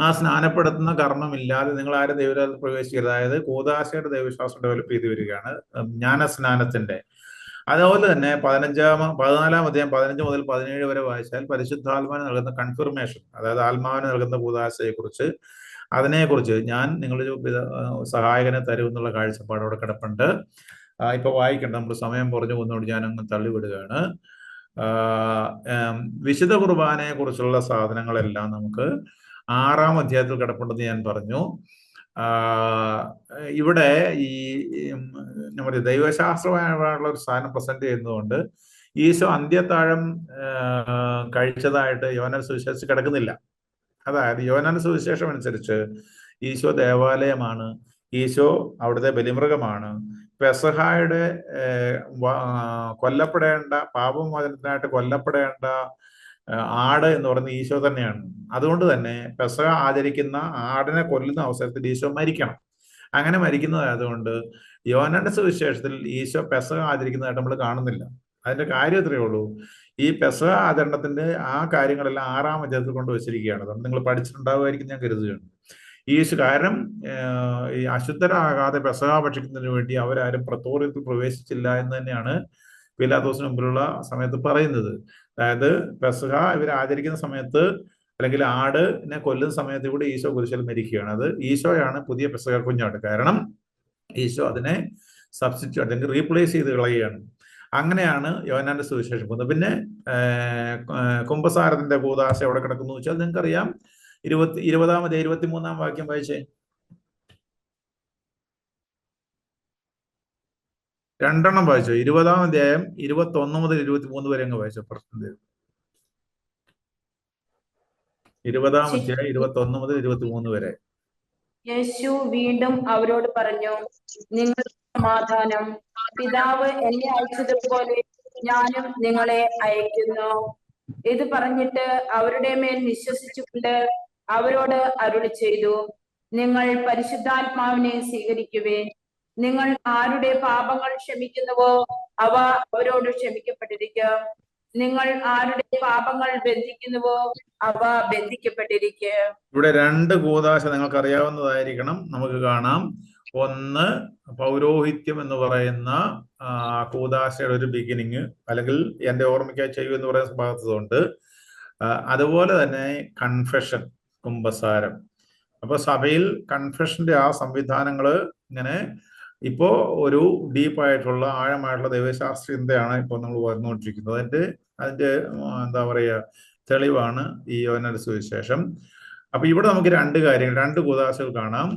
ആ സ്നാനപ്പെടുത്തുന്ന കർമ്മമില്ലാതെ നിങ്ങൾ ആരും ദൈവരാജ്യത്തിൽ പ്രവേശിക്കരുത്. അതായത് കൂദാശയുടെ ദൈവശാസ്ത്രം ഡെവലപ്പ് ചെയ്ത് വരികയാണ്, ജ്ഞാനസ്നാനത്തിന്റെ. അതുപോലെ തന്നെ 14-ാം അധ്യായം 15 മുതൽ 17 വരെ വായിച്ചാൽ പരിശുദ്ധാത്മാവിന് നൽകുന്ന കൺഫർമേഷൻ, അതായത് ആത്മാവിന് നൽകുന്ന കൂദാശയെ കുറിച്ച്, അതിനെക്കുറിച്ച് ഞാൻ നിങ്ങളൊരു സഹായകനെ തരും എന്നുള്ള കാഴ്ചപ്പാട് അവിടെ കിടപ്പുണ്ട്. ഇപ്പൊ വായിക്കണ്ട, നമ്മൾ സമയം കുറഞ്ഞു പോകുന്നതുകൊണ്ട് ഞാൻ അങ്ങ് തള്ളിവിടുകയാണ്. വിശുദ്ധ കുർബാനയെ കുറിച്ചുള്ള സാധനങ്ങളെല്ലാം നമുക്ക് 6-ാം അധ്യായത്തിൽ കിടപ്പുണ്ടെന്ന് ഞാൻ പറഞ്ഞു. ഇവിടെ ഈ നമ്മുടെ ദൈവശാസ്ത്രമായുള്ള ഒരു സാധനം പ്രസന്റ് ചെയ്യുന്നതുകൊണ്ട് ഈശോ അന്ത്യത്താഴം കഴിച്ചതായിട്ട് യോഹന്നാൻ സുവിശേഷം കിടക്കുന്നില്ല. അതായത് യോഹന്നാൻ സുവിശേഷം അനുസരിച്ച് ഈശോ ദേവാലയമാണ്, ഈശോ അവിടുത്തെ ബലിമൃഗമാണ്, പെസഹായുടെ കൊല്ലപ്പെടേണ്ട, പാപമോചനത്തിനായിട്ട് കൊല്ലപ്പെടേണ്ട ആട് എന്ന് പറയുന്നത് ഈശോ തന്നെയാണ്. അതുകൊണ്ട് തന്നെ പെസഹ ആചരിക്കുന്ന ആടിനെ കൊല്ലുന്ന അവസരത്തിൽ ഈശോ മരിക്കണം. അങ്ങനെ മരിക്കുന്നതായതുകൊണ്ട് യോഹന്നാന്റെ സുവിശേഷത്തിൽ ഈശോ പെസഹ ആചരിക്കുന്നതായിട്ട് നമ്മൾ കാണുന്നില്ല. അതിന്റെ കാര്യം ഇത്രയേ ഉള്ളൂ, ഈ പെസഹ ആചരണത്തിന്റെ ആ കാര്യങ്ങളെല്ലാം 6-ാം അധ്യായത്തിൽ കൊണ്ട് വെച്ചിരിക്കുകയാണ്. അതുകൊണ്ട് നിങ്ങൾ പഠിച്ചിട്ടുണ്ടാവുമായിരിക്കും ഞാൻ കരുതുകയാണ്. ഈശോ കാരണം ഈ അശുദ്ധരാകാതെ പെസഹ ഭക്ഷിക്കുന്നതിന് വേണ്ടി അവരാരും പ്രത്തോറിയത്തിൽ പ്രവേശിച്ചില്ല എന്ന് തന്നെയാണ് പീലാത്തോസിന് മുമ്പിലുള്ള സമയത്ത് പറയുന്നത്. അതായത് പെസഹ ഇവർ ആചരിക്കുന്ന സമയത്ത്, അല്ലെങ്കിൽ ആടിനെ കൊല്ലുന്ന സമയത്ത് കൂടി ഈശോ കുരിശിൽ മരിക്കുകയാണ്. അത് ഈശോയാണ് പുതിയ പെസഹ കുഞ്ഞാട്. കാരണം ഈശോ അതിനെ സബ്സ്റ്റിറ്റ്യൂട്ട് അല്ലെങ്കിൽ റീപ്ലേസ് ചെയ്ത് കളയുകയാണ്. അങ്ങനെയാണ് യോഹന്നാന്റെ സുവിശേഷം പോകുന്നത്. പിന്നെ കുംഭസാരത്തിന്റെ കൂദാശ എവിടെ കിടക്കുന്നു വെച്ചാൽ നിങ്ങൾക്കറിയാം. 20-ാം അധ്യായം 23-ാം വാക്യം വായിച്ചേ. 2 വായിച്ചോ. 20-ാം അധ്യായം 21 മുതൽ 23 വരെ അങ്ങ് വായിച്ചോ. 20-ാം അധ്യായം 21 മുതൽ 23 വരെ. യേശു വീണ്ടും അവരോട് പറഞ്ഞു, നിങ്ങൾ സമാധാനം. പിതാവ് എന്നെ അയച്ചതുപോലെ ഞാനും നിങ്ങളെ അയക്കുന്നു. ഇത് പറഞ്ഞിട്ട് അവരുടെ മേൽ വിശ്വസിച്ചുകൊണ്ട് അവരോട് അരുളി ചെയ്തു, നിങ്ങൾ പരിശുദ്ധാത്മാവിനെ സ്വീകരിക്കുവിൻ. നിങ്ങൾ ആരുടെ പാപങ്ങൾ ക്ഷമിക്കുന്നുവോ അവ അവരോട് ക്ഷമിക്കപ്പെട്ടിരിക്കും. നിങ്ങൾ ആരുടെ പാപങ്ങൾ ബന്ധിക്കുന്നുവോ അവ ബന്ധിക്കപ്പെട്ടിരിക്കും. ഇവിടെ 2 കൂദാശ നിങ്ങൾക്ക് അറിയാവുന്നതായിരിക്കണം. നമുക്ക് കാണാം. ഒന്ന് പൗരോഹിത്യം എന്ന് പറയുന്ന കൂദാശയുടെ ഒരു ബിഗിനിങ്, അല്ലെങ്കിൽ എന്റെ ഓർമ്മയ്ക്കായി ചെയ്യൂ എന്ന് പറയുന്ന ഭാഗത്തുണ്ട്. അതുപോലെ തന്നെ കൺഫെഷൻ, കുമ്പസാരം. അപ്പൊ സഭയിൽ കൺഫെഷന്റെ ആ സംവിധാനങ്ങള് ഇങ്ങനെ ഇപ്പോ ഒരു ഡീപ്പായിട്ടുള്ള ആഴമായിട്ടുള്ള ദൈവശാസ്ത്ര ചിന്തയാണ് ഇപ്പോൾ നമ്മൾ വന്നുകൊണ്ടിരിക്കുന്നത്. അതിന്റെ എന്താ പറയുക തെളിവാണ് ഈ യോഹന്നാന്റെ സുവിശേഷം. അപ്പൊ ഇവിടെ നമുക്ക് രണ്ട് കാര്യങ്ങൾ, രണ്ട് കൂദാശകൾ കാണാം.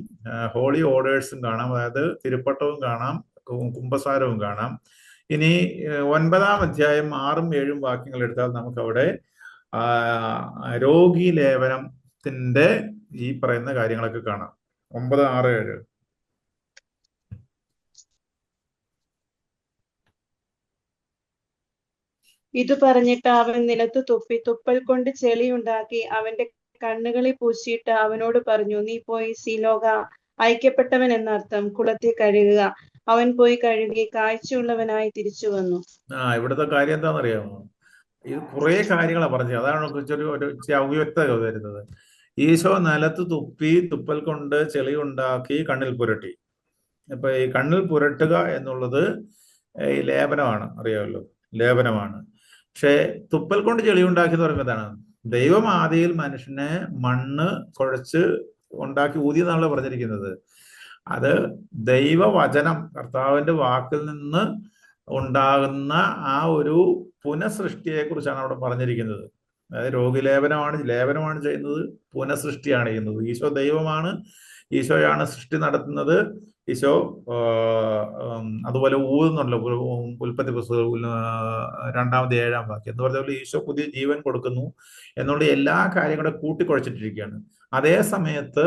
ഹോളി ഓർഡേഴ്സും കാണാം, അതായത് തിരുപ്പട്ടവും കാണാം, കുമ്പസാരവും കാണാം. ഇനി 9-ാം അധ്യായം 6ഉം 7ഉം വാക്യങ്ങൾ എടുത്താൽ നമുക്ക് അവിടെ രോഗി ലേപനത്തിന്റെ ഈ പറയുന്ന കാര്യങ്ങളൊക്കെ കാണാം. 9, 6, 7. ഇത് പറഞ്ഞിട്ട് അവൻ നിലത്ത് തുപ്പി തുപ്പൽ കൊണ്ട് ചെളിയുണ്ടാക്കി അവന്റെ കണ്ണുകളിൽ പൂശിയിട്ട് അവനോട് പറഞ്ഞു, നീ പോയി സിലോഹ, അയക്കപ്പെട്ടവൻ എന്നർത്ഥം, കുളത്തിൽ കഴുകുക. അവൻ പോയി കഴുകി കാഴ്ചയുള്ളവനായി തിരിച്ചു വന്നു. ഇവിടുത്തെ കാര്യം എന്താണെന്നറിയാമോ? ഇത് കുറെ കാര്യങ്ങളാണ് പറഞ്ഞത്. അതാണ് ഒരു അവ്യക്തത വരുന്നത്. ഈശോ നിലത്ത് തുപ്പി തുപ്പൽ കൊണ്ട് ചെളി ഉണ്ടാക്കി കണ്ണിൽ പുരട്ടി. ഇപ്പൊ ഈ കണ്ണിൽ പുരട്ടുക എന്നുള്ളത് ഈ ലേപനമാണ്, അറിയാമല്ലോ, ലേപനമാണ്. പക്ഷെ തുപ്പൽ കൊണ്ട് ചെളി ഉണ്ടാക്കി എന്ന് പറയുമ്പോൾ എന്താണ്? ദൈവം ആദിയിൽ മനുഷ്യനെ മണ്ണ് കുഴച്ച് ഉണ്ടാക്കി ഊതിയെന്നാണല്ലോ പറഞ്ഞിരിക്കുന്നത്. അത് ദൈവവചനം, കർത്താവിന്റെ വാക്കിൽ നിന്ന് ഉണ്ടാകുന്ന ആ ഒരു പുനഃസൃഷ്ടിയെ കുറിച്ചാണ് അവിടെ പറഞ്ഞിരിക്കുന്നത്. അതായത് ലേപനമാണ് ചെയ്യുന്നത്, പുനഃസൃഷ്ടിയാണ് ചെയ്യുന്നത്. ഈശോ ദൈവമാണ്, ഈശോയാണ് സൃഷ്ടി നടത്തുന്നത്. ഈശോ അതുപോലെ ഊതുന്നുണ്ടല്ലോ ഉൽപ്പത്തി പുസ്തകം 2-ാമത് 7-ാം വാക്യം എന്ന് പറഞ്ഞ പോലെ ഈശോ പുതിയ ജീവൻ കൊടുക്കുന്നു എന്നുള്ള എല്ലാ കാര്യങ്ങളും കൂട്ടിക്കുഴച്ചിട്ടിരിക്കുകയാണ്. അതേ സമയത്ത്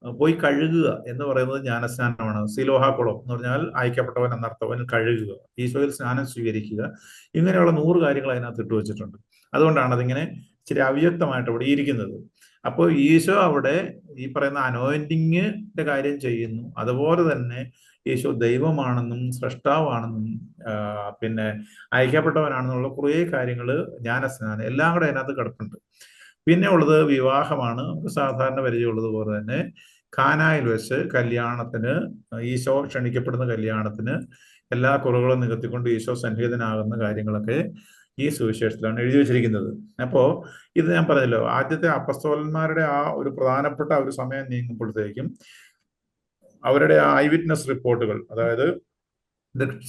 പോയി കഴുകുക എന്ന് പറയുന്നത് ജ്ഞാനസ്നാനമാണ്. സിലോഹാക്കുളം എന്ന് പറഞ്ഞാൽ അയക്കപ്പെട്ടവൻ എന്നർത്ഥവൻ കഴുകുക, ഈശോയിൽ സ്നാനം സ്വീകരിക്കുക. ഇങ്ങനെയുള്ള 100 കാര്യങ്ങൾ അതിനകത്ത് ഇട്ട് വെച്ചിട്ടുണ്ട്. അതുകൊണ്ടാണ് അതിങ്ങനെ ഇച്ചിരി അവ്യക്തമായിട്ട് അവിടെ ഇരിക്കുന്നത്. അപ്പോൾ ഈശോ അവിടെ ഈ പറയുന്ന അനോയിന്റിങ്ങിന്റെ കാര്യം ചെയ്യുന്നു. അതുപോലെ തന്നെ ഈശോ ദൈവമാണെന്നും സൃഷ്ടാവാണെന്നും പിന്നെ അയക്കപ്പെട്ടവനാണെന്നുള്ള കുറേ കാര്യങ്ങൾ, ജ്ഞാനസ്നാനം, എല്ലാം കൂടെ അതിനകത്ത് കിടപ്പുണ്ട്. പിന്നെ ഉള്ളത് വിവാഹമാണ്. നമുക്ക് സാധാരണ പരിചയമുള്ളത് പോലെ തന്നെ കാനായിൽ വെച്ച് കല്യാണത്തിന്, ഈശോ ക്ഷണിക്കപ്പെടുന്ന കല്യാണത്തിന് എല്ലാ കുറവുകളും നികത്തിക്കൊണ്ട് ഈശോ സന്നിഹിതനാകുന്ന കാര്യങ്ങളൊക്കെ ഈ സുവിശേഷത്തിലാണ് എഴുതി വെച്ചിരിക്കുന്നത്. അപ്പോ ഇത് ഞാൻ പറഞ്ഞല്ലോ, ആദ്യത്തെ അപ്പസ്തോലന്മാരുടെ ആ ഒരു പ്രധാനപ്പെട്ട ഒരു സമയം നീങ്ങുമ്പോഴത്തേക്കും അവരുടെ ആ ഐ വിറ്റ്നസ് റിപ്പോർട്ടുകൾ, അതായത്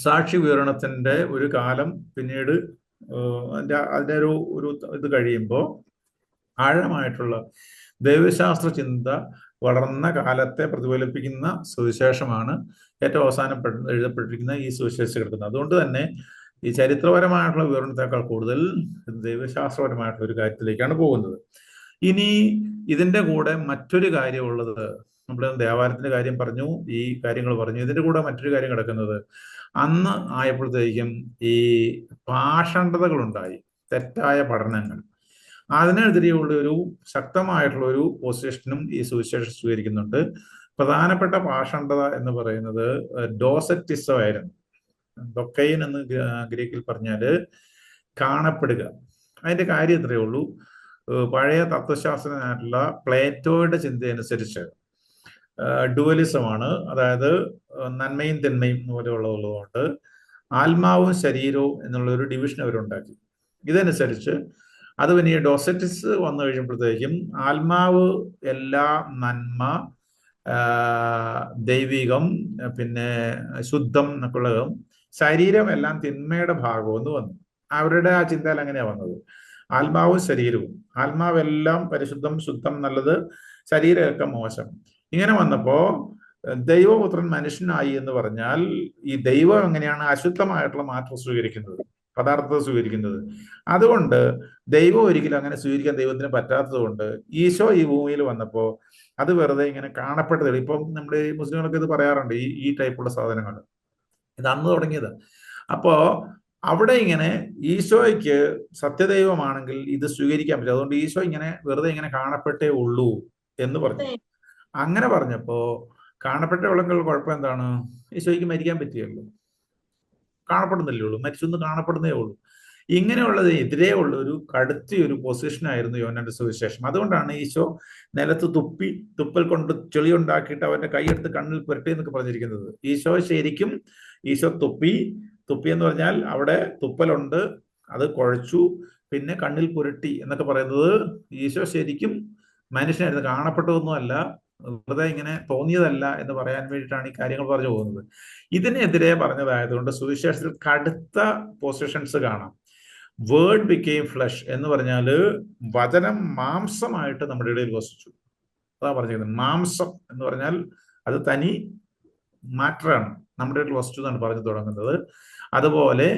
സാക്ഷി വിവരണത്തിന്റെ ഒരു കാലം പിന്നീട് അതിന്റെ ഒരു ഇത് കഴിയുമ്പോൾ ആഴമായിട്ടുള്ള ദൈവശാസ്ത്ര ചിന്ത വളർന്ന കാലത്തെ പ്രതിഫലിപ്പിക്കുന്ന സുവിശേഷമാണ് ഏറ്റവും അവസാനം എഴുതപ്പെട്ടിരിക്കുന്ന ഈ സുവിശേഷം കിടക്കുന്നത്. അതുകൊണ്ട് തന്നെ ഈ ചരിത്രപരമായിട്ടുള്ള വിവരണത്തെക്കാൾ കൂടുതൽ ദൈവശാസ്ത്രപരമായിട്ടുള്ള ഒരു കാര്യത്തിലേക്കാണ് പോകുന്നത്. ഇനി ഇതിന്റെ കൂടെ മറ്റൊരു കാര്യമുള്ളത്, നമ്മൾ ദേവാലയത്തിന്റെ കാര്യം പറഞ്ഞു, ഈ കാര്യങ്ങൾ പറഞ്ഞു. ഇതിന്റെ കൂടെ മറ്റൊരു കാര്യം കിടക്കുന്നത്, അന്ന് ആയപ്പോഴത്തേക്കും ഈ പാഷണ്ഡതകളുണ്ടായി, തെറ്റായ പഠനങ്ങൾ. അതിനെതിരെയുള്ള ഒരു ശക്തമായിട്ടുള്ള ഒരു പൊസിഷനും ഈ സുവിശേഷം സ്വീകരിക്കുന്നുണ്ട്. പ്രധാനപ്പെട്ട പാഷണ്ഡത എന്ന് പറയുന്നത് ഡോസറ്റിസം ആയിരുന്നു. ഡൊക്കൈൻ എന്ന് ഗ്രീക്കിൽ പറഞ്ഞാല് കാണപ്പെടുക. അതിന്റെ കാര്യം ഇത്രയേ ഉള്ളൂ. പഴയ തത്വശാസ്ത്രജ്ഞനായിട്ടുള്ള പ്ലേറ്റോയുടെ ചിന്തയനുസരിച്ച് ഡുവലിസമാണ്, അതായത് നന്മയും തിന്മയും പോലെയുള്ളതുകൊണ്ട് ആത്മാവും ശരീരവും എന്നുള്ള ഒരു ഡിവിഷൻ അവരുണ്ടാക്കി. ഇതനുസരിച്ച് അത് പിന്നെ ഈ ഡോസറ്റിസ് വന്നു കഴിയുമ്പോഴത്തേക്കും ആത്മാവ് എല്ലാ നന്മ, ദൈവികം, പിന്നെ ശുദ്ധം എന്നൊക്കെയുള്ളതും, ശരീരം എല്ലാം തിന്മയുടെ ഭാഗമെന്ന് വന്നു. അവരുടെ ആ ചിന്തയിൽ അങ്ങനെയാണ് വന്നത്. ആത്മാവും ശരീരവും, ആത്മാവെല്ലാം പരിശുദ്ധം, ശുദ്ധം, നല്ലത്, ശരീരമൊക്കെ മോശം. ഇങ്ങനെ വന്നപ്പോ ദൈവപുത്രൻ മനുഷ്യനായി എന്ന് പറഞ്ഞാൽ ഈ ദൈവം എങ്ങനെയാണ് അശുദ്ധമായിട്ടുള്ള മാറ്റം സ്വീകരിക്കുന്നത്, പദാർത്ഥത്തെ സ്വീകരിക്കുന്നത്. അതുകൊണ്ട് ദൈവം ഒരിക്കലും അങ്ങനെ സ്വീകരിക്കാൻ ദൈവത്തിന് പറ്റാത്തത് കൊണ്ട് ഈശോ ഈ ഭൂമിയിൽ വന്നപ്പോ അത് വെറുതെ ഇങ്ങനെ കാണപ്പെട്ടത്. ഇപ്പം നമ്മുടെ മുസ്ലിങ്ങളൊക്കെ ഇത് പറയാറുണ്ട്, ഈ ടൈപ്പുള്ള സാധനങ്ങൾ. ഇത് അന്ന് തുടങ്ങിയത്. അപ്പോ അവിടെ ഇങ്ങനെ ഈശോയ്ക്ക് സത്യദൈവമാണെങ്കിൽ ഇത് സ്വീകരിക്കാൻ പറ്റും. അതുകൊണ്ട് ഈശോ ഇങ്ങനെ വെറുതെ ഇങ്ങനെ കാണപ്പെട്ടേ ഉള്ളൂ എന്ന് പറഞ്ഞു. അങ്ങനെ പറഞ്ഞപ്പോ കാണപ്പെട്ട ഉള്ളെങ്കിൽ കുഴപ്പം എന്താണ്? ഈശോയ്ക്ക് മരിക്കാൻ പറ്റിയല്ലോ, കാണപ്പെടുന്നില്ലേ ഉള്ളൂ, മരിച്ചൊന്ന് കാണപ്പെടുന്നേ ഉള്ളൂ. ഇങ്ങനെയുള്ളത് എതിരേ ഉള്ള ഒരു കടുത്തൊരു പൊസിഷനായിരുന്നു യോഹന്നാന്റെ സുവിശേഷം. അതുകൊണ്ടാണ് ഈശോ നിലത്ത് തുപ്പൽ കൊണ്ട് ചെളി ഉണ്ടാക്കിയിട്ട് അവന്റെ കൈയെടുത്ത് കണ്ണിൽ പുരട്ടി എന്നൊക്കെ പറഞ്ഞിരിക്കുന്നത്. ഈശോ ശരിക്കും തുപ്പി എന്ന് പറഞ്ഞാൽ അവിടെ തുപ്പലുണ്ട്, അത് കുഴച്ചു, പിന്നെ കണ്ണിൽ പുരട്ടി എന്നൊക്കെ പറയുന്നത് ഈശോ ശരിക്കും മനുഷ്യനായിരുന്നു, കാണപ്പെട്ടതൊന്നുമല്ല, വെറുതെ ഇങ്ങനെ തോന്നിയതല്ല എന്ന് പറയാൻ വേണ്ടിയിട്ടാണ് ഈ കാര്യങ്ങൾ പറഞ്ഞു പോകുന്നത്. ഇതിനെതിരെ പറഞ്ഞതായതുകൊണ്ട് സുവിശേഷത്തിൽ കടുത്ത പൊസിഷൻസ് കാണാം. വേർഡ് ബിക്കെയിം ഫ്ലഷ് എന്ന് പറഞ്ഞാൽ വചനം മാംസമായിട്ട് നമ്മുടെ ഇടയിൽ വസിച്ചു. അതാ പറഞ്ഞിരിക്കുന്നത്. മാംസം എന്ന് പറഞ്ഞാൽ അത് തനി മാറ്ററാണ്, നമ്മുടെ ഇടയിൽ വസിച്ചു എന്നാണ് പറഞ്ഞു തുടങ്ങുന്നത്. അതുപോലെ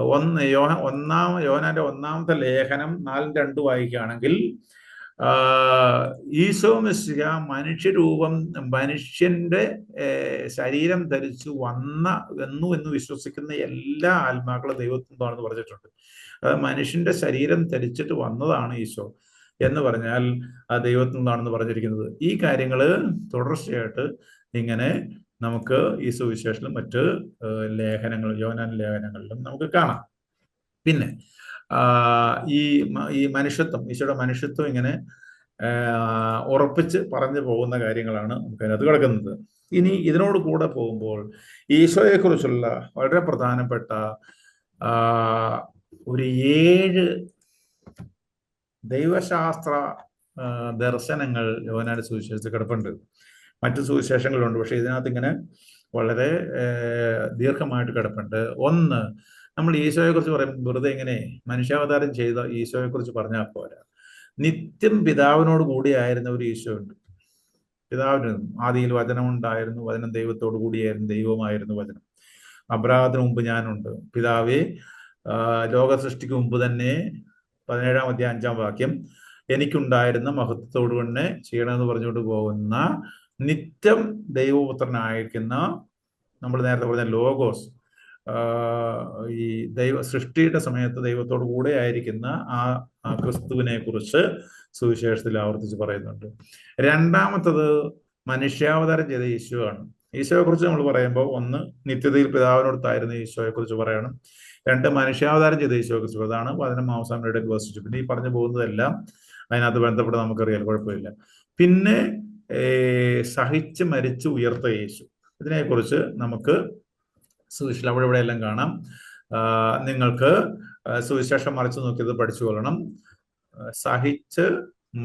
യോഹന്നാന്റെ 1-ാമത്തെ ലേഖനം 4:2 വായിക്കുകയാണെങ്കിൽ ഈശോ മിശിഹ മനുഷ്യരൂപം, മനുഷ്യന്റെ ശരീരം ധരിച്ചു വന്നു എന്ന് വിശ്വസിക്കുന്ന എല്ലാ ആത്മാക്കളും ദൈവത്തിൻ്റെതാണെന്ന് പറഞ്ഞിട്ടുണ്ട്. മനുഷ്യന്റെ ശരീരം ധരിച്ചിട്ട് വന്നതാണ് ഈശോ എന്ന് പറഞ്ഞാൽ ആ ദൈവത്തിൽ നിന്നാണെന്ന് പറഞ്ഞിരിക്കുന്നത്. ഈ കാര്യങ്ങള് തുടർച്ചയായിട്ട് ഇങ്ങനെ നമുക്ക് ഈ സുവിശേഷത്തിലും മറ്റ് യോഹന്നാൻ ലേഖനങ്ങളിലും നമുക്ക് കാണാം. പിന്നെ ഈ മനുഷ്യത്വം, ഈശോയുടെ മനുഷ്യത്വം ഇങ്ങനെ ഉറപ്പിച്ച് പറഞ്ഞു പോകുന്ന കാര്യങ്ങളാണ് നമുക്ക് അതിനകത്ത് കിടക്കുന്നത്. ഇനി ഇതിനോട് കൂടെ പോകുമ്പോൾ ഈശോയെക്കുറിച്ചുള്ള വളരെ പ്രധാനപ്പെട്ട ഒരു 7 ദൈവശാസ്ത്ര ദർശനങ്ങൾ യോഹന്നാന്റെ സുവിശേഷത്തിൽ കിടപ്പുണ്ട്. മറ്റു സുവിശേഷങ്ങളുണ്ട്, പക്ഷെ ഇതിനകത്ത് ഇങ്ങനെ വളരെ ദീർഘമായിട്ട് കിടപ്പുണ്ട്. ഒന്ന്, നമ്മൾ ഈശോയെ കുറിച്ച് പറയുമ്പോൾ വെറുതെ ഇങ്ങനെ മനുഷ്യാവതാരം ചെയ്ത ഈശോയെ കുറിച്ച് പറഞ്ഞാൽ പോരാ. നിത്യം പിതാവിനോട് കൂടിയായിരുന്ന ഒരു ഈശോ ഉണ്ട്. പിതാവിന് ആദിയിൽ വചനം ഉണ്ടായിരുന്നു, വചനം ദൈവത്തോടു കൂടിയായിരുന്നു, ദൈവമായിരുന്നു വചനം. അബ്രാഹത്തിന് മുമ്പ് ഞാനുണ്ട്. പിതാവേ, ലോക സൃഷ്ടിക്ക് മുമ്പ് തന്നെ 17-ാം അധ്യായം 5-ാം വാക്യം, എനിക്കുണ്ടായിരുന്ന മഹത്വത്തോടു തന്നെ ചെയ്യണമെന്ന് പറഞ്ഞുകൊണ്ട് പോകുന്ന നിത്യം ദൈവപുത്രനായിരിക്കുന്ന, നമ്മൾ നേരത്തെ പറഞ്ഞ ലോഗോസ്, ഈ സൃഷ്ടിയുടെ സമയത്ത് ദൈവത്തോടു കൂടെ ആയിരിക്കുന്ന ആ ക്രിസ്തുവിനെ കുറിച്ച് സുവിശേഷത്തിൽ ആവർത്തിച്ച് പറയുന്നുണ്ട്. രണ്ടാമത്തത് മനുഷ്യാവതാരം ചെയ്ത ഈശോ ആണ്. ഈശോയെ കുറിച്ച് നമ്മൾ പറയുമ്പോൾ ഒന്ന്, നിത്യതയിൽ പിതാവിനോടത്തായിരുന്ന ഈശോയെ കുറിച്ച് പറയണം. 2, മനുഷ്യാവതാരം ചെയ്ത ഈശോയെ കുറിച്ച്, അതാണ് വചനം മാംസങ്ങളുടെ ഇടയിൽ വസിച്ചു. പിന്നെ ഈ പറഞ്ഞു പോകുന്നതെല്ലാം അതിനകത്ത് ബന്ധപ്പെട്ട് നമുക്കറിയാം, കുഴപ്പമില്ല. പിന്നെ സഹിച്ച് മരിച്ച് ഉയർത്ത യേശു, ഇതിനെക്കുറിച്ച് നമുക്ക് സുവിശേഷം അവിടെ ഇവിടെ എല്ലാം കാണാം. നിങ്ങൾക്ക് സുവിശേഷം മറിച്ച് നോക്കിയത് പഠിച്ചു കൊള്ളണം. സഹിച്ച്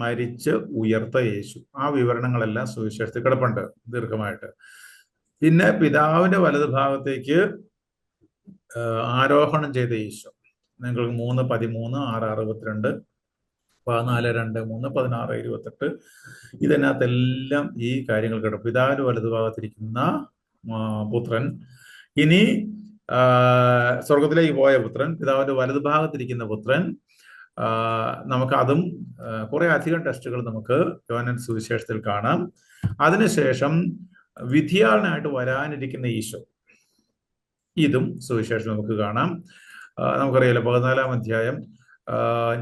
മരിച്ച് ഉയർത്ത യേശു, ആ വിവരണങ്ങളെല്ലാം സുവിശേഷത്തിൽ കിടപ്പുണ്ട് ദീർഘമായിട്ട്. പിന്നെ പിതാവിന്റെ വലതു ഭാഗത്തേക്ക് ആരോഹണം ചെയ്ത ഈശോ, നിങ്ങൾക്ക് 3:13, 6:62, 14:2, 3, 16, 28, ഇതിനകത്തെല്ലാം ഈ കാര്യങ്ങൾ കിടക്കും. പിതാവിന്റെ വലതുഭാഗത്തിരിക്കുന്ന പുത്രൻ, ഇനി സ്വർഗത്തിലേക്ക് പോയ പുത്രൻ, പിതാവിന്റെ വലതുഭാഗത്തിരിക്കുന്ന പുത്രൻ, നമുക്ക് അതും കുറെ അധികം ടെസ്റ്റുകൾ നമുക്ക് യോഹന്നാൻ സുവിശേഷത്തിൽ കാണാം. അതിനുശേഷം വിധിയാളനായിട്ട് വരാനിരിക്കുന്ന ഈശോ, ഇതും സുവിശേഷം നമുക്ക് കാണാം. നമുക്കറിയാലോ 14-ാം അധ്യായം,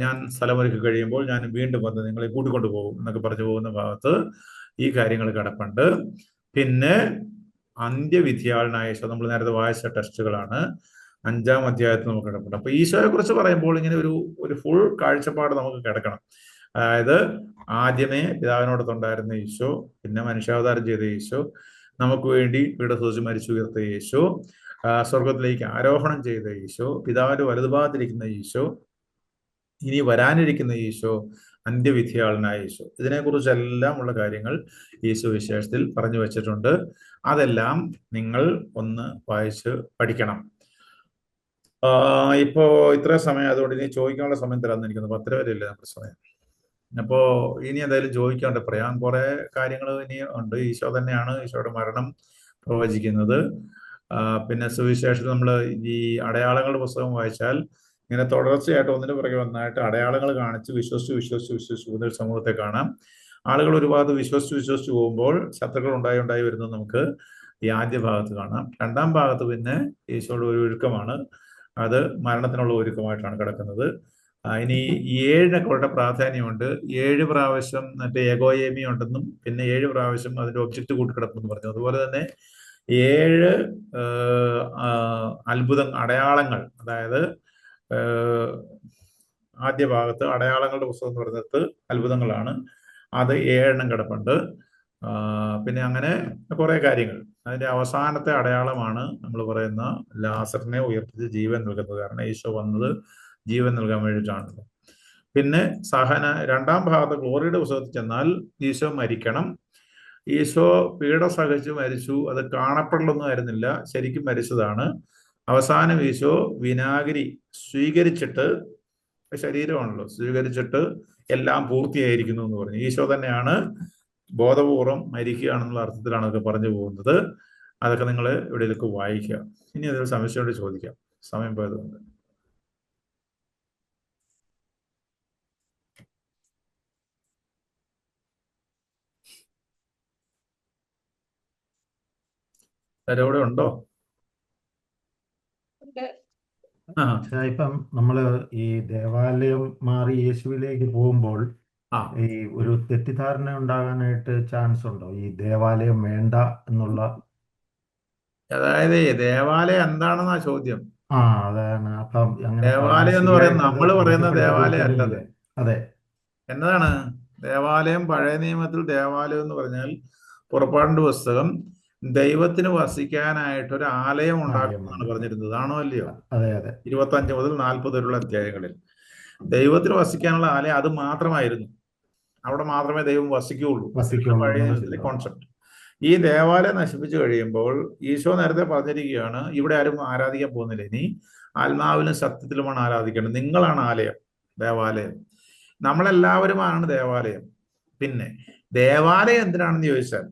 ഞാൻ സ്ഥലമൊരുക്കി കഴിയുമ്പോൾ ഞാൻ വീണ്ടും വന്ന് നിങ്ങളെ കൂട്ടിക്കൊണ്ടു പോകും എന്നൊക്കെ പറഞ്ഞു പോകുന്ന ഭാഗത്ത് ഈ കാര്യങ്ങൾ കിടപ്പുണ്ട്. പിന്നെ അന്ത്യവിധിയാളനായ ഈശോ, നമ്മൾ നേരത്തെ വായിച്ച ടെസ്റ്റുകളാണ് 5-ാം അധ്യായത്തിൽ നമുക്ക് കിടപ്പുണ്ട്. അപ്പൊ ഈശോയെ കുറിച്ച് പറയുമ്പോൾ ഇങ്ങനെ ഒരു ഫുൾ കാഴ്ചപ്പാട് നമുക്ക് കിടക്കണം. അതായത് ആദ്യമേ പിതാവിനോടൊത്തുണ്ടായിരുന്ന ഈശോ, പിന്നെ മനുഷ്യാവതാരം ചെയ്ത ഈശോ, നമുക്ക് വേണ്ടി പീഡസഹിച്ച് മരിച്ചുയർത്ത ഈശോ, സ്വർഗത്തിലേക്ക് ആരോഹണം ചെയ്ത ഈശോ, പിതാവിന്റെ വലതുഭാഗത്തിരിക്കുന്ന ഈശോ, ഇനി വരാനിരിക്കുന്ന ഈശോ, അന്ത്യവിധിയാളനായ ഈശോ, ഇതിനെക്കുറിച്ചെല്ലാം ഉള്ള കാര്യങ്ങൾ ഈ സുവിശേഷത്തിൽ പറഞ്ഞു വെച്ചിട്ടുണ്ട്. അതെല്ലാം നിങ്ങൾ ഒന്ന് വായിച്ച് പഠിക്കണം. ഇപ്പോ ഇത്ര സമയം അതുകൊണ്ട് ഇനി ചോദിക്കാനുള്ള സമയം തരാന്നിരിക്കുന്നു. 10 വരെയല്ലേ നമ്മുടെ സമയം. അപ്പോ ഇനി എന്തായാലും ചോദിക്കാണ്ട് പറയാം. കുറെ കാര്യങ്ങൾ ഇനി ഉണ്ട്. ഈശോ തന്നെയാണ് ഈശോയുടെ മരണം പ്രവചിക്കുന്നത്. പിന്നെ സുവിശേഷത്തിൽ നമ്മൾ ഈ അടയാളങ്ങളുടെ പുസ്തകം വായിച്ചാൽ ഇങ്ങനെ തുടർച്ചയായിട്ട് ഒന്നിനു പുറകെ ഒന്നായിട്ട് അടയാളങ്ങൾ കാണിച്ച് വിശ്വസിച്ച് ഒരു സമൂഹത്തെ കാണാം. ആളുകൾ ഒരു ഭാഗത്ത് വിശ്വസിച്ച് പോകുമ്പോൾ ശത്രുക്കൾ ഉണ്ടായി വരുന്നത് നമുക്ക് ഈ ആദ്യ ഭാഗത്ത് കാണാം. 2-ാം ഭാഗത്ത് പിന്നെ ഈശോയുടെ ഒരു ഒരുക്കമാണ്, അത് മരണത്തിനുള്ള ഒരുക്കമായിട്ടാണ് കിടക്കുന്നത്. ഇനി 7 വളരെ പ്രാധാന്യമുണ്ട്. 7 പ്രാവശ്യം മറ്റേ ഏകോയേമി ഉണ്ടെന്നും പിന്നെ 7 പ്രാവശ്യം അതിന്റെ ഒബ്ജക്റ്റ് കൂട്ടിക്കിടപ്പെന്നും പറഞ്ഞു. അതുപോലെ തന്നെ 7 അടയാളങ്ങൾ, അതായത് ആദ്യ ഭാഗത്ത് അടയാളങ്ങളുടെ പുസ്തകം എന്ന് പറയുന്നത് അത്ഭുതങ്ങളാണ്, അത് 7 കിടപ്പുണ്ട്. പിന്നെ അങ്ങനെ കുറെ കാര്യങ്ങൾ. അതിന്റെ അവസാനത്തെ അടയാളമാണ് നമ്മൾ പറയുന്ന ലാസറിനെ ഉയർപ്പിച്ച് ജീവൻ നൽകുന്നത്. കാരണം ഈശോ വന്നത് ജീവൻ നൽകാൻ വേണ്ടിയിട്ടാണല്ലോ. പിന്നെ രണ്ടാം ഭാഗത്ത് ഗ്ലോറിയുടെ പുസ്തകത്തിൽ ചെന്നാൽ ഈശോ മരിക്കണം. ഈശോ പീഡ സഹിച്ചു മരിച്ചു. അത് കാണപ്പെടലൊന്നും ആയിരുന്നില്ല, ശരിക്കും മരിച്ചതാണ്. അവസാനം ഈശോ വിനാഗിരി സ്വീകരിച്ചിട്ട്, ശരീരമാണല്ലോ, സ്വീകരിച്ചിട്ട് എല്ലാം പൂർത്തിയായിരിക്കുന്നു എന്ന് പറഞ്ഞു. ഈശോ തന്നെയാണ് ബോധപൂർവം മരിക്കുകയാണെന്നുള്ള അർത്ഥത്തിലാണ് അതൊക്കെ പറഞ്ഞു പോകുന്നത്. അതൊക്കെ നിങ്ങൾ ഇവിടെയൊക്കെ വായിക്കുക. ഇനി അതിൽ സംശയത്തോടെ ചോദിക്കാം, സമയം പോയതുകൊണ്ട്. അവിടെ ഉണ്ടോ? ഇപ്പം നമ്മള് ഈ ദേവാലയം മാറി യേശുവിലേക്ക് പോകുമ്പോൾ ഈ ഒരു തെറ്റിദ്ധാരണ ഉണ്ടാകാനായിട്ട് ചാൻസ് ഉണ്ടോ? ഈ ദേവാലയം വേണ്ട എന്നുള്ള. അതായത് ദേവാലയം എന്താണെന്നാ ചോദ്യം. അതാണ്. അപ്പം അങ്ങനെ ദേവാലയം എന്ന് പറയുന്നത് നമ്മൾ പറയുന്ന ദേവാലയം അല്ലത്. അതെ. എന്നതാണ് ദേവാലയം? പഴയ നിയമത്തിൽ ദേവാലയം എന്ന് പറഞ്ഞാൽ പുറപ്പാടിന്റെ പുസ്തകം ദൈവത്തിന് വസിക്കാനായിട്ട് ഒരു ആലയം ഉണ്ടാക്കുമെന്നാണ് പറഞ്ഞിരുന്നത്. ആണോ അല്ലയോ? 25 മുതൽ 40 വരെയുള്ള അധ്യായങ്ങളിൽ ദൈവത്തിന് വസിക്കാനുള്ള ആലയം അത് മാത്രമായിരുന്നു. അവിടെ മാത്രമേ ദൈവം വസിക്കുകയുള്ളൂ. പഴയ നിയമത്തിലെ കോൺസെപ്റ്റ്. ഈ ദേവാലയം നശിപ്പിച്ചു കഴിയുമ്പോൾ ഈശോ നേരത്തെ പറഞ്ഞിരിക്കുകയാണ്, ഇവിടെ ആരും ആരാധിക്കാൻ പോകുന്നില്ല, ഇനി ആത്മാവിലും സത്യത്തിലുമാണ് ആരാധിക്കേണ്ടത്. നിങ്ങളാണ് ആലയം, ദേവാലയം. നമ്മളെല്ലാവരുമാണ് ദേവാലയം. പിന്നെ ദേവാലയം എന്തിനാണെന്ന് ചോദിച്ചാൽ,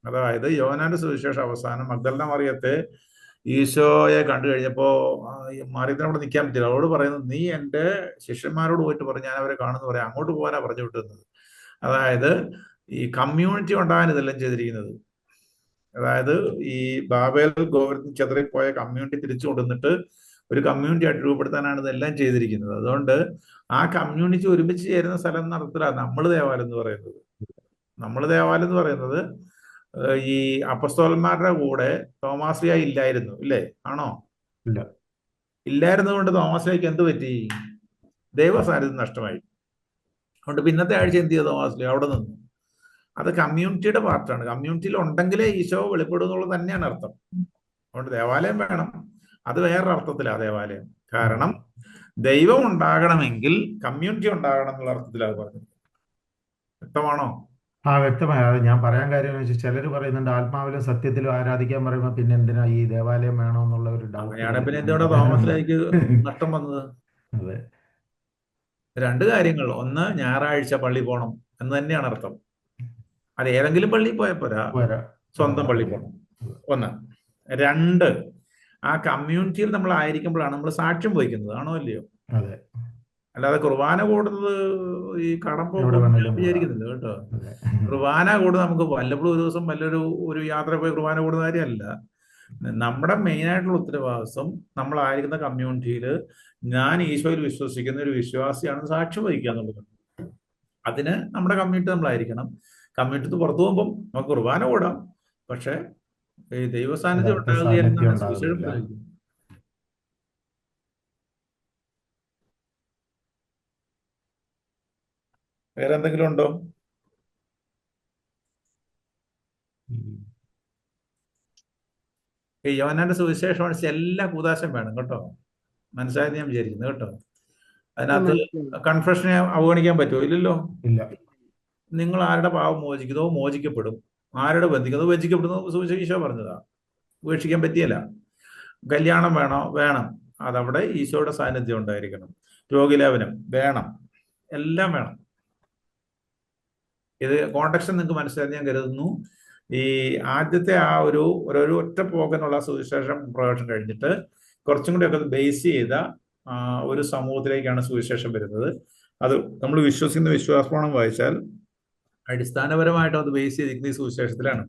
അതായത് യോഹന്നാന്റെ സുവിശേഷം അവസാനം മഗ്ദലന മറിയത്തെ ഈശോയെ കണ്ടു കഴിഞ്ഞപ്പോ മറിയത്തിനവിടെ നിൽക്കാൻ പറ്റില്ല. അവളോട് പറയുന്നത്, നീ എൻ്റെ ശിഷ്യന്മാരോട് പോയിട്ട് പറഞ്ഞു ഞാൻ അവരെ കാണുന്നു പറയാം, അങ്ങോട്ട് പോകാനാ പറഞ്ഞു വിട്ടുന്നത്. അതായത് ഈ കമ്മ്യൂണിറ്റി ഉണ്ടാകാൻ ഇതെല്ലാം ചെയ്തിരിക്കുന്നത്. അതായത് ഈ ബാബേൽ ഗോപുരത്തിൽ ചെതറിപ്പോയ കമ്മ്യൂണിറ്റി തിരിച്ചു കൊണ്ടുവന്നിട്ട് ഒരു കമ്മ്യൂണിറ്റി ആയിട്ട് രൂപപ്പെടുത്താനാണ് ഇതെല്ലാം ചെയ്തിരിക്കുന്നത്. അതുകൊണ്ട് ആ കമ്മ്യൂണിറ്റി ഒരുമിച്ച് ചേരുന്ന സ്ഥലം എന്ന അർത്ഥത്തിലാണ് നമ്മൾ ദേവാലയം എന്ന് പറയുന്നത്. നമ്മൾ ദേവാലയം എന്ന് പറയുന്നത് ഈ അപ്പസ്തോലന്മാരുടെ കൂടെ തോമാശ്ലീഹ ഇല്ലായിരുന്നു, ഇല്ലേ? ആണോ? ഇല്ലായിരുന്നത് കൊണ്ട് തോമാശ്ലീഹയ്ക്ക് എന്ത് പറ്റി? ദൈവ സാന്നിധ്യം നഷ്ടമായി. അതുകൊണ്ട് പിന്നത്തെ ആഴ്ച എന്ത് ചെയ്തു തോമാശ്ലീഹ? അവിടെ നിന്നു. അത് കമ്മ്യൂണിറ്റിയുടെ പാർട്ടാണ്. കമ്മ്യൂണിറ്റിയിൽ ഉണ്ടെങ്കിലേ ഈശോ വെളിപ്പെടും എന്നുള്ളത് തന്നെയാണ് അർത്ഥം. അതുകൊണ്ട് ദേവാലയം വേണം. അത് വേറൊരു അർത്ഥത്തിലാണ് ദേവാലയം. കാരണം ദൈവം ഉണ്ടാകണമെങ്കിൽ കമ്മ്യൂണിറ്റി ഉണ്ടാകണം എന്നുള്ള അർത്ഥത്തിലാണ് പറഞ്ഞത്. വ്യക്തമാണോ? വ്യക്തമായി. അത് ഞാൻ പറയാൻ കാര്യം എന്ന് വെച്ചാൽ ചിലർ പറയുന്നുണ്ട് ആത്മാവിലും സത്യത്തിലും ആരാധിക്കാൻ പറയുമ്പോൾ പിന്നെ എന്തിനാ ഈ ദേവാലയം വേണോ എന്നുള്ള ഒരു അങ്ങനെയാണ്. പിന്നെ എന്തുകൊണ്ടാ തോമസിലേക്ക് നഷ്ടം വന്നത്? അതെ. രണ്ട് കാര്യങ്ങൾ. ഒന്ന്, ഞായറാഴ്ച പള്ളി പോകണം എന്ന് തന്നെയാണ് അർത്ഥം. അത് ഏതെങ്കിലും പള്ളി പോയാൽ പോരാ, സ്വന്തം പള്ളി പോകണം. ഒന്ന്. രണ്ട്, ആ കമ്മ്യൂണിറ്റിയിൽ നമ്മൾ ആയിരിക്കുമ്പോഴാണ് നമ്മൾ സാക്ഷ്യം വഹിക്കുന്നത്. ആണോ അല്ലയോ? അല്ലാതെ കുർബാന കൂടുന്നത് ഈ കടമ്പോ വിചാരിക്കുന്നില്ല കേട്ടോ. കുർബാന കൂടുന്നത് നമുക്ക് വല്ലപ്പോഴും ഒരു ദിവസം ഒരു യാത്ര പോയി കുർബാന കൂടുന്ന കാര്യമല്ല. നമ്മുടെ മെയിനായിട്ടുള്ള ഉത്തരവാദിത്വം നമ്മളായിരിക്കുന്ന കമ്മ്യൂണിറ്റിയിൽ ഞാൻ ഈശോയിൽ വിശ്വസിക്കുന്ന ഒരു വിശ്വാസിയാണെന്ന് സാക്ഷ്യം വഹിക്കുക എന്നുള്ളത്. അതിന് നമ്മുടെ കമ്മ്യൂണിറ്റി നമ്മളായിരിക്കണം. കമ്മ്യൂണിറ്റി പുറത്തു പോകുമ്പം നമുക്ക് കുർബാന കൂടാം, പക്ഷെ ഈ ദൈവ സാന്നിധ്യം ഉണ്ടാകുക. വേറെ എന്തെങ്കിലും ഉണ്ടോ? ഈ യോഹന്നാന്റെ സുവിശേഷം പഠിച്ച എല്ലാ കൂതാശം വേണം കേട്ടോ. മനസ്സിലായത് ഞാൻ വിചാരിക്കുന്നു കേട്ടോ. അതിനകത്ത് കൺഫെഷനെ അവഗണിക്കാൻ പറ്റുമോ? ഇല്ലല്ലോ. നിങ്ങൾ ആരുടെ പാവം മോചിക്കുന്നതോ മോചിക്കപ്പെടും, ആരുടെ ബന്ധിക്കുന്നതോ ബന്ധിക്കപ്പെടുന്നതോ സുവിശേഷം പറഞ്ഞതാ. ഉപേക്ഷിക്കാൻ പറ്റിയല്ല. കല്യാണം വേണോ? വേണം. അതവിടെ ഈശോയുടെ സാന്നിധ്യം ഉണ്ടായിരിക്കണം. രോഗിലേപനം വേണം, എല്ലാം വേണം. ഇത് കോണ്ടക്ഷൻ നിങ്ങൾക്ക് മനസ്സിലായി ഞാൻ കരുതുന്നു. ഈ ആദ്യത്തെ ആ ഒരു ഒറ്റ പോകനുള്ള സുവിശേഷം പ്രവേശനം കഴിഞ്ഞിട്ട് കുറച്ചും കൂടി ഒക്കെ ബേസ് ചെയ്ത ഒരു സമൂഹത്തിലേക്കാണ് സുവിശേഷം വരുന്നത്. അത് നമ്മൾ വിശ്വസിക്കുന്ന വിശ്വാസപ്രമാണം വായിച്ചാൽ അടിസ്ഥാനപരമായിട്ട് അത് ബേസ് ചെയ്തിരിക്കുന്ന ഈ സുവിശേഷത്തിലാണ്,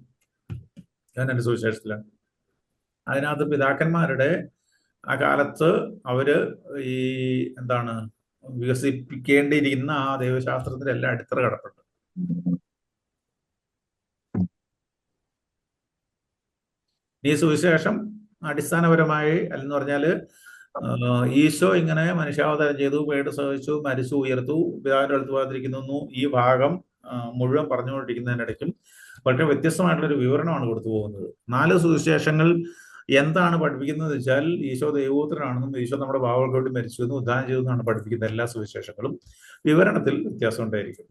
എൻ്റെ സുവിശേഷത്തിലാണ്. അതിനകത്ത് പിതാക്കന്മാരുടെ ആ കാലത്ത് അവര് ഈ വികസിപ്പിക്കേണ്ടിയിരിക്കുന്ന ആ ദൈവശാസ്ത്രത്തിലെല്ലാം അടിത്തറ കടപ്പെട്ടു. ഈ സുവിശേഷം അടിസ്ഥാനപരമായി എന്ന് പറഞ്ഞാല് ഈശോ ഇങ്ങനെ മനുഷ്യാവതാരം ചെയ്തു, പേട് സഹിച്ചു, മരിച്ചു, ഉയർത്തു, പിതാവിന്റെ അടുത്ത് പോകാതിരിക്കുന്നു, ഈ ഭാഗം മുഴുവൻ പറഞ്ഞുകൊണ്ടിരിക്കുന്നതിനിടയ്ക്കും വളരെ വ്യത്യസ്തമായിട്ടുള്ളൊരു വിവരണമാണ് കൊടുത്തു പോകുന്നത്. 4 സുവിശേഷങ്ങൾ എന്താണ് പഠിപ്പിക്കുന്നത് വെച്ചാൽ ഈശോ ദൈവപുത്രനാണെന്നും ഈശോ നമ്മുടെ പാവങ്ങൾക്ക് വേണ്ടി മരിച്ചു എന്നും ഉദ്ധാനം ചെയ്തു എന്നാണ് പഠിപ്പിക്കുന്ന എല്ലാ സുവിശേഷങ്ങളും. വിവരണത്തിൽ വ്യത്യാസം ഉണ്ടായിരിക്കും.